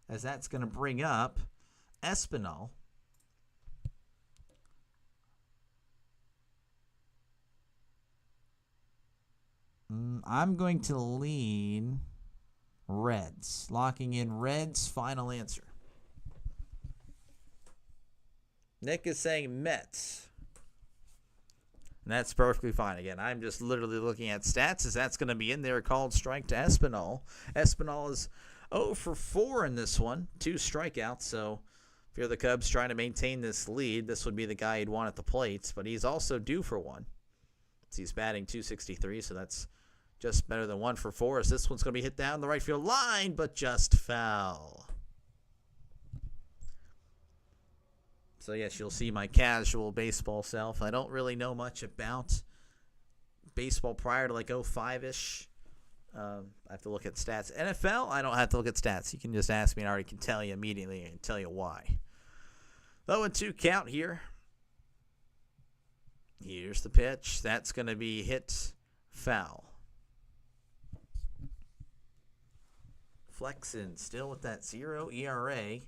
as that's going to bring up Espinal. I'm going to lean Reds. Locking in Reds' final answer. Nick is saying Mets. And that's perfectly fine. Again, I'm just literally looking at stats as that's going to be in there. Called strike to Espinal. Espinal is 0 for 4 in this one. 2 strikeouts. So if you're the Cubs trying to maintain this lead, this would be the guy you'd want at the plate. But he's also due for 1. So he's batting .263, so that's just better than 1 for 4. As this one's going to be hit down the right field line, but just foul. So, yes, you'll see my casual baseball self. I don't really know much about baseball prior to like 05-ish. I have to look at stats. NFL, I don't have to look at stats. You can just ask me and I already can tell you immediately and tell you why. 0-2 count here. Here's the pitch. That's going to be hit foul. Flexen still with that 0 ERA.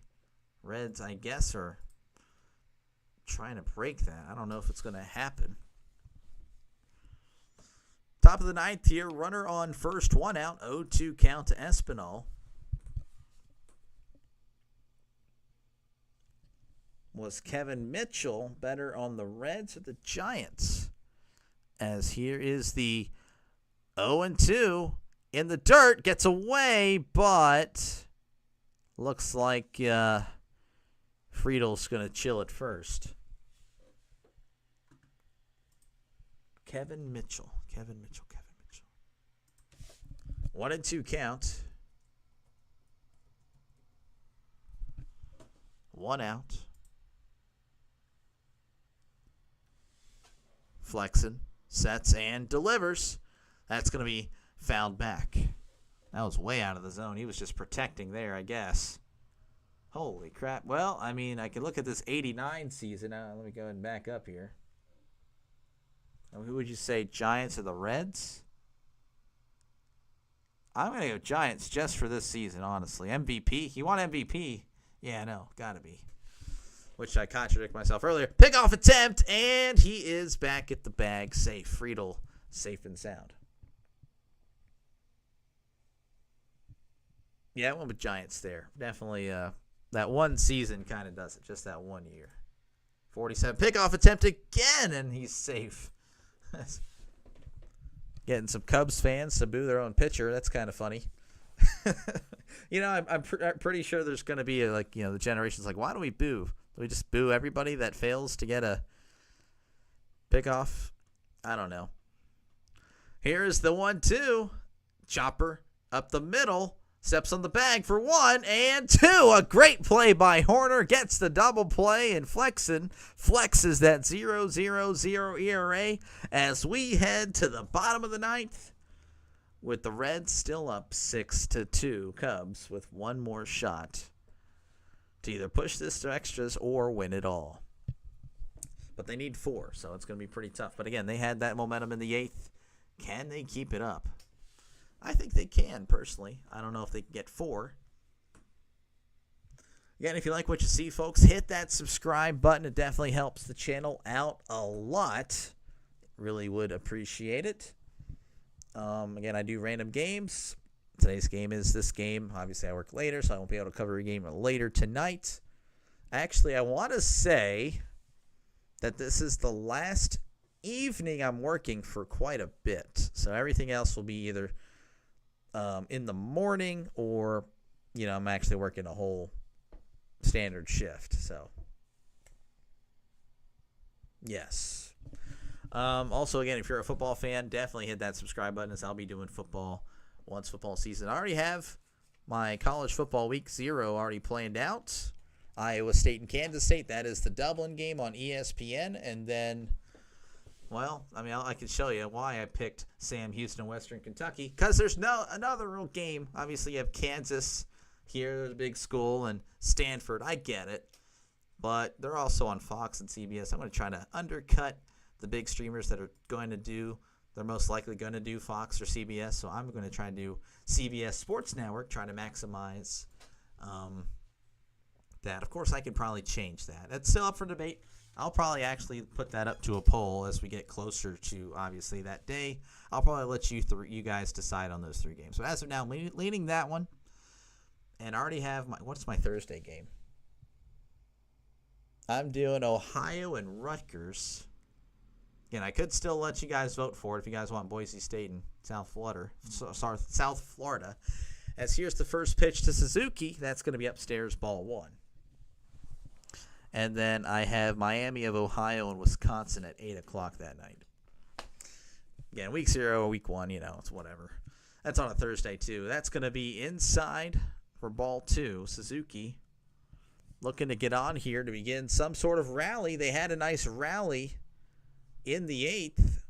Reds, I guess, are trying to break that. I don't know if it's going to happen. Top of the 9th here. Runner on first, 1 out. 0-2 count to Espinal. Was Kevin Mitchell better on the Reds or the Giants? As here is the 0-2 in the dirt. Gets away, but looks like Friedel's going to chill it first. Kevin Mitchell. 1-2 count. 1 out. Flexen, sets, and delivers. That's going to be fouled back. That was way out of the zone. He was just protecting there, I guess. Holy crap. Well, I mean, I can look at this 89 season. Let me go ahead and back up here. Who would you say, Giants or the Reds? I'm going to go Giants just for this season, honestly. MVP? You want MVP? Yeah, no, got to be. Which I contradict myself earlier. Pickoff attempt, and he is back at the bag. Safe. Friedel, safe and sound. Yeah, I went with Giants there. Definitely that one season kind of does it. Just that 1 year. 47. Pickoff attempt again, and he's safe. Getting some Cubs fans to boo their own pitcher. That's kind of funny. I'm pretty sure there's going to be the generations like, why do we boo? Do we just boo everybody that fails to get a pickoff? I don't know. Here's the 1-2. Chopper up the middle. Steps on the bag for 1 and 2. A great play by Horner. Gets the double play, and Flexen flexes that 0.00 ERA as we head to the bottom of the 9th with the Reds still up 6-2. Cubs with one more shot to either push this to extras or win it all. But they need 4, so it's going to be pretty tough. But again, they had that momentum in the 8th. Can they keep it up? I think they can, personally. I don't know if they can get 4. Again, if you like what you see, folks, hit that subscribe button. It definitely helps the channel out a lot. Really would appreciate it. Again, I do random games. Today's game is this game. Obviously, I work later, so I won't be able to cover a game later tonight. Actually, I want to say that this is the last evening I'm working for quite a bit. So everything else will be either in the morning or, I'm actually working a whole standard shift. So, yes. Also, again, if you're a football fan, definitely hit that subscribe button as I'll be doing football once football season. I already have my college football week 0 already planned out. Iowa State and Kansas State. That is the Dublin game on ESPN. And then, I can show you why I picked Sam Houston and Western Kentucky. Because there's another real game. Obviously, you have Kansas here, there's a big school, and Stanford. I get it. But they're also on Fox and CBS. I'm going to try to undercut the big streamers that are going to do. They're most likely going to do Fox or CBS. So I'm going to try to do CBS Sports Network, trying to maximize that. Of course, I could probably change that. It's still up for debate. I'll probably actually put that up to a poll as we get closer to, obviously, that day. I'll probably let you guys decide on those 3 games. So as of now, leaning that one. And I already have what's my Thursday game? I'm doing Ohio and Rutgers. Again, I could still let you guys vote for it if you guys want Boise State and South Florida. As here's the first pitch to Suzuki. That's going to be upstairs, ball 1. And then I have Miami of Ohio and Wisconsin at 8 o'clock that night. Again, week 0, week 1, it's whatever. That's on a Thursday, too. That's going to be inside for ball 2. Suzuki looking to get on here to begin some sort of rally. They had a nice rally in the 8th.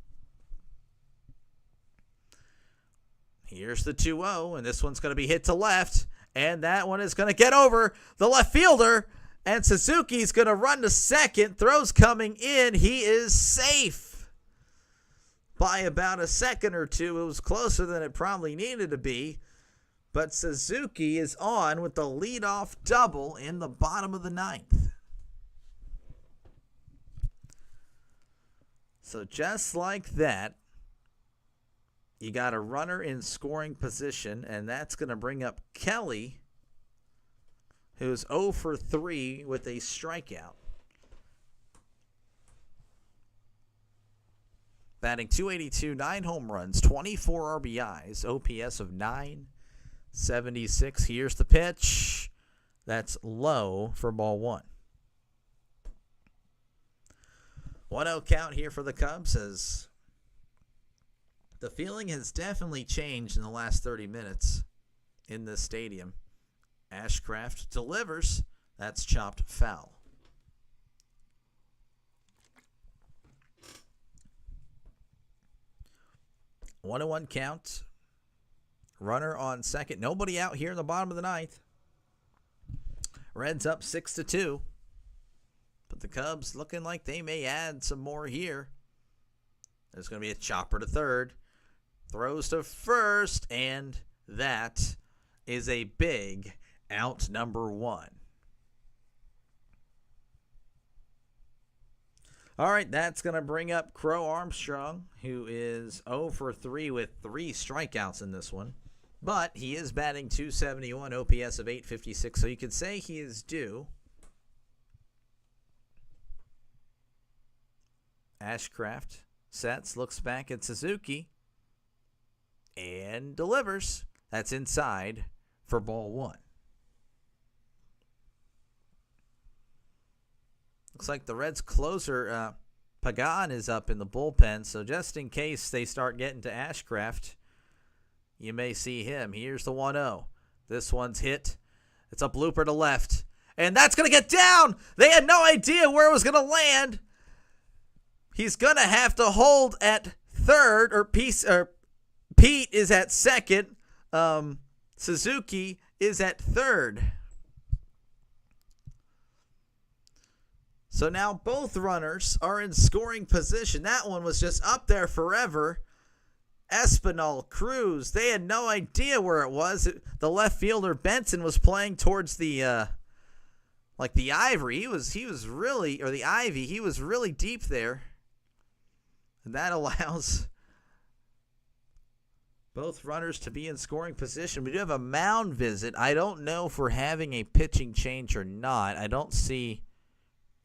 Here's the 2-0, and this one's going to be hit to left. And that one is going to get over the left fielder. And Suzuki's going to run to second. Throw's coming in. He is safe by about a second or 2. It was closer than it probably needed to be. But Suzuki is on with the leadoff double in the bottom of the 9th. So just like that, you got a runner in scoring position, and that's going to bring up Kelly, who's 0 for 3 with a strikeout. Batting .282, 9 home runs, 24 RBIs, OPS of .976. Here's the pitch. That's low for ball 1. 1-0 count here for the Cubs as the feeling has definitely changed in the last 30 minutes in this stadium. Ashcraft delivers. That's chopped foul. One and one count. Runner on second. Nobody out here in the bottom of the ninth. Reds up 6-2. But the Cubs looking like they may add some more here. There's going to be a chopper to third. Throws to first. And that is a big out, number one. All right, that's going to bring up Crow Armstrong, who is 0 for 3 with 3 strikeouts in this one. But he is batting .271, OPS of .856, so you could say he is due. Ashcraft sets, looks back at Suzuki, and delivers. That's inside for ball one. Looks like the Reds' closer, Pagan, is up in the bullpen, so just in case they start getting to Ashcraft, you may see him. Here's the 1-0. This one's hit. It's a blooper to left, and that's going to get down. They had no idea where it was going to land. He's going to have to hold at third, or Pete is at second. Suzuki is at third. So now both runners are in scoring position. That one was just up there forever. Espinal, Cruz, they had no idea where it was. The left fielder, Benson, was playing towards the, like the ivory. He was really, or the ivy, he was really deep there. And that allows both runners to be in scoring position. We do have a mound visit. I don't know if we're having a pitching change or not. I don't see...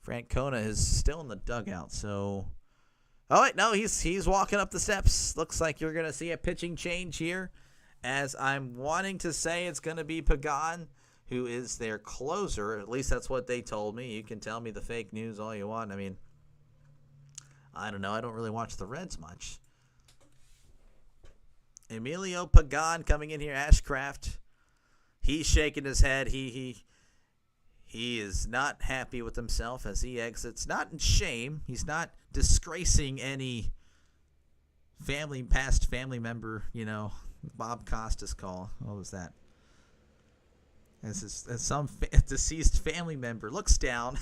Francona is still in the dugout, so... Oh, wait, no, he's walking up the steps. Looks like you're going to see a pitching change here, as I'm wanting to say it's going to be Pagan, who is their closer. At least that's what they told me. You can tell me the fake news all you want. I mean, I don't know. I don't really watch the Reds much. Emilio Pagan coming in here. Ashcraft, he's shaking his head. He is not happy with himself as he exits. Not in shame. He's not disgracing any past family member, Bob Costas call. What was that? As some deceased family member looks down.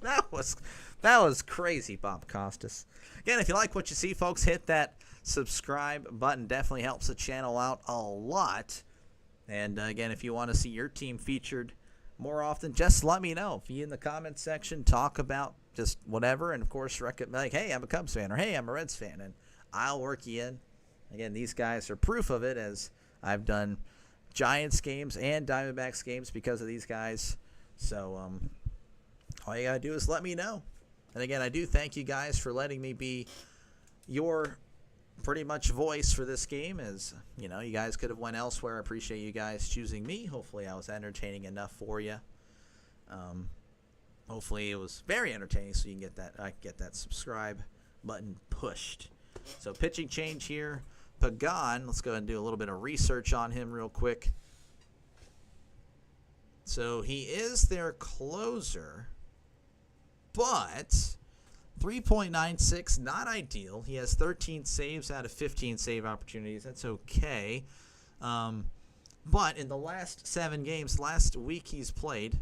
That was crazy, Bob Costas. Again, if you like what you see, folks, hit that subscribe button. Definitely helps the channel out a lot. And again, if you want to see your team featured more often, just let me know. Be in the comments section, talk about just whatever, and of course recommend, like, hey, I'm a Cubs fan, or hey, I'm a Reds fan, and I'll work you in. Again, these guys are proof of it, as I've done Giants games and Diamondbacks games because of these guys. So all you gotta do is let me know. And again, I do thank you guys for letting me be your pretty much voice for this game. As you guys could have went elsewhere. I appreciate you guys choosing me. Hopefully I was entertaining enough for you. Hopefully it was very entertaining, so you can get that subscribe button pushed. So pitching change here. Pagan, let's go ahead and do a little bit of research on him real quick. So he is their closer, but 3.96, not ideal. He has 13 saves out of 15 save opportunities. That's okay. But in the last 7 games, last week he's played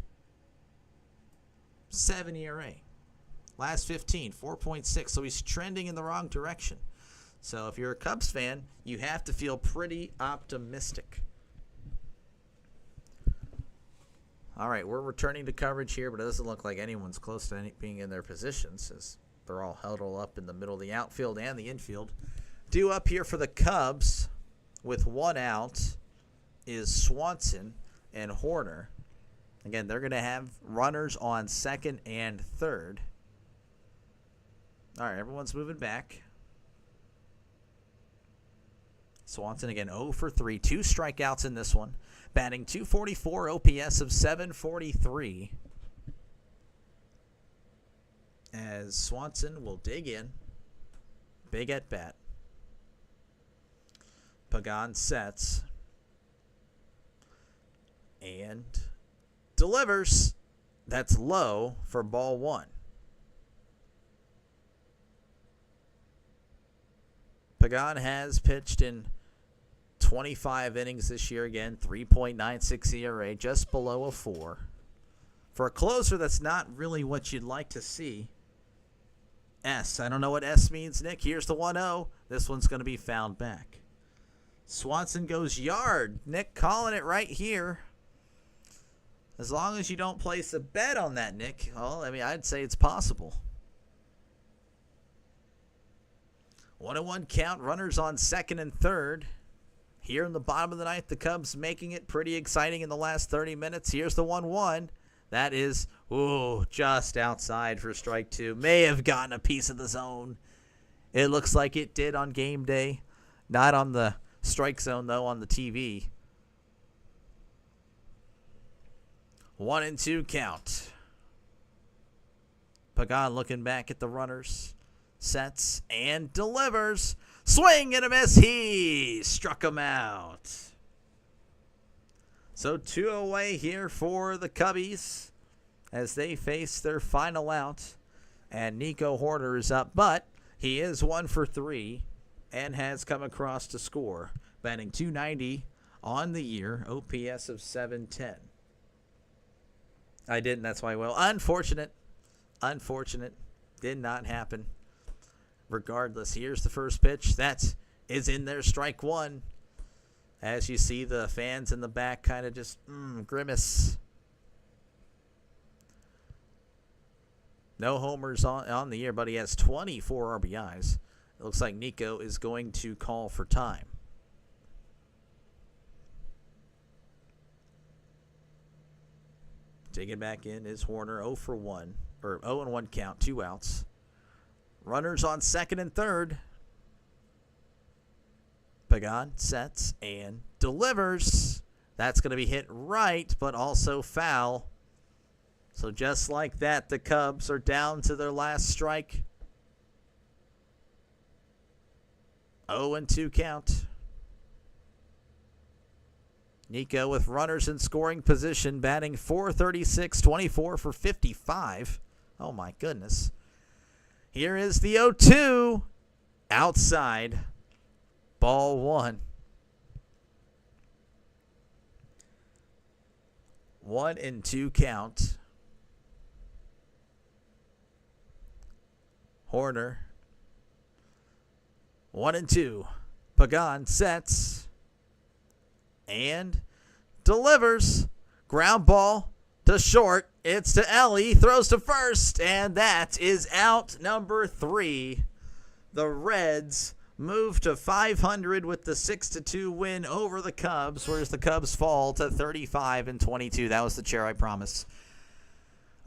7 ERA. Last 15, 4.6. So he's trending in the wrong direction. So if you're a Cubs fan, you have to feel pretty optimistic. All right, we're returning to coverage here, but it doesn't look like anyone's close to being in their positions, as they're all huddled up in the middle of the outfield and the infield. Due up here for the Cubs with 1 out is Swanson and Horner. Again, they're going to have runners on second and third. All right, everyone's moving back. Swanson again 0 for 3, 2 strikeouts in this one. Batting .244, OPS of .743. as Swanson will dig in. Big at bat. Pagan sets and delivers. That's low for ball one. Pagan has pitched in 25 innings this year again, 3.96 ERA, just below a 4. For a closer, that's not really what you'd like to see. S. I don't know what S means, Nick. Here's the 1-0. This one's going to be fouled back. Swanson goes yard. Nick calling it right here. As long as you don't place a bet on that, Nick. Well, I mean, I'd say it's possible. 1-1 count. Runners on second and third. Here in the bottom of the ninth, the Cubs making it pretty exciting in the last 30 minutes. Here's the 1-1. That is, just outside for strike two. May have gotten a piece of the zone. It looks like it did on game day. Not on the strike zone, though, on the TV. 1-2 count. Pagan looking back at the runners. Sets and delivers. Swing and a miss. He struck him out. So 2 away here for the Cubbies as they face their final out. And Nico Hoerner is up, but he is 1 for 3 and has come across to score. Batting .290 on the year, OPS of 710. I didn't, that's why. Well, unfortunate. Did not happen. Regardless, here's the first pitch. That is in there, strike one. As you see the fans in the back kind of just grimace. No homers on the year, but he has 24 RBIs. It looks like Nico is going to call for time. Taking back in is Hoerner, 0 for 1, or 0-1 count, 2 outs. Runners on second and third. Pagan sets and delivers. That's going to be hit right, but also foul. So just like that, the Cubs are down to their last strike. 0-2 count. Nico with runners in scoring position, batting .436, 24 for 55. Oh my goodness. Here is the 0-2. Outside. Ball one. 1-2 count. Hoerner. 1-2. Pagan sets and delivers. Ground ball to short. It's to Ellie. Throws to first, and that is out number 3. The Reds move to 500 with the 6-2 win over the Cubs, whereas the Cubs fall to 35-22. That was the chair, I promise.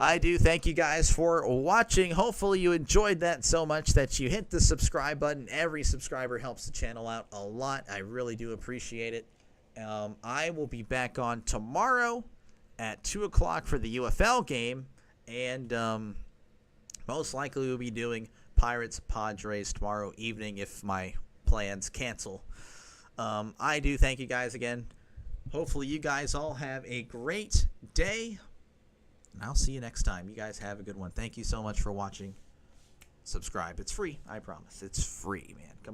I do thank you guys for watching. Hopefully you enjoyed that so much that you hit the subscribe button. Every subscriber helps the channel out a lot. I really do appreciate it. I will be back on tomorrow at 2 o'clock for the UFL game, and most likely we'll be doing Pirates-Padres tomorrow evening if my plans cancel. I do thank you guys again. Hopefully you guys all have a great day, and I'll see you next time. You guys have a good one. Thank you so much for watching. Subscribe. It's free. I promise. It's free, man. Come on.